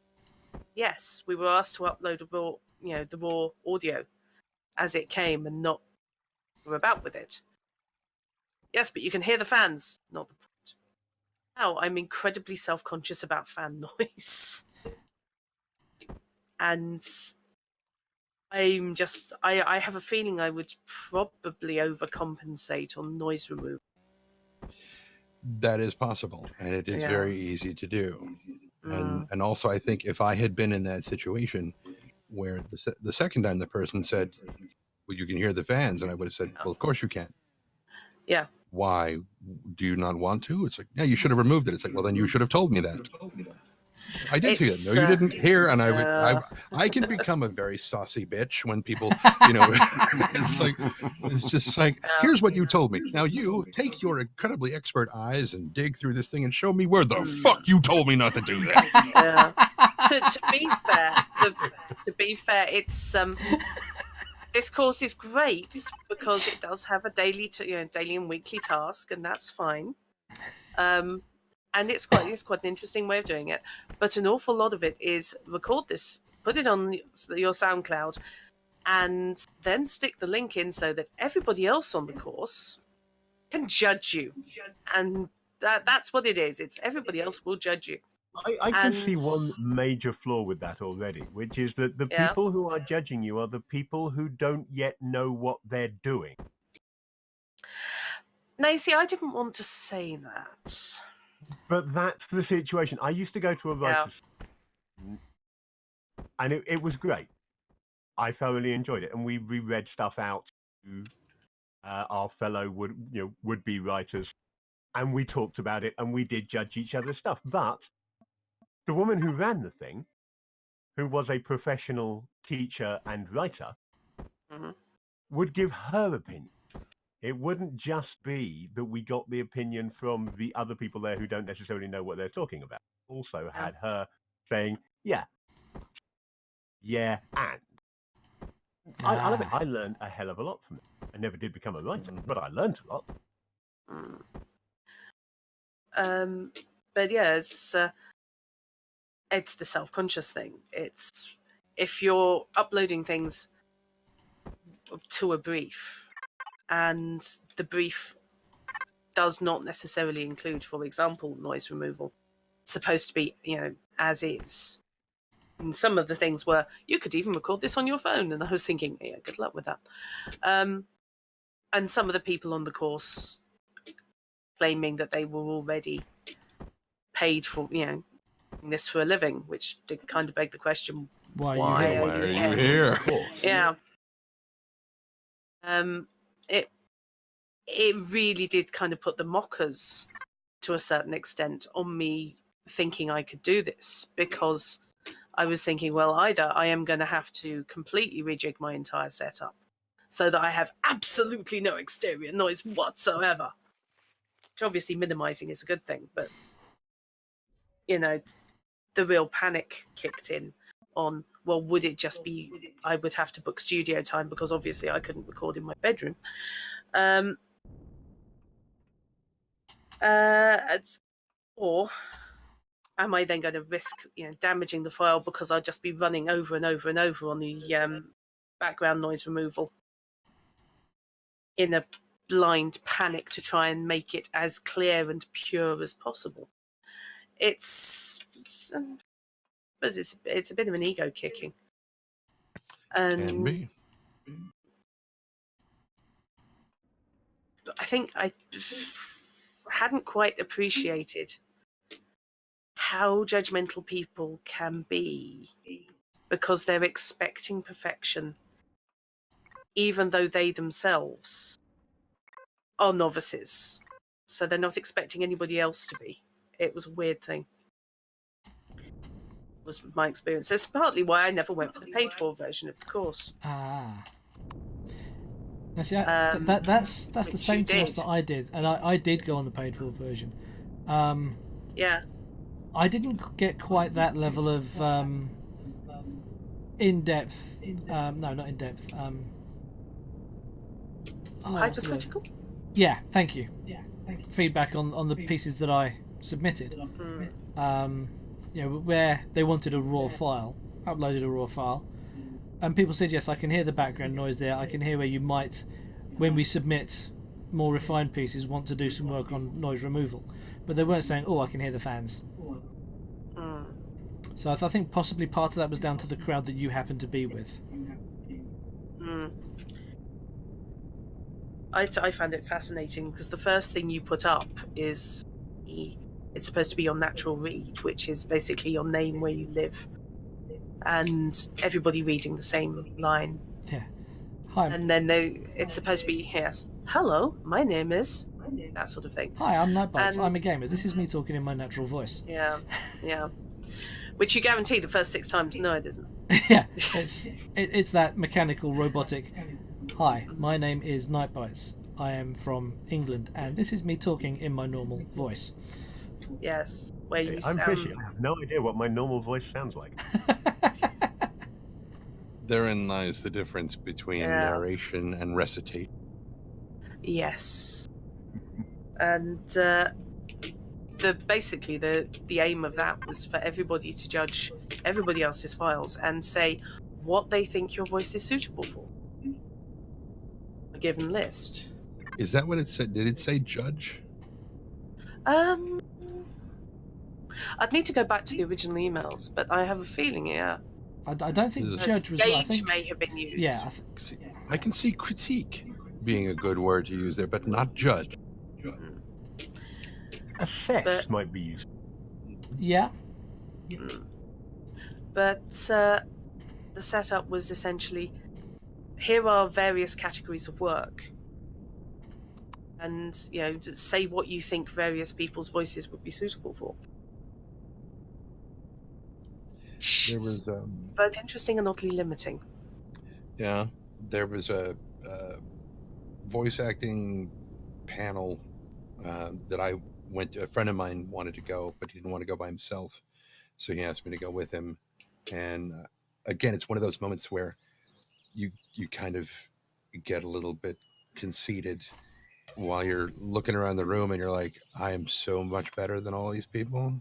Yes, we were asked to upload the raw audio as it came and not about with it. Yes, but you can hear the fans, not the point. Now I'm incredibly self-conscious about fan noise. And I have a feeling I would probably overcompensate on noise removal. That is possible, and it is very easy to do. And also, I think if I had been in that situation where the second time the person said, well, you can hear the fans, and I would have said, well, of course you can. Yeah. Why? Do you not want to? It's like, yeah, you should have removed it. It's like, well, then you should have told me that. I did hear it. No, you didn't hear. And I can become a very saucy bitch when people, it's just like, here's what you told me. Now you take your incredibly expert eyes and dig through this thing and show me where the fuck you told me not to do that. To be fair, it's this course is great because it does have a daily and weekly task, and that's fine. And it's quite an interesting way of doing it. But an awful lot of it is record this, put it on your SoundCloud, and then stick the link in so that everybody else on the course can judge you. And that's what it is. It's everybody else will judge you. I can see And- one major flaw with that already, which is that the Yeah. people who are judging you are the people who don't yet know what they're doing. Now, you see, I didn't want to say that. But that's the situation. I used to go to a writer's, and it was great. I thoroughly enjoyed it, and we reread stuff out to our fellow would-be writers, and we talked about it, and we did judge each other's stuff. But the woman who ran the thing, who was a professional teacher and writer, Mhm. would give her opinion. It wouldn't just be that we got the opinion from the other people there who don't necessarily know what they're talking about. Also had her saying, yeah, and. I'll admit, I learned a hell of a lot from it. I never did become a writer, but I learned a lot. But yeah, it's the self-conscious thing. It's if you're uploading things to a brief, and the brief does not necessarily include, for example, noise removal. It's supposed to be, as is. And some of the things were, you could even record this on your phone. And I was thinking, yeah, good luck with that. And some of the people on the course claiming that they were already paid for, this for a living, which did kind of beg the question, Why Why are you are here? you here? yeah. It really did kind of put the mockers to a certain extent on me thinking I could do this, because I was thinking, well, either I am going to have to completely rejig my entire setup so that I have absolutely no exterior noise whatsoever, which obviously minimizing is a good thing, but the real panic kicked in on, well, would it just be I would have to book studio time because obviously I couldn't record in my bedroom. Or am I then going to risk damaging the file because I'll just be running over and over and over on the background noise removal in a blind panic to try and make it as clear and pure as possible? It's a bit of an ego kicking. Can be. I think I hadn't quite appreciated how judgmental people can be because they're expecting perfection, even though they themselves are novices. So they're not expecting anybody else to be. It was a weird thing. Was my experience. That's partly why I never went for the paid-for version of the course. Now, see, that's the Which same you course did. that I did, and I did go on the paid-for version. Yeah. I didn't get quite that level of in-depth. No, not in-depth. Hypercritical? Yeah, thank you. Feedback on the pieces that I submitted. Where they wanted a raw file, uploaded a raw file, and people said, yes, I can hear the background noise there. I can hear where you might, when we submit more refined pieces, want to do some work on noise removal. But they weren't saying, oh, I can hear the fans. So I think possibly part of that was down to the crowd that you happened to be with. I found it fascinating because the first thing you put up is it's supposed to be your natural read, which is basically your name, where you live, and everybody reading the same line. Yeah. Hi. And then it's supposed to be, yes, hello, my name is, that sort of thing. Hi, I'm Nightbites. And- I'm a gamer. This is me talking in my natural voice. Yeah. Which you guarantee the first 6 times, no, it isn't. Yeah, it's that mechanical, robotic. Hi, my name is Nightbites. I am from England, and this is me talking in my normal voice. Yes, where you I'm sound... Fishy. I have no idea what my normal voice sounds like. Therein lies the difference between narration and recitation. Yes. And basically the aim of that was for everybody to judge everybody else's files and say, what they think your voice is suitable for. A given list. Is that what it said? Did it say judge? I'd need to go back to the original emails, but I have a feeling, yeah. I don't think Is it- judge was. Gauge I think, may have been used. yeah, I can see critique being a good word to use there, but not judge. Assess But- might be used. yeah. But the setup was essentially, here are various categories of work. And, you know, just say what you think various people's voices would be suitable for. There was Both interesting and oddly limiting. yeah, there was a voice acting panel that I went to. A friend of mine wanted to go, but he didn't want to go by himself, so he asked me to go with him. And again, it's one of those moments where you kind of get a little bit conceited while you're looking around the room, and you're like, I am so much better than all these people.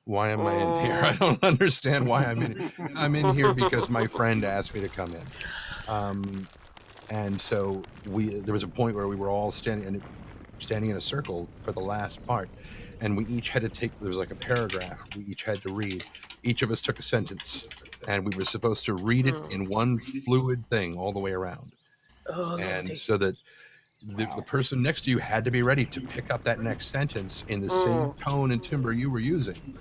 Why am I in here? I don't understand why I'm in. I'm in here because my friend asked me to come in. And so there was a point where we were all standing in a circle for the last part, and we each had to take. There was like a paragraph we each had to read. Each of us took a sentence, and we were supposed to read it in one fluid thing all the way around. Oh, And Lordy. so that the person next to you had to be ready to pick up that next sentence in the same tone and timbre you were using,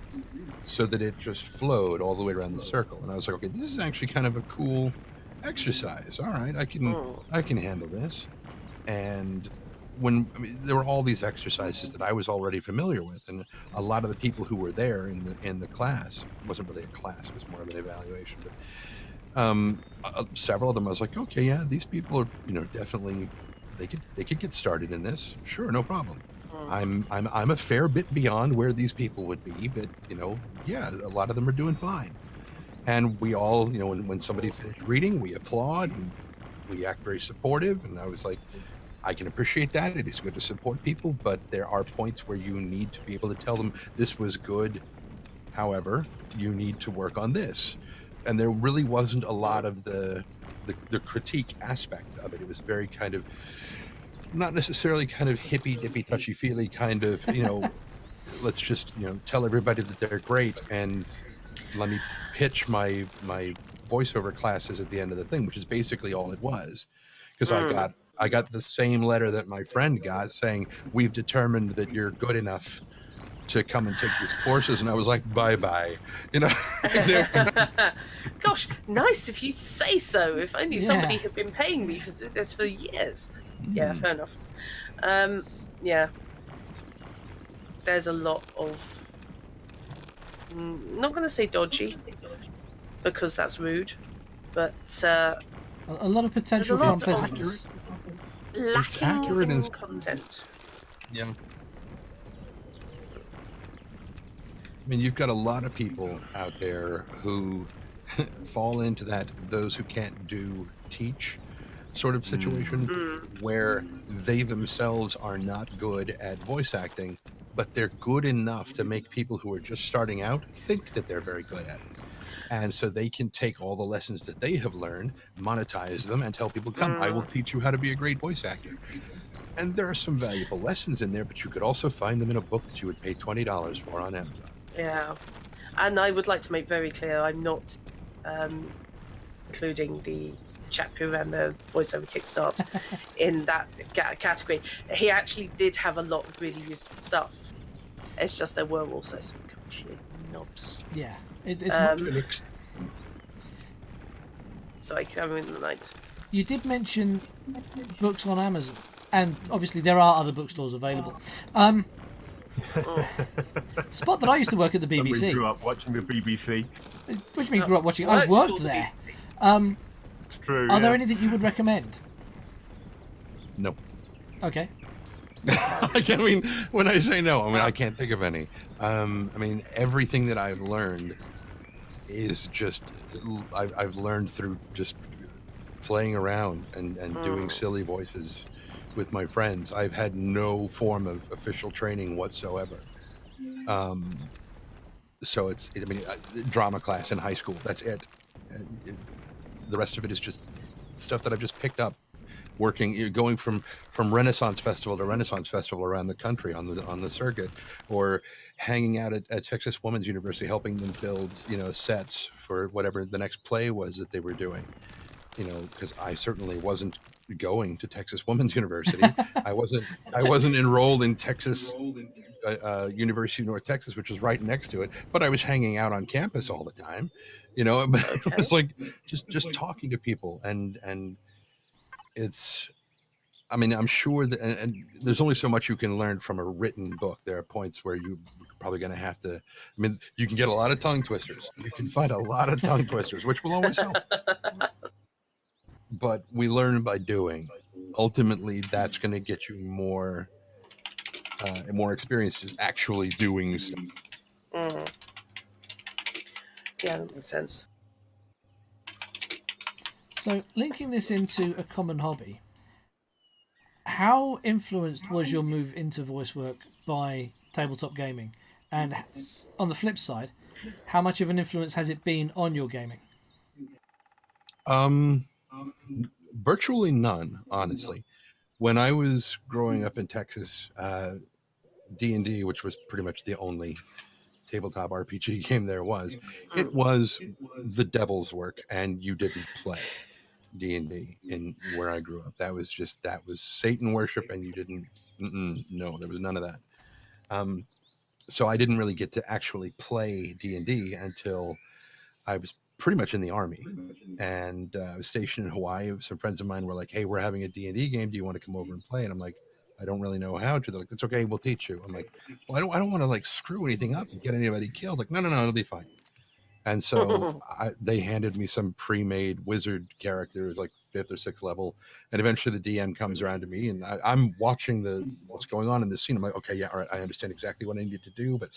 so that it just flowed all the way around the circle. And I was like, okay, this is actually kind of a cool exercise. All right, I can handle this. And there were all these exercises that I was already familiar with, and a lot of the people who were there in the class, it wasn't really a class, it was more of an evaluation, but several of them I was like, okay, yeah, these people are, definitely they could get started in this. Sure, no problem. I'm a fair bit beyond where these people would be, but yeah, a lot of them are doing fine. And we all, when somebody finished reading, we applaud and we act very supportive. And I was like, I can appreciate that. It is good to support people, but there are points where you need to be able to tell them this was good. However, you need to work on this. And there really wasn't a lot of the critique aspect of it. It was very kind of, not necessarily kind of hippy dippy touchy feely kind of, let's just, tell everybody that they're great and let me pitch my voiceover classes at the end of the thing, which is basically all it was. Because I got the same letter that my friend got saying, we've determined that you're good enough to come and take these courses. And I was like, bye-bye. Gosh, nice of you to say so. If only Yeah. somebody had been paying me for this for years. Yeah, fair enough. Yeah. There's a lot of... not going to say dodgy, because that's rude, but A lot of potential for There's a lot of unpleasantness. lacking accurate in and- content. Yeah. I mean, you've got a lot of people out there who fall into those who can't do teach sort of situation where they themselves are not good at voice acting, but they're good enough to make people who are just starting out think that they're very good at it. And so they can take all the lessons that they have learned, monetize them, and tell people, come, I will teach you how to be a great voice actor. And there are some valuable lessons in there, but you could also find them in a book that you would pay $20 for on Amazon. Yeah, and I would like to make very clear I'm not including the chap who ran the voiceover Kickstart in that category. He actually did have a lot of really useful stuff. It's just there were also some complete knobs. Yeah, it's Sorry, I'm in the night. you did mention books on Amazon, and obviously there are other bookstores available. Spot that I used to work at the We BBC. grew up watching the BBC. What do you mean grew up watching? I Worked worked for the there. BBC. True. Are there yeah. anything you would recommend? No. Okay. I mean, when I say no, I can't think of any. Everything that I've learned is just, I've learned through just playing around and doing silly voices with my friends. I've had no form of official training whatsoever. So drama class in high school, that's it. the rest of it is just stuff that I've just picked up working, going from Renaissance Festival to Renaissance Festival around the country on the circuit, or hanging out at Texas Women's University, helping them build, sets for whatever the next play was that they were doing. Because I certainly wasn't going to Texas Women's University. I wasn't enrolled in Texas University of North Texas, which was right next to it, but I was hanging out on campus all the time, but it was like just talking to people, and it's, I mean, I'm sure that, and there's only so much you can learn from a written book. There are points where you're probably going to have to, I mean, you can get a lot of tongue twisters. You can find a lot of tongue twisters, which will always help. But we learn by doing. Ultimately, that's going to get you more experiences actually doing stuff. Yeah, that makes sense. So, linking this into a common hobby, how influenced was your move into voice work by tabletop gaming? And on the flip side, how much of an influence has it been on your gaming? Virtually none, honestly. When I was growing up in Texas, D&D, which was pretty much the only tabletop RPG game there was, it was the devil's work, and you didn't play D&D in where I grew up. That was Satan worship, and you didn't, no, there was none of that. So I didn't really get to actually play D&D until I was pretty much in the Army, and I was stationed in Hawaii. Some friends of mine were like, "Hey, we're having a D&D game. Do you want to come over and play?" And I'm like, "I don't really know how to." They're like, "It's okay, we'll teach you." I'm like, "Well, I don't want to like screw anything up and get anybody killed." Like, no, it'll be fine. And so they handed me some pre-made wizard characters, like 5th or 6th level, and eventually the DM comes around to me, and I'm watching what's going on in this scene. I'm like, "Okay, yeah, all right, I understand exactly what I need to do, but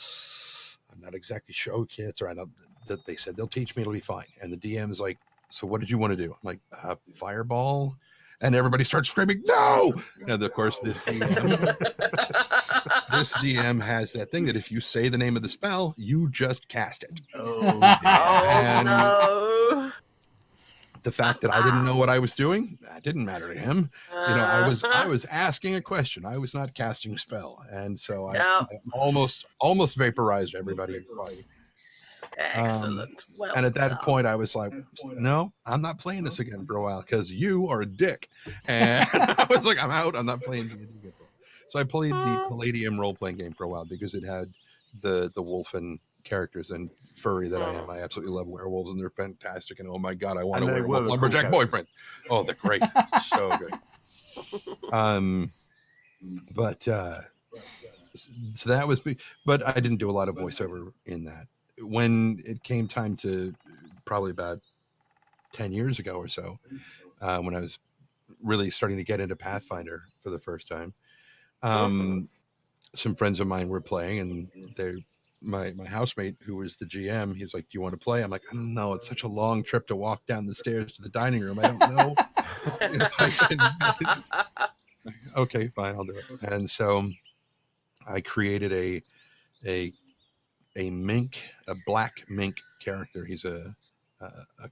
I'm not exactly sure." Okay, that's all right. That they said they'll teach me, it'll be fine. And the DM is like, "So what did you want to do?" I'm like, "Fireball," and everybody starts screaming, "No!" And of course, this DM has that thing that if you say the name of the spell, you just cast it. And no. the fact that I didn't know what I was doing, that didn't matter to him. I was asking a question. I was not casting a spell, and so I almost vaporized everybody in the party. Excellent. Well and at that done. point, I was like, "No, I'm not playing this again for a while because you are a dick." And I was like, "I'm out. I'm not playing D&D again." So I played the Palladium role-playing game for a while because it had the wolfen characters, and furry that I am, I absolutely love werewolves, and they're fantastic. And oh my god, I want a werewolf lumberjack boyfriend. Oh, they're great, so good. But so that was, but I didn't do a lot of voiceover in that. When it came time to, probably about 10 years ago or so, when I was really starting to get into Pathfinder for the first time, some friends of mine were playing, and my housemate, who was the GM, he's like, "Do you want to play?" I'm like, "I don't know. It's such a long trip to walk down the stairs to the dining room. I don't know if I can." Okay, fine, I'll do it. And so I created a black mink character. He's a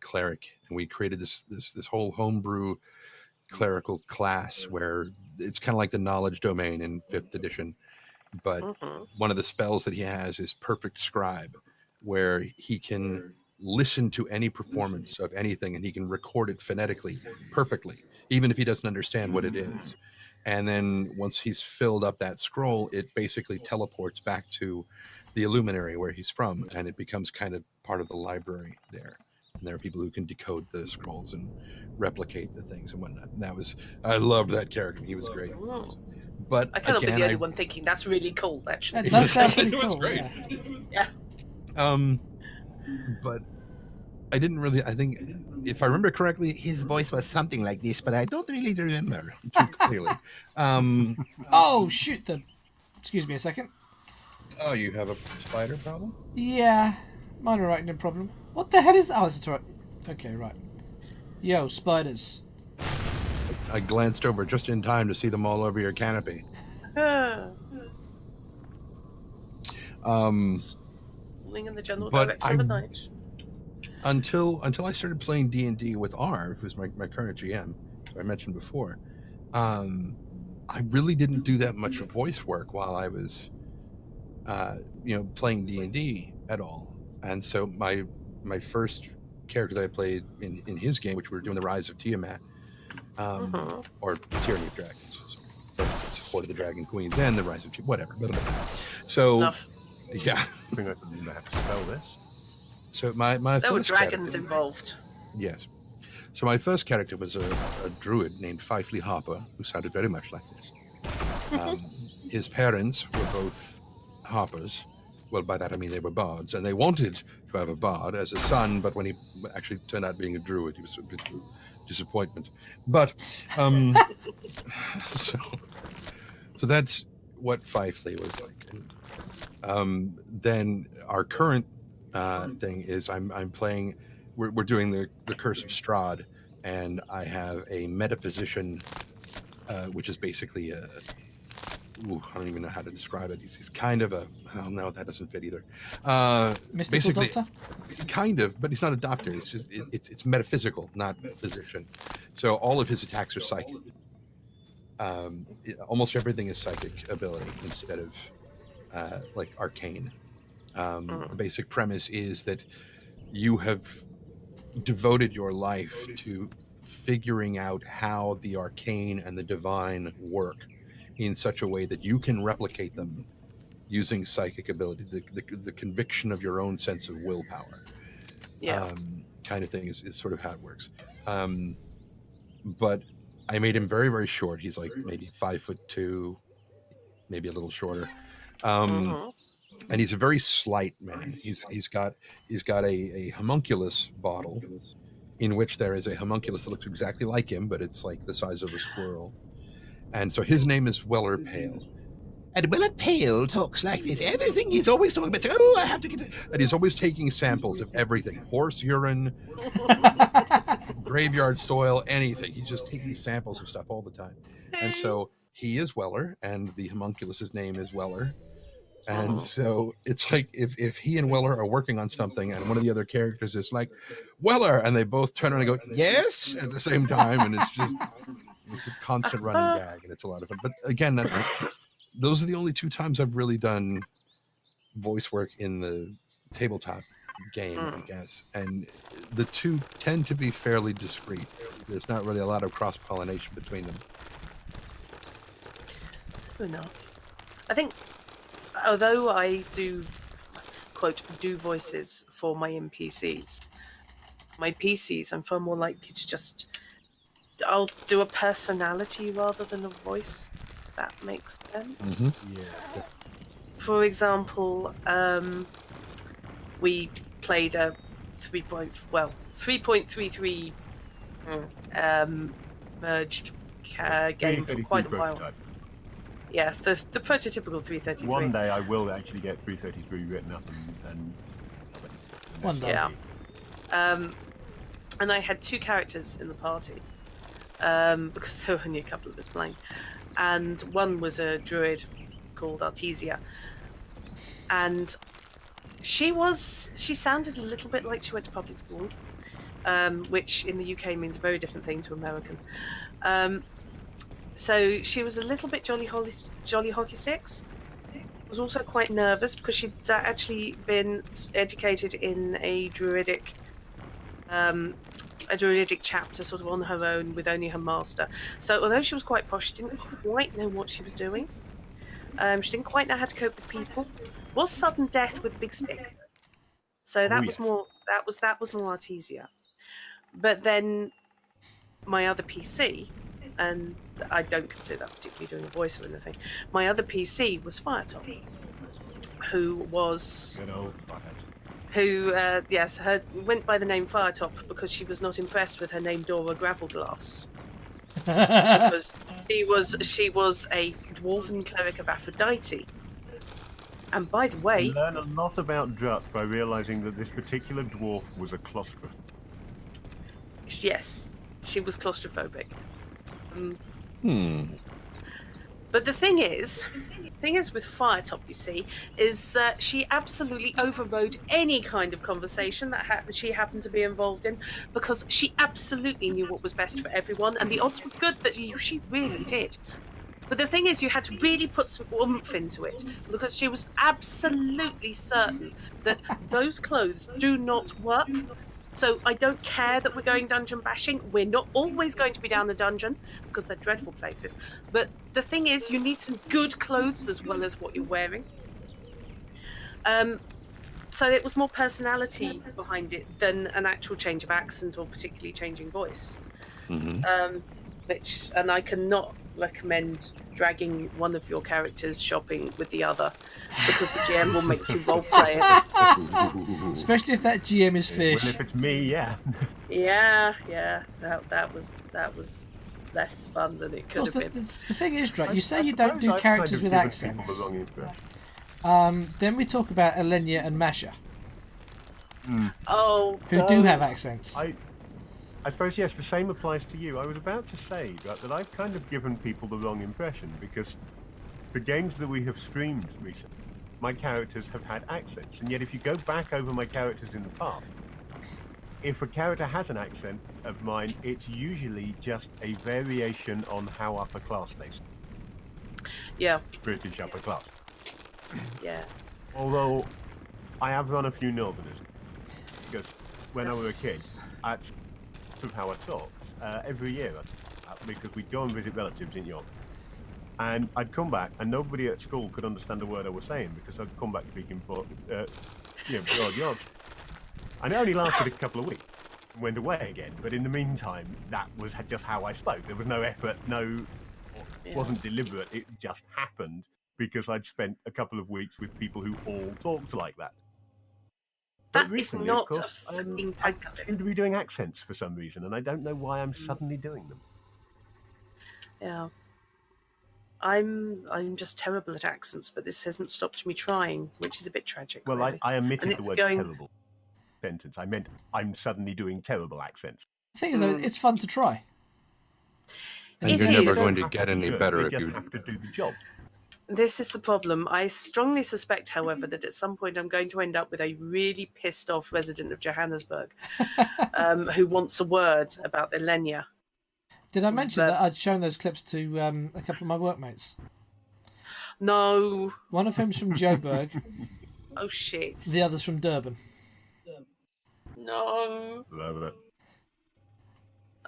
cleric, and we created this whole homebrew clerical class where it's kind of like the knowledge domain in 5th edition, but one of the spells that he has is Perfect Scribe, where he can listen to any performance of anything, and he can record it phonetically perfectly, even if he doesn't understand what it is. And then once he's filled up that scroll, it basically teleports back to the Illuminary where he's from, and it becomes kind of part of the library there. And there are people who can decode the scrolls and replicate the things and whatnot. And I loved that character. He was great. But I cannot be the only one thinking that's really cool, actually. That sounds pretty it was cool, great. Yeah. But I didn't really, I think, if I remember correctly, his voice was something like this, but I don't really remember too clearly. Oh, shoot. Excuse me a second. Oh, you have a spider problem? Yeah, minor arachnid problem. What the hell is that? Oh, that's right. Okay, right. Yo, spiders. I glanced over just in time to see them all over your canopy. Falling in the general direction of the night. until I started playing D&D with R, who's my current GM, who I mentioned before. I really didn't do that much voice work while I was, playing D&D at all. And so my first character that I played in his game, which we were doing the Rise of Tiamat, or Tyranny of Dragons. First it's Hoard of the Dragon Queen, then the Rise of Tiamat, whatever. So, Enough. yeah. I think I can have to spell this. So my There were first dragons character- involved. Yes. So my first character was a druid named Fifely Harper, who sounded very much like this. His parents were both harpers. Well, by that I mean they were bards, and they wanted to have a bard as a son, but when he actually turned out being a druid, he was a bit of a disappointment. But, so that's what Fifely was like. And, then our current thing is I'm playing. We're doing the Curse of Strahd, and I have a metaphysician, which is basically I don't even know how to describe it. He's kind of a. Oh no, that doesn't fit either. Mystical Basically, doctor? kind of, but he's not a doctor. It's just it's metaphysical, not physician. So all of his attacks are psychic. Almost everything is psychic ability instead of like arcane. The basic premise is that you have devoted your life to figuring out how the arcane and the divine work in such a way that you can replicate them using psychic ability, the conviction of your own sense of willpower. Yeah. Kind of thing is sort of how it works. But I made him very, very short. He's like maybe 5'2", maybe a little shorter. And he's a very slight man. He's got a homunculus bottle in which there is a homunculus that looks exactly like him, but it's like the size of a squirrel. And so his name is Weller Pale. And Weller Pale talks like this. Everything he's always talking about. Oh, I have to get it. And he's always taking samples of everything. Horse urine, graveyard soil, anything. He's just taking samples of stuff all the time. And so he is Weller, and the homunculus's name is Weller. And so it's like if he and Weller are working on something and one of the other characters is like, Weller, and they both turn around and go, yes, at the same time. And it's a constant running gag, and it's a lot of fun. But again, those are the only two times I've really done voice work in the tabletop game, I guess. And the two tend to be fairly discreet. There's not really a lot of cross-pollination between them. Enough. I think, although I do, quote, do voices for my NPCs, my PCs, I'm far more likely to just, I'll do a personality rather than a voice. That makes sense. Yeah. For example, we played a 3.33 merged game for quite a while. Prototype. Yes, the prototypical 333. One day I will actually get 333 written up and One day. Yeah. And I had two characters in the party because there were only a couple of us playing. And one was a druid called Artesia. And she sounded a little bit like she went to public school, which in the UK means a very different thing to American. So she was a little bit jolly hockey sticks. Was also quite nervous because she'd actually been educated in a druidic chapter sort of on her own with only her master. So although she was quite posh, she didn't quite know what she was doing. She didn't quite know how to cope with people. Was sudden death with a big stick. So that was more Artesia. But then my other PC, and I don't consider that particularly doing a voice or anything, my other PC was Firetop, who was Good old butthead. who went by the name Firetop because she was not impressed with her name Dora Gravelglass. Because she was a dwarven cleric of Aphrodite. And by the way, You learn a lot about Drut by realizing that this particular dwarf was a claustrophobe. yes, she was claustrophobic. But the thing is with Firetop, you see, is she absolutely overrode any kind of conversation that she happened to be involved in, because she absolutely knew what was best for everyone, and the odds were good that she really did. But the thing is, you had to really put some oomph into it, because she was absolutely certain that those clothes do not work. So I don't care that we're going dungeon bashing. We're not always going to be down the dungeon, because they're dreadful places. But the thing is, you need some good clothes as well as what you're wearing. So it was more personality behind it than an actual change of accent or particularly changing voice. And I cannot recommend dragging one of your characters shopping with the other, because the GM will make you roleplay it. Especially if that GM is Well, fish. if it's me, yeah. Yeah. That was less fun than it could Of course, have been. the thing is, Drake, you say I you don't suppose do I've characters kind of with given people accents. the wrong impression. Then we talk about Elenia and Masha, Oh, who do have accents. I suppose, yes, the same applies to you. I was about to say that I've kind of given people the wrong impression, because the games that we have streamed recently, my characters have had accents, and yet if you go back over my characters in the past, if a character has an accent of mine, it's usually just a variation on how upper class they sound. Yeah. British upper class. Yeah. Although, I have run a few Northerners, because when I was a kid, that's of how I talked every year, because we'd go and visit relatives in York, and I'd come back and nobody at school could understand a word I was saying, because I'd come back speaking broad York, and it only lasted a couple of weeks and went away again. But in the meantime, that was just how I spoke. There was no effort, it wasn't deliberate. It just happened because I'd spent a couple of weeks with people who all talked like that. But That is recently, not of course, a fucking I pangolin. seem to be doing accents for some reason, and I don't know why I'm suddenly doing them. Yeah. I'm just terrible at accents, but this hasn't stopped me trying, which is a bit tragic. Well, really. I omitted And the it's word going- terrible sentence. I meant I'm suddenly doing terrible accents. The thing is, though, it's fun to try. And It you're never is. going to get any better You if just you. have to do the job. This is the problem. I strongly suspect, however, that at some point I'm going to end up with a really pissed off resident of Johannesburg who wants a word about Elenia. Did I mention But- that I'd shown those clips to a couple of my workmates? No. One of whom's from Joburg, Oh, shit. the other's from Durban. No. Love it.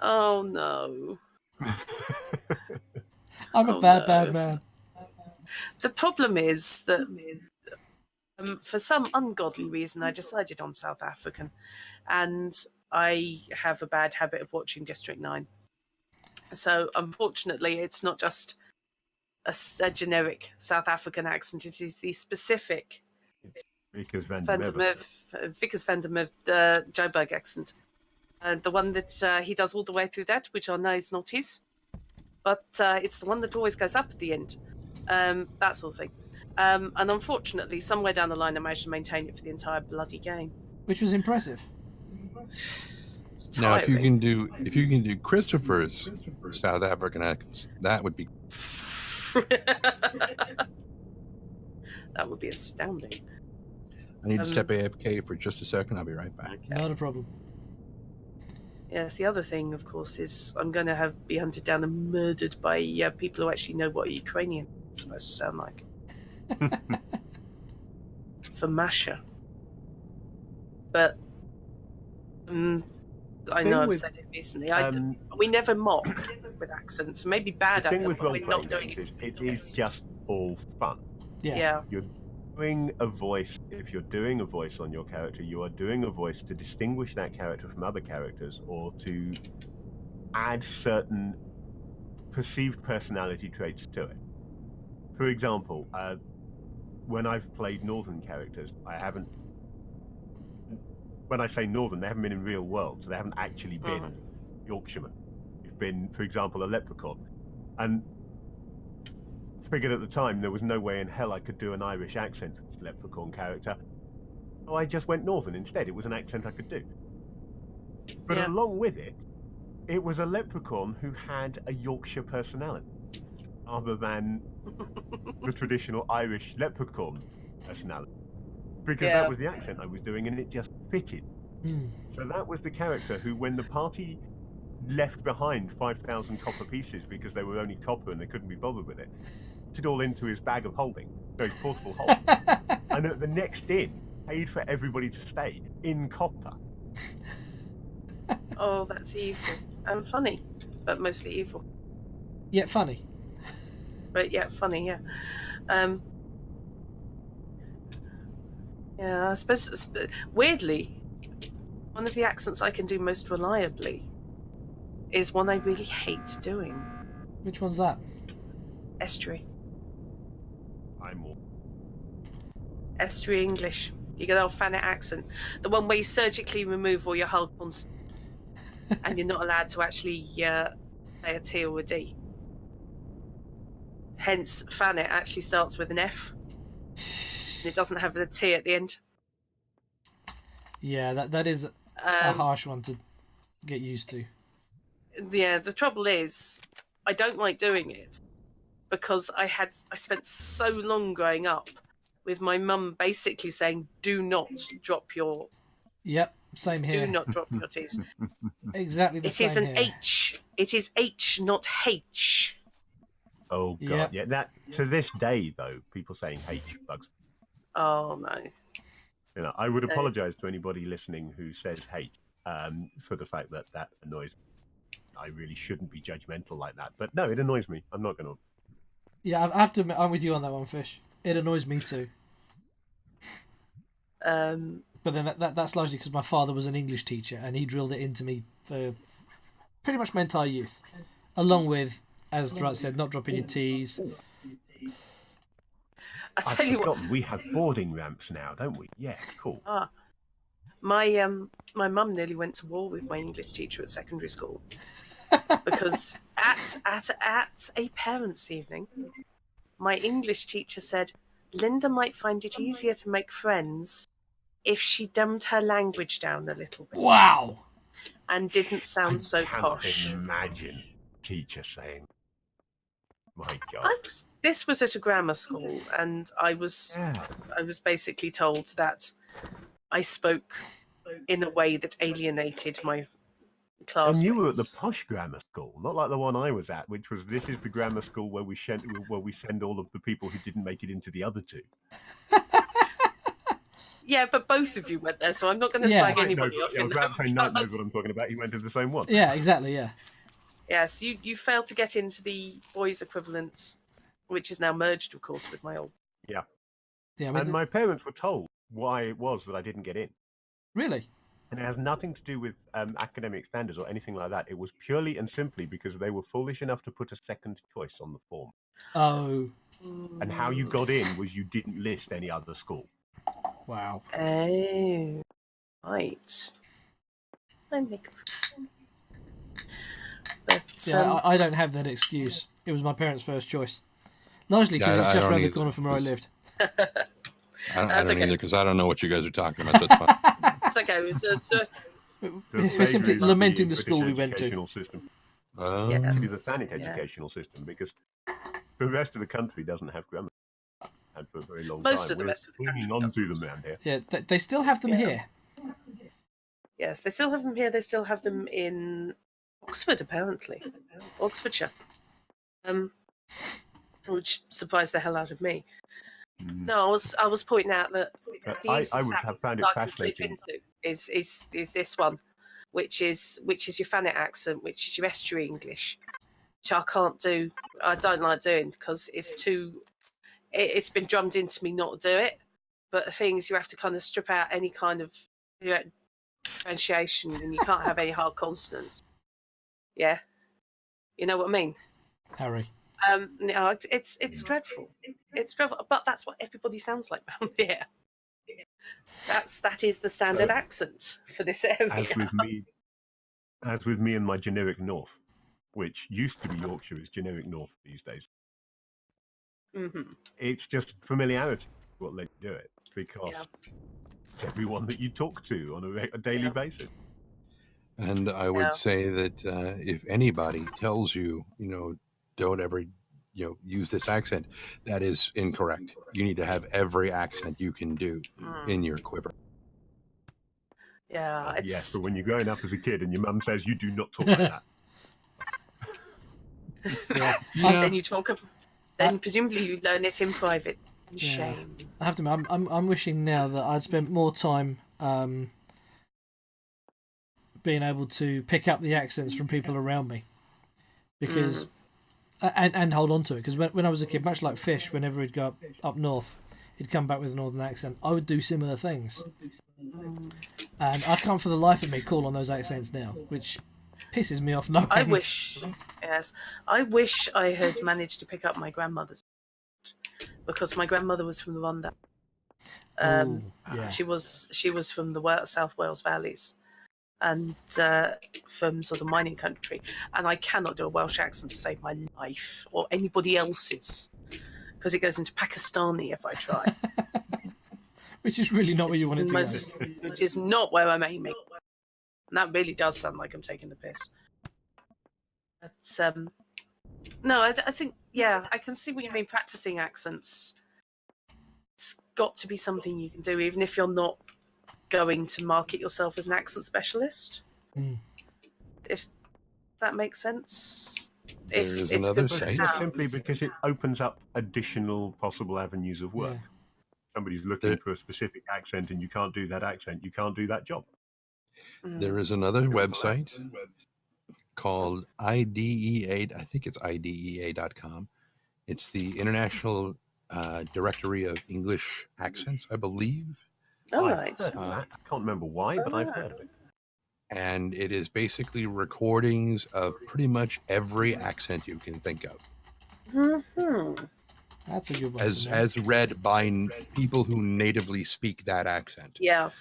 Oh, no. I'm a Oh, bad, no. bad man. The problem is that for some ungodly reason, I decided on South African, and I have a bad habit of watching District 9. So, unfortunately, it's not just a generic South African accent, it is the specific Because Van Van der der Merwe. Merwe, Vickers Van der Merwe, Joburg accent. The one that he does all the way through that, which I know is not his, but it's the one that always goes up at the end. That sort of thing. And unfortunately, somewhere down the line, I managed to maintain it for the entire bloody game. Which was impressive. It's Now, if you tiring. can do Christopher's South African accents, that would be. That would be astounding. I need to step AFK for just a second. I'll be right back. Not a problem. Yes, the other thing, of course, is I'm going to be hunted down and murdered by people who actually know what a Ukrainian is supposed to sound like. For Masha. But I know thing I've with, said it recently. Um, We never mock with accents. Maybe bad the at thing them, with but we're not role-playing doing games it. is it is just all fun. Yeah. Yeah. You're doing a voice. If you're doing a voice on your character, you are doing a voice to distinguish that character from other characters, or to add certain perceived personality traits to it. For example, when I've played Northern characters, I haven't. When I say Northern, they haven't been in real world, so they haven't actually been Yorkshiremen. It's been, for example, a leprechaun, and figured at the time there was no way in hell I could do an Irish accent for this leprechaun character, so I just went Northern instead. It was an accent I could do. But Yeah. along with it, it was a leprechaun who had a Yorkshire personality. other than the traditional Irish leprechaun personality. Because Yeah. that was the accent I was doing, and it just fitted. Hmm. So that was the character who, when the party left behind 5,000 copper pieces because they were only copper and they couldn't be bothered with it, put it all into his bag of holding, so his portable hold. And at the next inn, paid for everybody to stay in copper. Oh, that's evil and funny, but mostly evil. Yet funny. But yeah, funny. Yeah. Yeah, I suppose weirdly, one of the accents I can do most reliably is one I really hate doing. Which one's that? Estuary. I'm more. Estuary English. You get old Thanet accent. The one where you surgically remove all your hard consonants and you're not allowed to actually say a T or a D. Hence, Thanet actually starts with an F. And it doesn't have the T at the end. Yeah, that is a harsh one to get used to. Yeah, the trouble is, I don't like doing it because I spent so long growing up with my mum basically saying, "Do not drop your Yep, same here. do not drop your T's." Exactly the It same is an here. H. It is H, not H. Oh, God. Yep. Yeah, that to this day, though, people saying H bugs. Oh no. You know, I would apologize to anybody listening who says H for the fact that that annoys me. I really shouldn't be judgmental like that. But no, it annoys me. I'm not going to. Yeah, I have to admit, I'm with you on that one, Fish. It annoys me too. But then that's largely because my father was an English teacher and he drilled it into me for pretty much my entire youth. Along with, as Dwight said, not dropping your T's. I tell you what, we have boarding ramps now, don't we? Yeah, cool. my mum nearly went to war with my English teacher at secondary school because at a parents' evening, my English teacher said Linda might find it easier to make friends if she dumbed her language down a little bit. Wow! And didn't sound so I posh. can't imagine teacher saying, my God. This was at a grammar school, and I was Yeah. basically told that I spoke in a way that alienated my classmates. And you were at the posh grammar school, not like the one I was at, which was this is the grammar school where we send all of the people who didn't make it into the other two. Yeah, but both of you went there, so I'm not going to Yeah. slag Knight anybody knows, off yeah, in Grant Payne Knight knows that. what I'm talking about. He went to the same one. Yeah, exactly, yeah. Yes, you failed to get into the boys' equivalent, which is now merged, of course, with my old. Yeah. Yeah, I mean, And my parents were told why it was that I didn't get in. really? And it has nothing to do with academic standards or anything like that. It was purely and simply because they were foolish enough to put a second choice on the form. Oh, And how you got in was you didn't list any other school. wow. Oh, right. I make. But Yeah, I don't have that excuse. It was my parents' first choice. Largely because Yeah, it's I just don't around the either, corner from where I lived. I don't That's okay. either because I don't know what you guys are talking about. That's fine. it's okay. We're simply lamenting the school we went to. Educational system. Yes. It is a Thanet educational system because the rest of the country doesn't have grammar. And for a very long Most time. of the We're rest of the clinging country on to doesn't. them around here. Yeah, they still have them here. Yes, they still have them here. They still have them in Oxford, apparently. Oxfordshire. Which surprised the hell out of me. No, I was pointing out that the I easiest would have found it I can slip fascinating. into is this one, which is your Thanet accent, which is your estuary English, which I can't do. I don't like doing because it's too. It's been drummed into me not to do it. But the thing is, you have to kind of strip out any kind of differentiation, and you can't have any hard consonants. Yeah, you know what I mean. Harry. No, it's dreadful. It's dreadful, but that's what everybody sounds like around here. That is the standard accent for this area. As with me and my generic North, which used to be Yorkshire, is generic North these days. Mm-hmm. It's just familiarity what led you to do it because it's everyone that you talk to on a daily basis. And I would say that if anybody tells you, don't ever use this accent. That is incorrect. You need to have every accent you can do in your quiver. Yeah, it's Yes, but when you're growing up as a kid and your mum says you do not talk like that. Yeah. then you talk. Then presumably you learn it in private. Yeah. Shame. I have to admit, I'm wishing now that I'd spent more time being able to pick up the accents from people around me, because and hold on to it, because when I was a kid, much like Fish, whenever he'd go up north, he'd come back with a northern accent. I would do similar things, and I can't for the life of me call on those accents now, which pisses me off. No, I wish I had managed to pick up my grandmother's, because my grandmother was from Rwanda. Yeah. She was from the South Wales valleys, and from sort of mining country. And I cannot do a Welsh accent to save my life or anybody else's, because it goes into Pakistani if I try. Which is really not where you want it to go. Which is not where I'm aiming. And that really does sound like I'm taking the piss. But no, I think, yeah, I can see what you mean. Practicing accents, it's got to be something you can do, even if you're not going to market yourself as an accent specialist. If that makes sense. There's another good to site. have. Simply because it opens up additional possible avenues of work. Yeah. Somebody's looking for a specific accent and you can't do that accent, you can't do that job. There is another website called IDEA. I think it's IDEA.com. It's the International Directory of English Accents, I believe. All I've right. heard of that. I can't remember why, but I've heard of it. And it is basically recordings of pretty much every accent you can think of, That's a good one. as read by people who natively speak that accent. Yeah.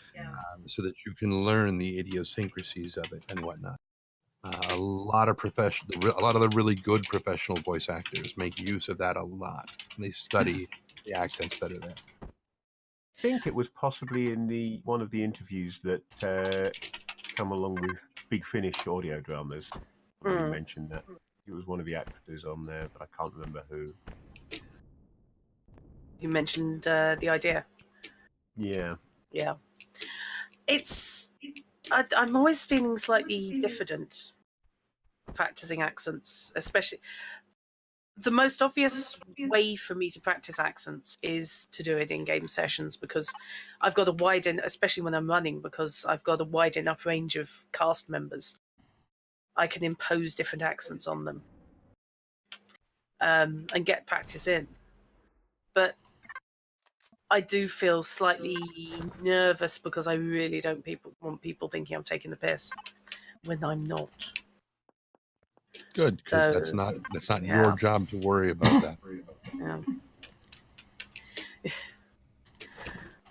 So that you can learn the idiosyncrasies of it and whatnot. A lot of the really good professional voice actors make use of that a lot. They study the accents that are there. I think it was possibly in one of the interviews that come along with Big Finish audio dramas. You mentioned that. It was one of the actors on there, but I can't remember who. You mentioned the idea. Yeah. Yeah. I'm always feeling slightly diffident practicing accents, especially. The most obvious way for me to practice accents is to do it in game sessions, because I've got a wide, especially when I'm running, because I've got a wide enough range of cast members. I can impose different accents on them and get practice in. But I do feel slightly nervous because I really don't want people thinking I'm taking the piss when I'm not. Good, because that's not your job to worry about that.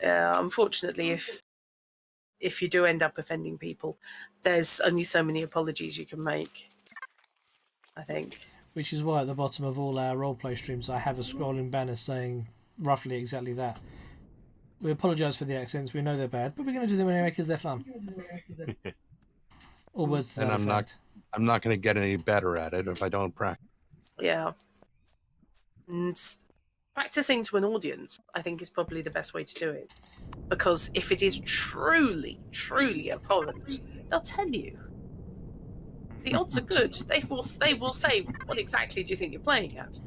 Yeah. Unfortunately, if you do end up offending people, there's only so many apologies you can make, I think. Which is why at the bottom of all our roleplay streams I have a scrolling banner saying roughly exactly that. We apologise for the accents, we know they're bad, but we're going to do them anyway because they're fun. All words to that effect. I'm not going to get any better at it if I don't practice. Yeah. And practicing to an audience, I think, is probably the best way to do it. Because if it is truly, truly abhorrent, they'll tell you. The odds are good. They will say, what exactly do you think you're playing at?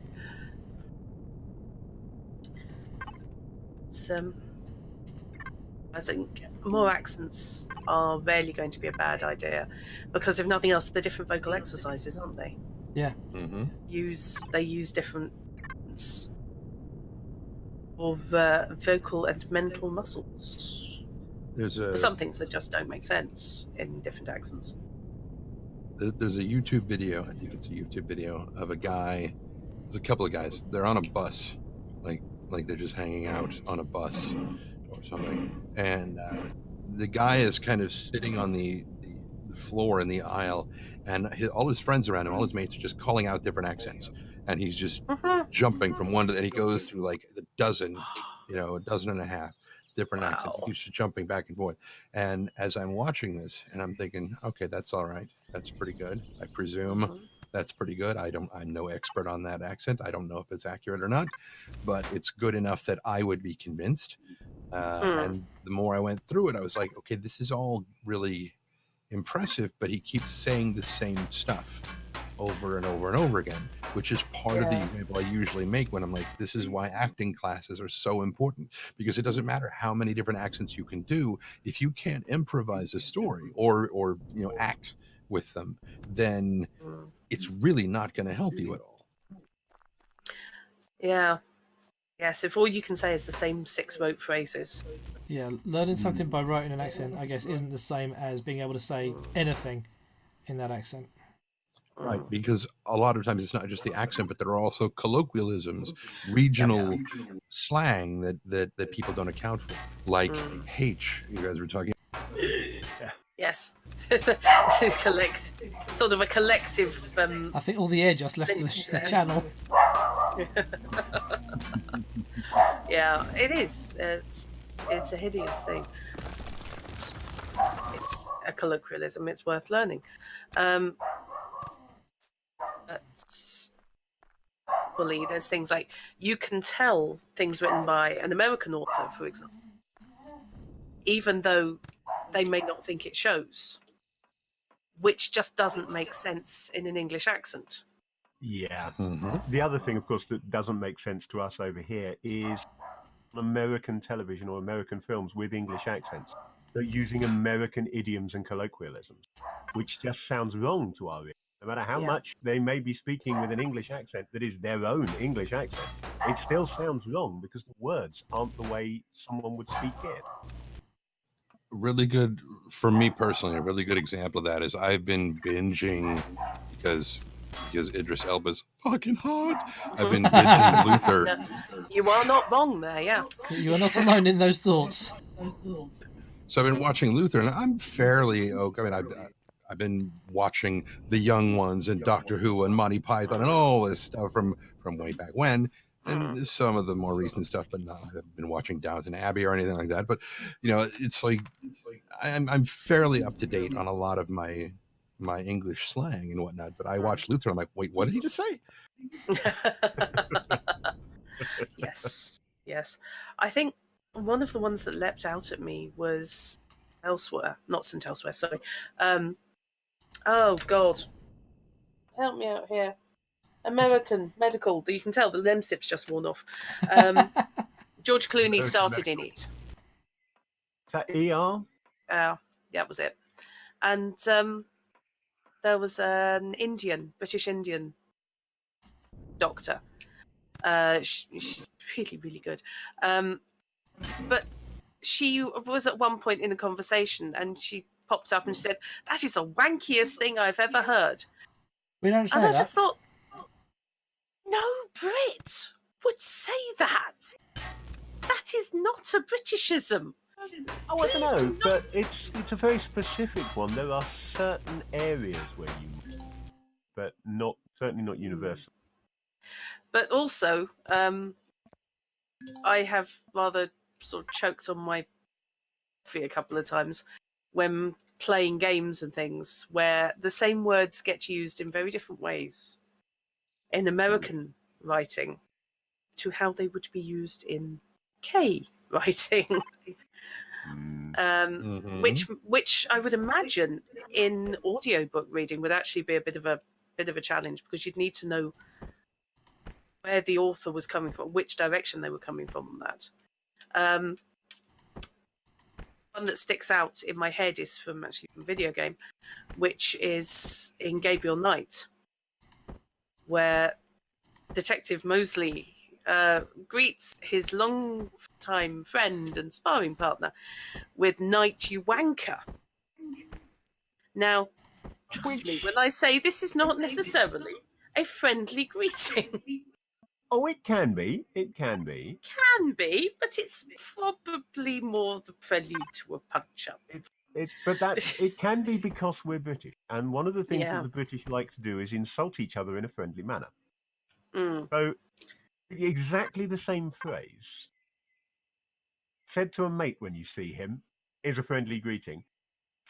I think more accents are rarely going to be a bad idea, because if nothing else, they're different vocal exercises, aren't they? Yeah. They use different of vocal and mental muscles. There's some things that just don't make sense in different accents. There's a YouTube video. I think it's a YouTube video of a guy. There's a couple of guys. They're on a bus, like they're just hanging out on a bus or something. And the guy is kind of sitting on the floor in the aisle, and all his friends around him, all his mates, are just calling out different accents, and he's just jumping from one to, and he goes through like a dozen and a half different accents. He's just jumping back and forth. And as I'm watching this, and I'm thinking, okay, that's all right, that's pretty good. I presume That's pretty good. I'm no expert on that accent. I don't know if it's accurate or not, but it's good enough that I would be convinced. And the more I went through it, I was like, okay, this is all really impressive, but he keeps saying the same stuff over and over and over again, which is part of the example I usually make when I'm like, this is why acting classes are so important, because it doesn't matter how many different accents you can do. If you can't improvise a story or act with them, then it's really not going to help you at all. Yeah. Yes, if all you can say is the same 6 rote phrases. Yeah, learning something by writing an accent, I guess, isn't the same as being able to say anything in that accent. Right, because a lot of times it's not just the accent, but there are also colloquialisms, regional slang that people don't account for, like H. You guys were talking. Yes, it's a sort of a collective. I think all the air just left the channel. Yeah, it is. It's a hideous thing. It's a colloquialism. It's worth learning. Equally, there's things like you can tell things written by an American author, for example, even though they may not think it shows, which just doesn't make sense in an English accent. Yeah. The other thing, of course, that doesn't make sense to us over here is American television or American films with English accents. They're using American idioms and colloquialisms, which just sounds wrong to our ears. No matter how much they may be speaking with an English accent that is their own English accent, it still sounds wrong because the words aren't the way someone would speak it. Really good, for me personally, a really good example of that is I've been binging because Idris Elba's fucking hot. I've been binging Luther. No, you are not wrong there, yeah. You are not alone in those thoughts. So I've been watching Luther, and I'm fairly okay. I mean, I've been watching The Young Ones and Doctor Who and Monty Python and all this stuff from way back when, and some of the more recent stuff, but not. I haven't been watching Downton Abbey or anything like that. But it's like I'm fairly up to date on a lot of my English slang and whatnot. But I watched Luther, I'm like, wait, what did he just say? Yes. I think one of the ones that leapt out at me was Elsewhere, not St. Elsewhere, sorry. Oh, God. Help me out here. American Medical. You can tell the lemsip's just worn off. George Clooney started in it. Is that ER? Yeah, that was it. And there was an British Indian doctor. She's really, really good. But she was at one point in a conversation and she popped up and said, "That is the wankiest thing I've ever heard." We don't say And I that. just thought, no Brit would say that. That is not a Britishism. Oh, I don't know, but it's a very specific one. There are certain areas where you, but certainly not universal. But also, I have rather sort of choked on my coffee a couple of times when playing games and things where the same words get used in very different ways in American writing to how they would be used in K writing. Which I would imagine in audiobook reading would actually be a bit of a challenge, because you'd need to know where the author was coming from, which direction they were coming from on that. One that sticks out in my head is from video game, which is in Gabriel Knight, where Detective Mosley greets his long-time friend and sparring partner with "Knight, you wanker." Now, trust me when I say this is not necessarily a friendly greeting. Oh, it can be. It can be. Can be, but it's probably more the prelude to a punch-up. It can be because we're British, and one of the things Yeah. that the British like to do is insult each other in a friendly manner. Mm. So, exactly the same phrase said to a mate when you see him is a friendly greeting.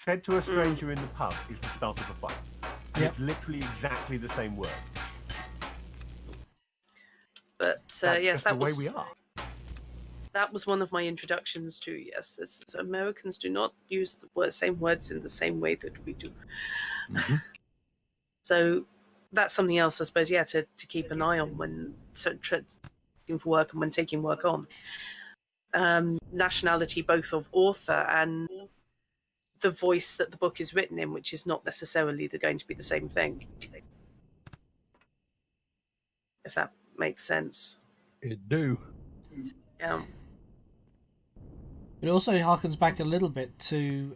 Said to a stranger in the pub is the start of a fight. And Yep. it's literally exactly the same word. But That's yes, just that the way was we are. that was one of my introductions to Americans do not use the same words in the same way that we do. Mhm. So that's something else, I suppose. Yeah, to keep an eye on when looking for work and when taking work on. Nationality, both of author and the voice that the book is written in, which is not necessarily going to be the same thing. If that makes sense. It do. It also harkens back a little bit to.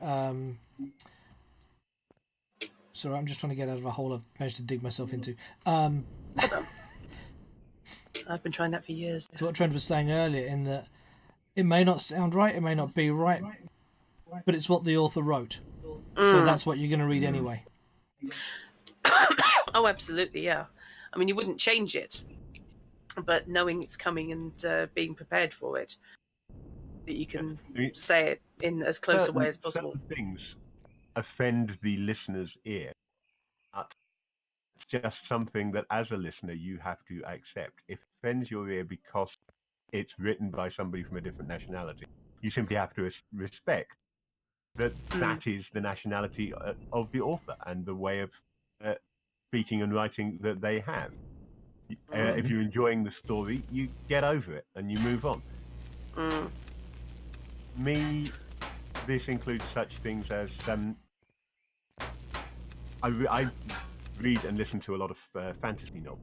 Sorry, I'm just trying to get out of a hole I've managed to dig myself into. I've been trying that for years. To what Trent was saying earlier, in that it may not sound right, it may not be right, but it's what the author wrote. So that's what you're going to read anyway. Oh, absolutely, yeah. I mean, you wouldn't change it, but knowing it's coming and being prepared for it, that you can say it in as close a way as possible. Certain things offend the listener's ear. But it's just something that, as a listener, you have to accept. If it offends your ear because it's written by somebody from a different nationality, you simply have to respect that that is the nationality of the author and the way of speaking and writing that they have. If you're enjoying the story, you get over it and you move on. Me, this includes such things as I read and listen to a lot of fantasy novels,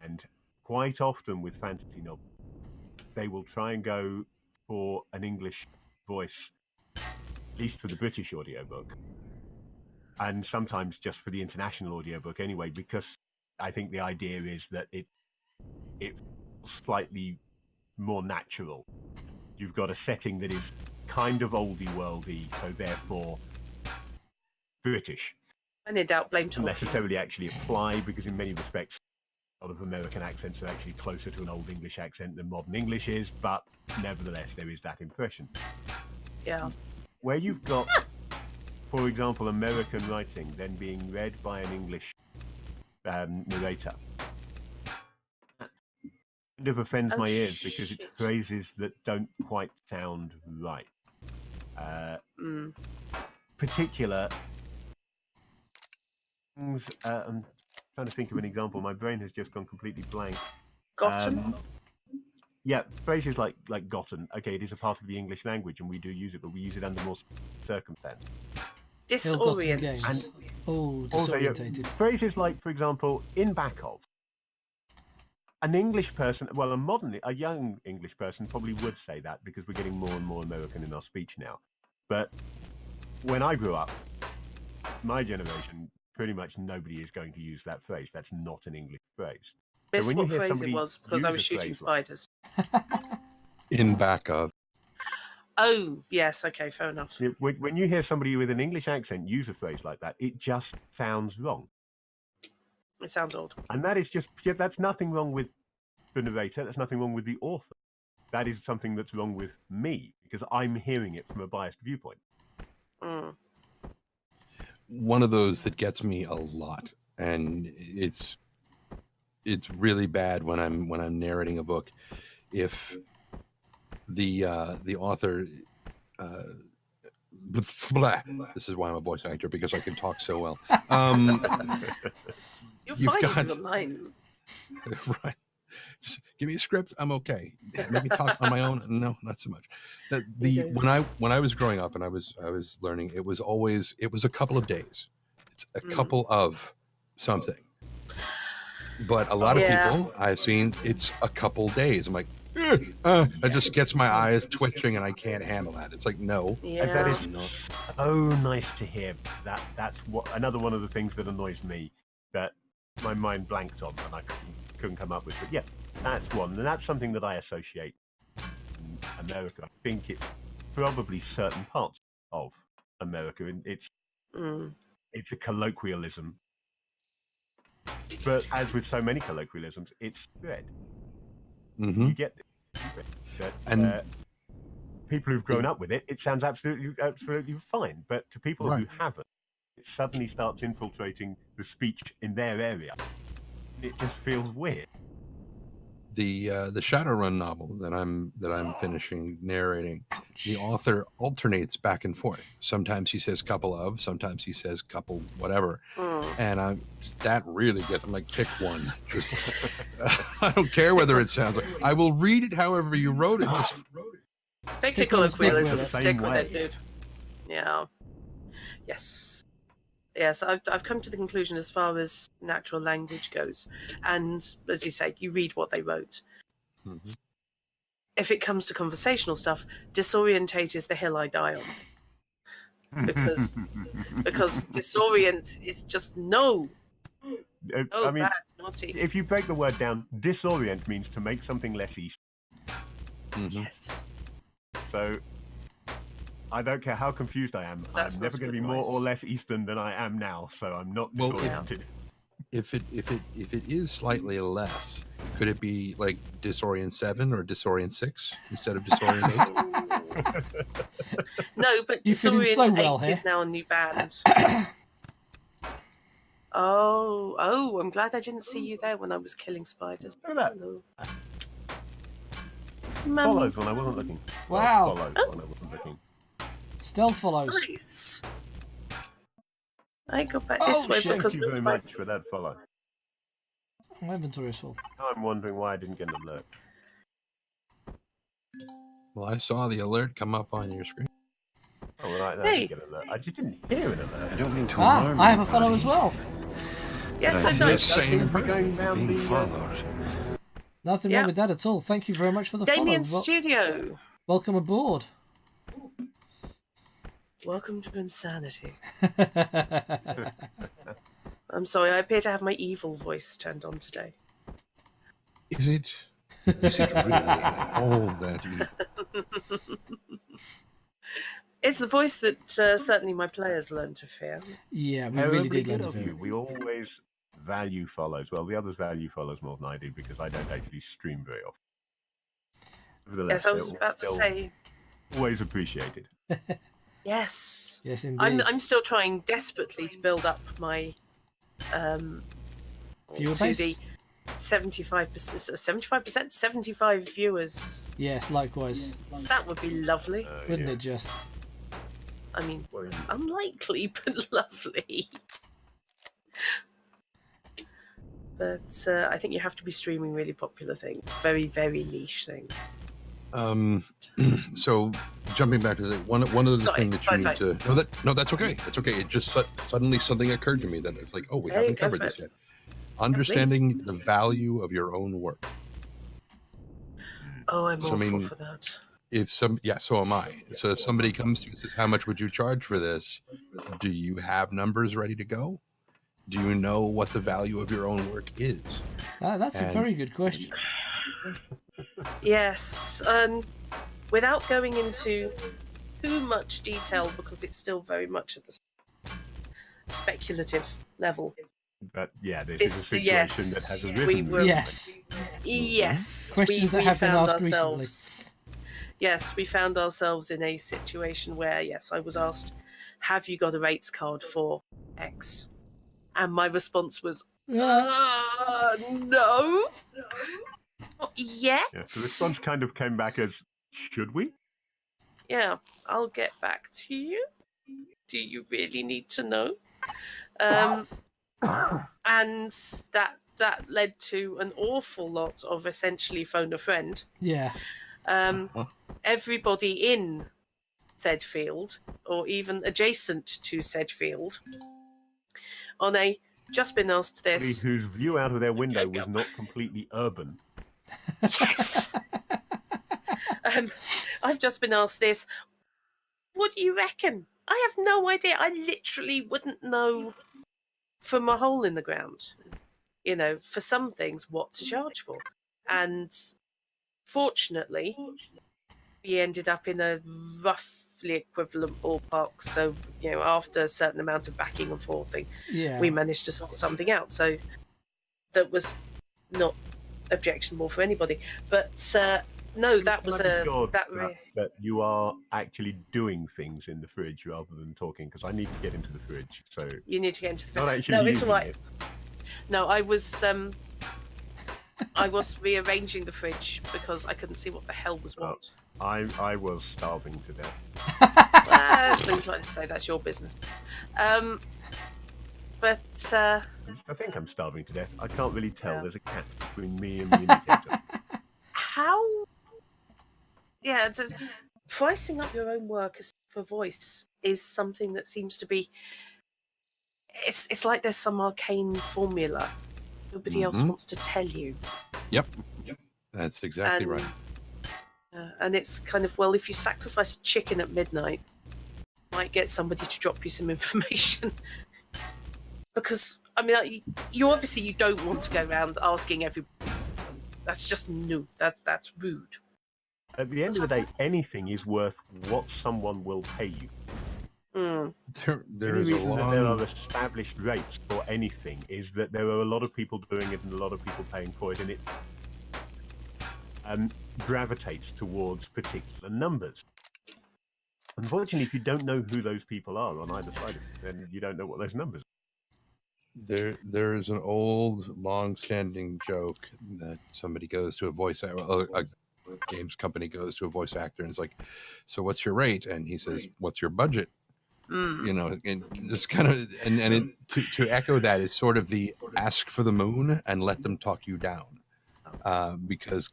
and quite often with fantasy novels, they will try and go for an English voice, at least for the British audiobook, and sometimes just for the international audiobook anyway, because I think the idea is that it's slightly more natural. You've got a setting that is kind of oldie worldy, so therefore British. And in doubt, blame Doesn't Tolkien. necessarily actually apply, because in many respects a lot of American accents are actually closer to an old English accent than modern English is, but nevertheless there is that impression. Yeah. Where you've got, for example, American writing then being read by an English narrator, kind of offends my ears because it's phrases that don't quite sound right. Particular things, I'm trying to think of an example. My brain has just gone completely blank. Gotten? Yeah, phrases like gotten. Okay, it is a part of the English language and we do use it, but we use it under more circumstances. Disorient. Games. Oh, Also, disorientated. phrases like, for example, in back of. An English person, well, a young English person probably would say that because we're getting more and more American in our speech now. But when I grew up, my generation, pretty much nobody is going to use that phrase. That's not an English phrase. Guess when you what hear phrase it somebody was? Because I use was a shooting phrase like- spiders. In back of. Oh, yes, okay, fair enough. When you hear somebody with an English accent use a phrase like that, it just sounds wrong. It sounds odd. And that is just, that's nothing wrong with the narrator, that's nothing wrong with the author. That is something that's wrong with me, because I'm hearing it from a biased viewpoint. One of those that gets me a lot, and it's really bad when I'm narrating a book, if the author this is why I'm a voice actor, because I can talk so well. You're You've fine got- with the lines. Right. Just give me a script. I'm okay. Make me talk on my own. No, not so much. When I was growing up and I was learning, it was a couple of days. It's a couple of something. But a lot of people I've seen, it's a couple days. I'm like, it just gets my eyes twitching and I can't handle that. It's like, no. Yeah. That is so nice to hear. That's another one of the things that annoys me, that my mind blanked on and I couldn't come up with. But yeah, that's one, and that's something that I associate in America. I think it's probably certain parts of America, and it's a colloquialism. But as with so many colloquialisms, it's spread. Mm-hmm. You get this. And people who've grown up with it, it sounds absolutely fine. But to people who haven't, suddenly starts infiltrating the speech in their area. It just feels weird. The Shadowrun novel that I'm finishing narrating, the author alternates back and forth. Sometimes he says couple of, sometimes he says couple whatever, and that really gets. I'm like, pick one. Just I don't care whether it sounds like. I will read it however you wrote it. Just Pick a Stick with it, colloquialism. stick Stick with with it. it, dude. Yeah. Yes. Yes, I've come to the conclusion as far as natural language goes. And as you say, you read what they wrote. If it comes to conversational stuff, disorientate is the hill I die on. Because disorient is just no. Oh, I mean, bad, naughty. if you break the word down, disorient means to make something less easy. Yes. So I don't care how confused I am. That's I'm not never going to good be more advice. or less Eastern than I am now. So I'm not Well, disoriented. if it is slightly less, could it be like Disorient 7 or Disorient 6 instead of Disorient 8? No, but You fit in Disorient so well 8 here. is now a new band. Oh, I'm glad I didn't see you there when I was killing spiders. Look at that. Hello. Follows when I wasn't looking. Wow. Follows when I wasn't looking. Stealth follows. Nice. I go back this Oh, way shit. because Thank you we're very much spiders. for that follow. My inventory is full. Now I'm wondering why I didn't get an alert. Well, I saw the alert come up on your screen. Oh, right, no, I Hey. didn't get an alert. I just didn't hear an alert. I don't mean to Ah, alarm I have a follow anybody, as well. Yes, but it I does. Same We're person. going down being the. followed. Nothing Yeah. wrong with that at all. Thank you very much for the Damien follow. Studio. Welcome aboard. Welcome to insanity. I'm sorry, I appear to have my evil voice turned on today. Is it really all that evil? It's the voice that certainly my players learned to fear. Yeah, we Terribly really did good learn to of fear you. it. We always value follows. Well, the others value follows more than I do because I don't actually stream very often. Nevertheless, Yes, I was they're about to still say always appreciated. yes. Yes, indeed. I'm still trying desperately to build up my Viewer to base? the 75%, 75 viewers. Yes, likewise. That would be lovely. Wouldn't Yeah. it just? I mean, Well, unlikely, but lovely. But I think you have to be streaming really popular things, very, very niche things. So jumping back to the one of the Sorry, things that you sorry. need to that's okay. It's okay. It just suddenly something occurred to me that it's like, oh, we Hey, haven't go covered for this it. yet. Understanding the value of your own work. Oh, I'm So, I awful mean, for that. So am I. So if somebody comes to you and says, how much would you charge for this? Do you have numbers ready to go? Do you know what the value of your own work is? That's a And- very good question. Yes, and without going into too much detail because it's still very much at the speculative level. but yeah, this It's is a situation yes, that has we arisen. were- Yes. Yes, Questions that we have been found asked ourselves. Yes, we found ourselves in a situation where yes, I was asked, "Have you got a rates card for X?" And my response was, "No, not yet." Yeah, so the response kind of came back as, should we? Yeah, I'll get back to you. Do you really need to know? And that led to an awful lot of essentially phone a friend. Yeah. Everybody in said field, or even adjacent to said field, on a just been asked Somebody this. whose view out of their window was not completely urban. Yes. I've just been asked this. What do you reckon? I have no idea. I literally wouldn't know from a hole in the ground. You know, for some things, what to charge for. And fortunately, we ended up in a roughly equivalent ballpark. So, you know, after a certain amount of backing and forthing, Yeah. we managed to sort something out. So that was not objectionable for anybody. But No, that Can was I be a sure that. that you are actually doing things in the fridge rather than talking, because I need to get into the fridge. So You need to get into the. not actually No, it's using all right. it. No, I was rearranging the fridge because I couldn't see what the hell was what. I was starving to death. Seems like to say that's your business. But I think I'm starving to death. I can't really tell. Yeah. There's a cat between me and the indicator. how? Yeah, pricing up your own work for voice is something that seems to be. It's like there's some arcane formula nobody else Mhm. wants to tell you. That's exactly right. And it's kind of, well, if you sacrifice a chicken at midnight, you might get somebody to drop you some information. Because, I mean, you obviously you don't want to go around asking every. That's just no. That's rude. At the end of the day, anything is worth what someone will pay you. Mm. There The is a reason that there are long. established rates for anything is that there are a lot of people doing it and a lot of people paying for it, and it gravitates towards particular numbers. Unfortunately, if you don't know who those people are on either side of it, then you don't know what those numbers are. There is an old, long-standing joke that somebody goes to a games company goes to a voice actor and is like, "So what's your rate?" And he says, "What's your budget?" Mm. You know, and just kind of to echo that is sort of the ask for the moon and let them talk you down, because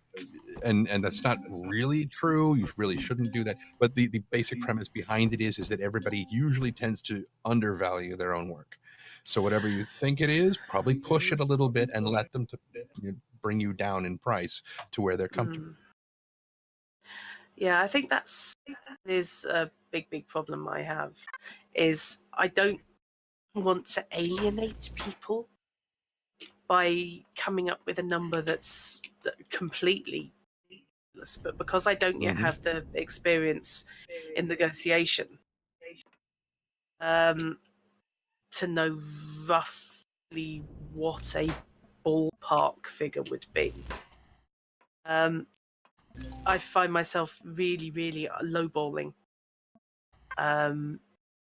and that's not really true. You really shouldn't do that. But the basic premise behind it is that everybody usually tends to undervalue their own work. So whatever you think it is, probably push it a little bit and let them bring you down in price to where they're comfortable. Mm. Yeah, I think that's is a big problem I have. Is I don't want to alienate people by coming up with a number that's completely useless, but because I don't yet Mhm. have the experience in negotiation, to know roughly what a ballpark figure would be. I find myself really lowballing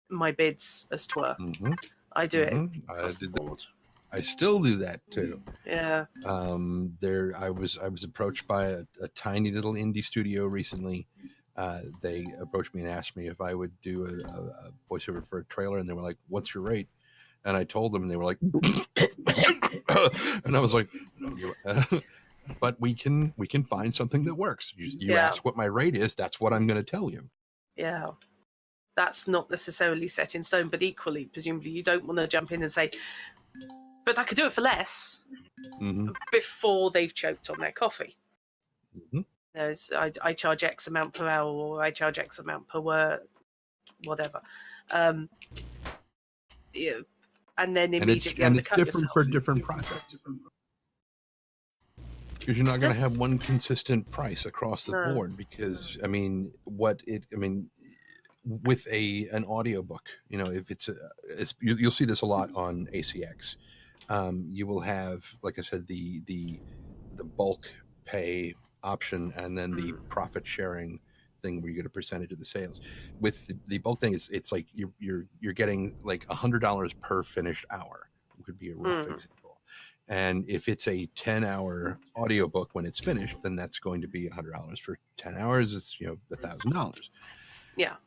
my bids, as 'twere. Mhm. I do it Mhm. across the board. I still do that too. Yeah. I was approached by a tiny little indie studio recently. They approached me and asked me if I would do a voiceover for a trailer, and they were like, "What's your rate?" And I told them, and they were like, and I was like, "But we can find something that works. You Yeah. ask what my rate is, that's what I'm going to tell you." Yeah. That's not necessarily set in stone, but equally, presumably, you don't want to jump in and say, but I could do it for less Mhm. before they've choked on their coffee. Mhm. I charge X amount per hour, or I charge X amount per word, whatever. Yeah, and then immediately And it's undercut different yourself. for different projects. Because you're not going to have one consistent price across the No. board. Because with an audiobook, you know, if you'll see this a lot on ACX. You will have, like I said, the bulk pay option, and then the profit sharing thing where you get a percentage of the sales. With the bulk thing, it's like you're getting like $100 per finished hour. Would be a rough example. And if it's a 10-hour audiobook when it's finished, then that's going to be $100 for 10 hours. It's $1,000. Yeah.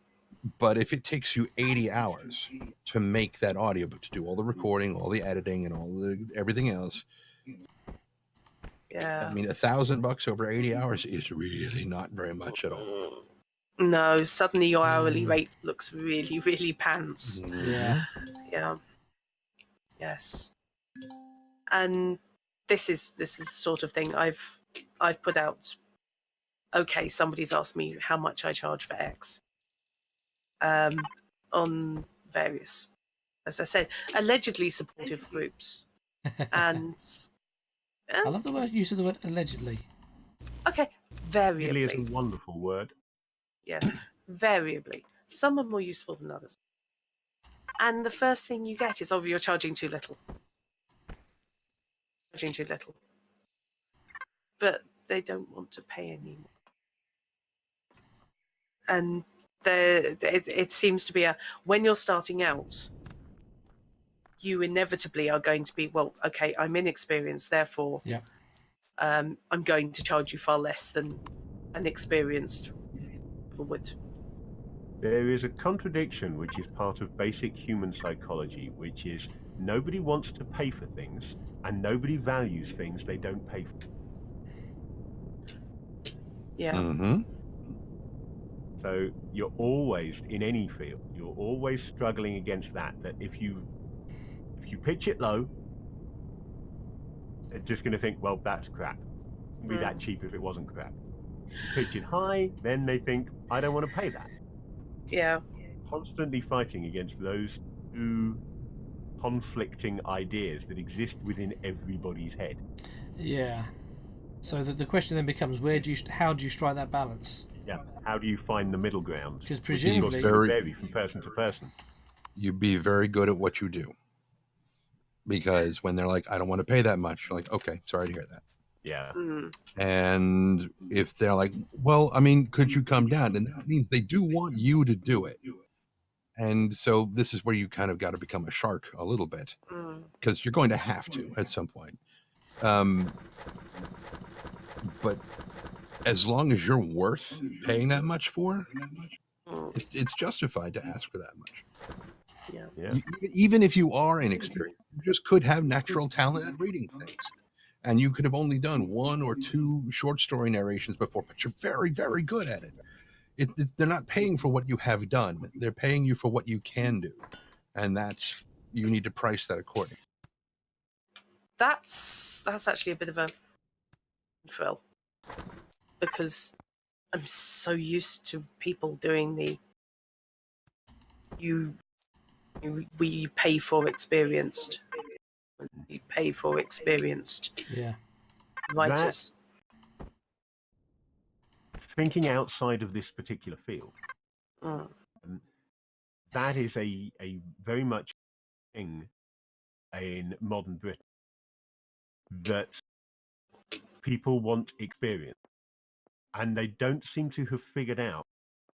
But if it takes you 80 hours to make that audiobook, to do all the recording, all the editing, and everything else, Yeah. I mean, $1,000 over 80 hours is really not very much at all. No, suddenly your hourly rate looks really pants. Yeah. Yeah. Yes. And this is the sort of thing I've put out. Okay, somebody's asked me how much I charge for X. On various, as I said, allegedly supportive groups. And I love the word use of the word allegedly. okay, Really is variably. a wonderful word. Yes, variably. Some are more useful than others. And the first thing you get is, oh, you're charging too little. Charging too little. But they don't want to pay any more. and it seems to be when you're starting out, you inevitably are going to be, well, okay, I'm inexperienced, therefore Yeah. I'm going to charge you far less than an experienced would. There is a contradiction which is part of basic human psychology, which is nobody wants to pay for things and nobody values things they don't pay for. Yeah. Mm-hmm. So you're always, in any field, you're always struggling against that if you pitch it low, they're just going to think, well, that's crap. It wouldn't be that cheap if it wasn't crap. If you pitch it high, then they think, I don't want to pay that. Yeah. Constantly fighting against those two conflicting ideas that exist within everybody's head. Yeah. So the question then becomes, how do you strike that balance? Yeah. How do you find the middle ground? Because Which presumably, will vary from person to person. You'd be very good at what you do. Because when they're like, I don't want to pay that much, you're like, okay, sorry to hear that. Yeah. And if they're like, well, I mean, could you come down? And that means they do want you to do it. And so this is where you kind of got to become a shark a little bit, because you're going to have to at some point. But as long as you're worth paying that much for, it's justified to ask for that much. Yeah. Even if you are inexperienced, you just could have natural talent at reading things. And you could have only done 1 or 2 short story narrations before, but you're very, very good at it. They're not paying for what you have done. They're paying you for what you can do. And you need to price that accordingly. That's actually a bit of a thrill, because I'm so used to people doing we pay for experienced. You pay for experienced writers. Thinking outside of this particular field, that is a very much thing in modern Britain, that people want experience, and they don't seem to have figured out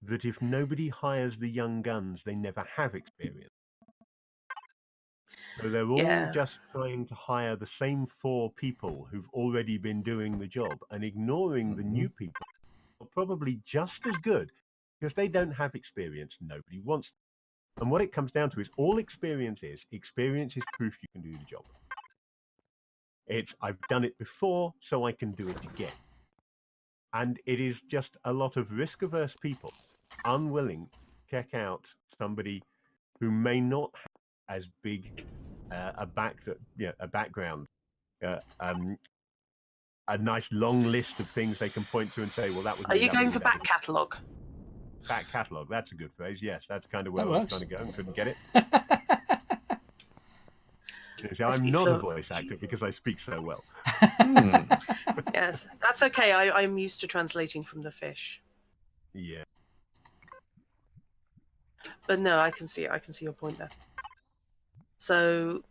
that if nobody hires the young guns, they never have experience. So they're all just trying to hire the same 4 people who've already been doing the job and ignoring the new people who are probably just as good because they don't have experience. Nobody wants them. And what it comes down to is all experience is proof you can do the job. It's, I've done it before, so I can do it again. And it is just a lot of risk-averse people unwilling to check out somebody who may not have as big a background, a nice long list of things they can point to and say, well, that was. Are you going for back catalogue? Back catalogue, that's a good phrase. Yes, that's kind of where I was trying to go and couldn't get it. See, I'm not a voice actor because I speak so well. Yes, that's okay. I'm used to translating from the fish. Yeah. But no, I can see your point there. So,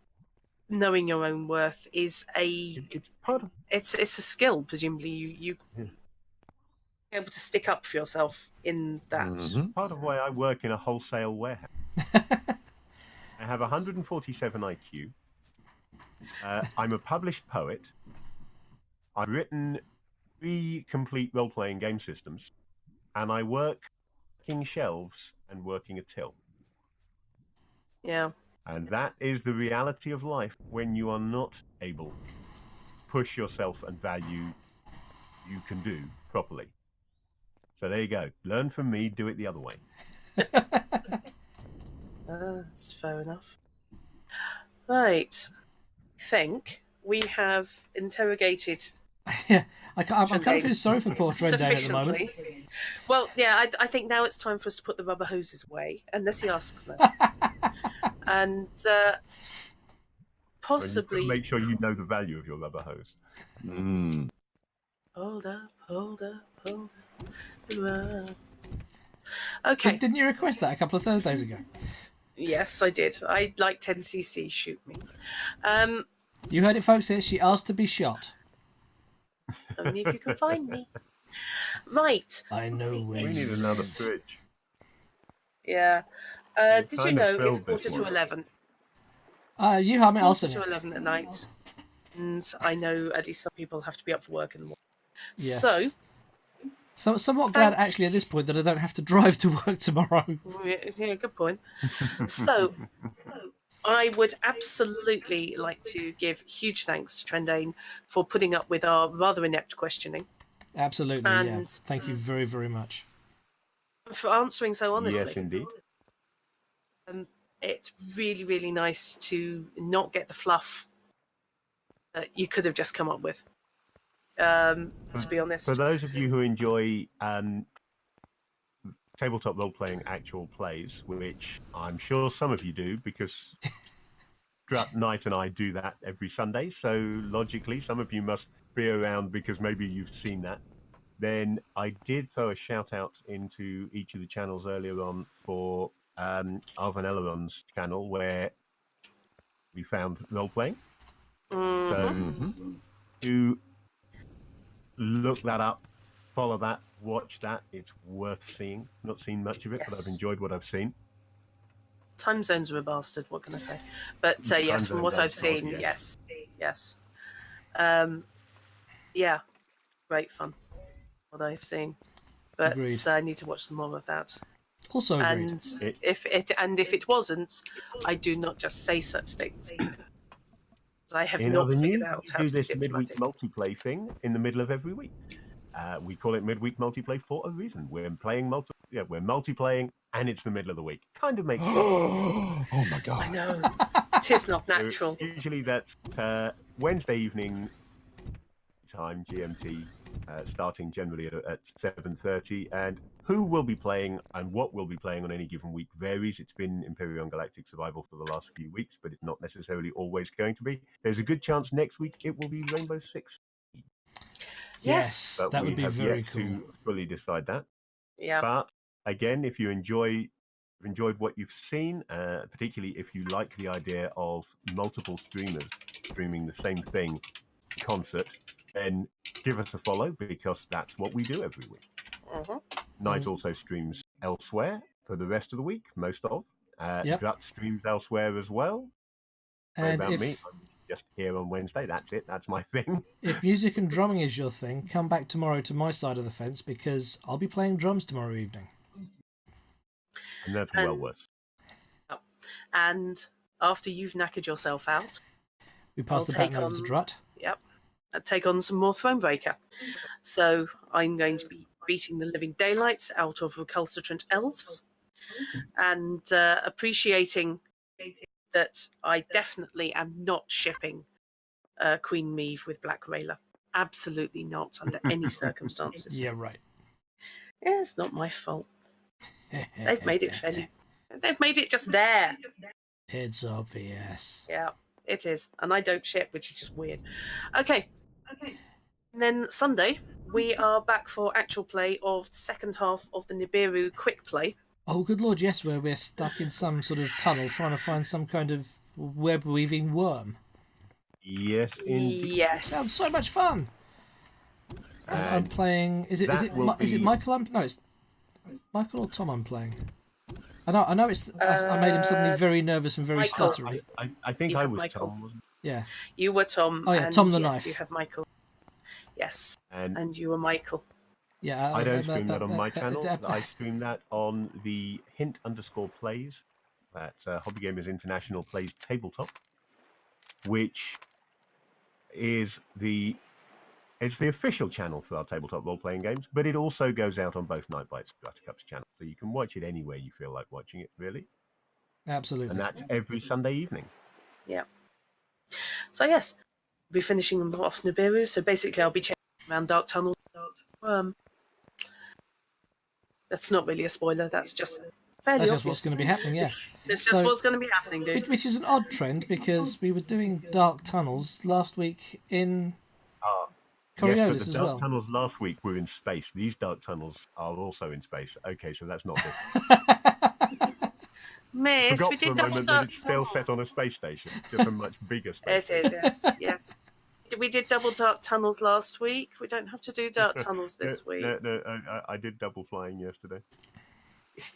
knowing your own worth is it's a skill. Presumably, you able to stick up for yourself in that. Part of why I work in a wholesale warehouse. I have 147 IQ. I'm a published poet. I've written 3 complete role-playing game systems, and I work working shelves and working a till. Yeah. And that is the reality of life when you are not able to push yourself and value you can do properly. So there you go. Learn from me, do it the other way. That's fair enough. Right. I think we have interrogated. Yeah, I kind of feel sorry for poor Trendane at the moment. Well, yeah, I think now it's time for us to put the rubber hoses away, unless he asks them. And possibly... Make sure you know the value of your rubber hose. Hold up. Okay. Didn't you request that a couple of Thursdays ago? Yes, I did. I'd like 10cc, shoot me. You heard it, folks. Here, she asked to be shot. Only if you can find me. Right. I know where We need you another live. fridge. Yeah. You Did you kind of know filled it's quarter this to one. 11? You, It's I mean, I'll quarter sing to it. 11 at night, and I know at least some people have to be up for work in the morning. Yes. So, Somewhat glad thank- actually at this point that I don't have to drive to work tomorrow. yeah, good point. So, I would absolutely like to give huge thanks to Trendane for putting up with our rather inept questioning Absolutely, yeah. And- Thank you very, very much. for answering so honestly. Yes, indeed. It's really, really nice to not get the fluff that you could have just come up with. To be honest. For those of you who enjoy tabletop role-playing actual plays, which I'm sure some of you do, because Drat Knight and I do that every Sunday, so logically some of you must be around because maybe you've seen that. Then I did throw a shout-out into each of the channels earlier on for Arvan Eleron's channel, where we found role-playing. So to look that up, follow that, watch that. It's worth seeing. Not seen much of it, but I've Yes. enjoyed what I've seen. Time zones are a bastard. What can I say? But Time yes, from zones what are I've seen, odd, yes. Yeah, great fun. What I've seen, but Agreed. I need to watch some more of that. Also agreed. And It- if it wasn't, I do not just say such things. I have In not other figured news, out we how do to be this midweek diplomatic. multiplay thing in the middle of every week. We call it midweek multiplay for a reason. We're playing we're multiplaying, and it's the middle of the week. Kind of makes sense. Oh my god. I know it is not So natural. usually that's Wednesday evening time GMT, starting generally at 7:30. And who will be playing and what will be playing on any given week varies. It's been Imperium Galactic Survival for the last few weeks, but it's not necessarily always going to be. There's a good chance next week it will be Rainbow Six, Yes. but that we would be have very yet cool. to fully decide that. Yeah. But again, if you enjoyed what you've seen, particularly if you like the idea of multiple streamers streaming the same thing in concert, then give us a follow, because that's what we do every week. Mhm. Knight also streams elsewhere for the rest of the week, most of. Yep. Drat streams elsewhere as well. Sorry And about me. if I'm just here on Wednesday. That's it. That's my thing. if music and drumming is your thing, come back tomorrow to my side of the fence because I'll be playing drums tomorrow evening. And that's well And- worth. And after you've knackered yourself out, We pass I'll the take baton over to on- Drut. take on some more Thronebreaker. So I'm going to be beating the living daylights out of recalcitrant elves and appreciating that I definitely am not shipping Queen Meave with Black Rayla. Absolutely not, under any circumstances. Yeah, right. It's not my fault. They've made it fairly. They've made it just there. It's obvious. Yeah, it is. And I don't ship, which is just weird. Okay. And then Sunday, we are back for actual play of the second half of the Nibiru quick play. Oh, good lord, yes, where we're stuck in some sort of tunnel trying to find some kind of web-weaving worm. Yes, indeed. Yes. Sounds so much fun. I'm And playing. Is it that will is it be- Michael? No, it's Michael or Tom. I'm playing. I know. It's. I made him suddenly very nervous and very Michael. stuttery. I think You I have was Michael. Tom, wasn't Yeah. You were Tom. Oh, yeah, and Tom the yes, Knife. You have Michael. Yes. I? And And you were Michael. Yeah. I don't stream that on my channel. I stream that on the hint_plays. That's Hobby Gamers International Plays Tabletop, which is it's the official channel for our tabletop role-playing games, but it also goes out on both Night Bites and Buttercup's channel, so you can watch it anywhere you feel like watching it, really. Absolutely. And that's every Sunday evening. Yeah. So yes, we'll be finishing them off Nibiru. So basically, I'll be checking around Dark Tunnel. That's not really a spoiler. That's just fairly That's obvious. just what's going to be happening. Yeah. It's just So- what's going to be happening, dude. Which is an odd trend because we were doing Dark Tunnels last week in Yes, Coriolis but the as dark well. tunnels last week were in space. These dark tunnels are also in space. Okay, so that's not good. Miss, Forgot we for a did double moment that dark. it's still set on a space station, just a much bigger space. It is, yes, yes. we did double dark tunnels last week. We don't have to do dark tunnels this week. No, I did double flying yesterday.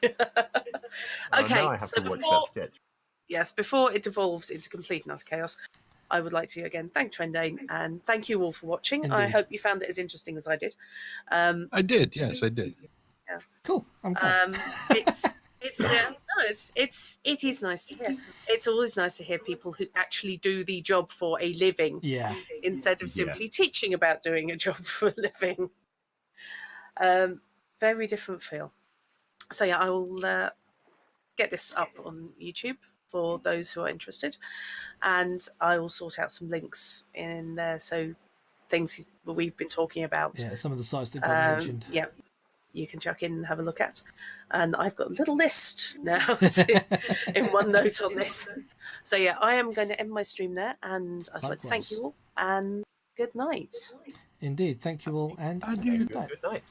Okay, Now I have so to watch before, that sketch. yes, before it devolves into complete and utter chaos, I would like to again thank Trendane and thank you all for watching. I Indeed. hope you found it as interesting as I did. I did. Yes, I did. Cool. I'm glad. It is nice to hear. It's always nice to hear people who actually do the job for a living Yeah. instead of simply teaching about doing a job for a living. Very different feel. So yeah, I will get this up on YouTube for those who are interested, and I will sort out some links in there. So things we've been talking about. Yeah. Some of the sites that got mentioned. Yeah, you can chuck in and have a look at. And I've got a little list now in OneNote on this. So yeah, I am going to end my stream there, and I'd like to thank Likewise. you all, and good night. Indeed. Thank you all, and Adieu. good night. Good night.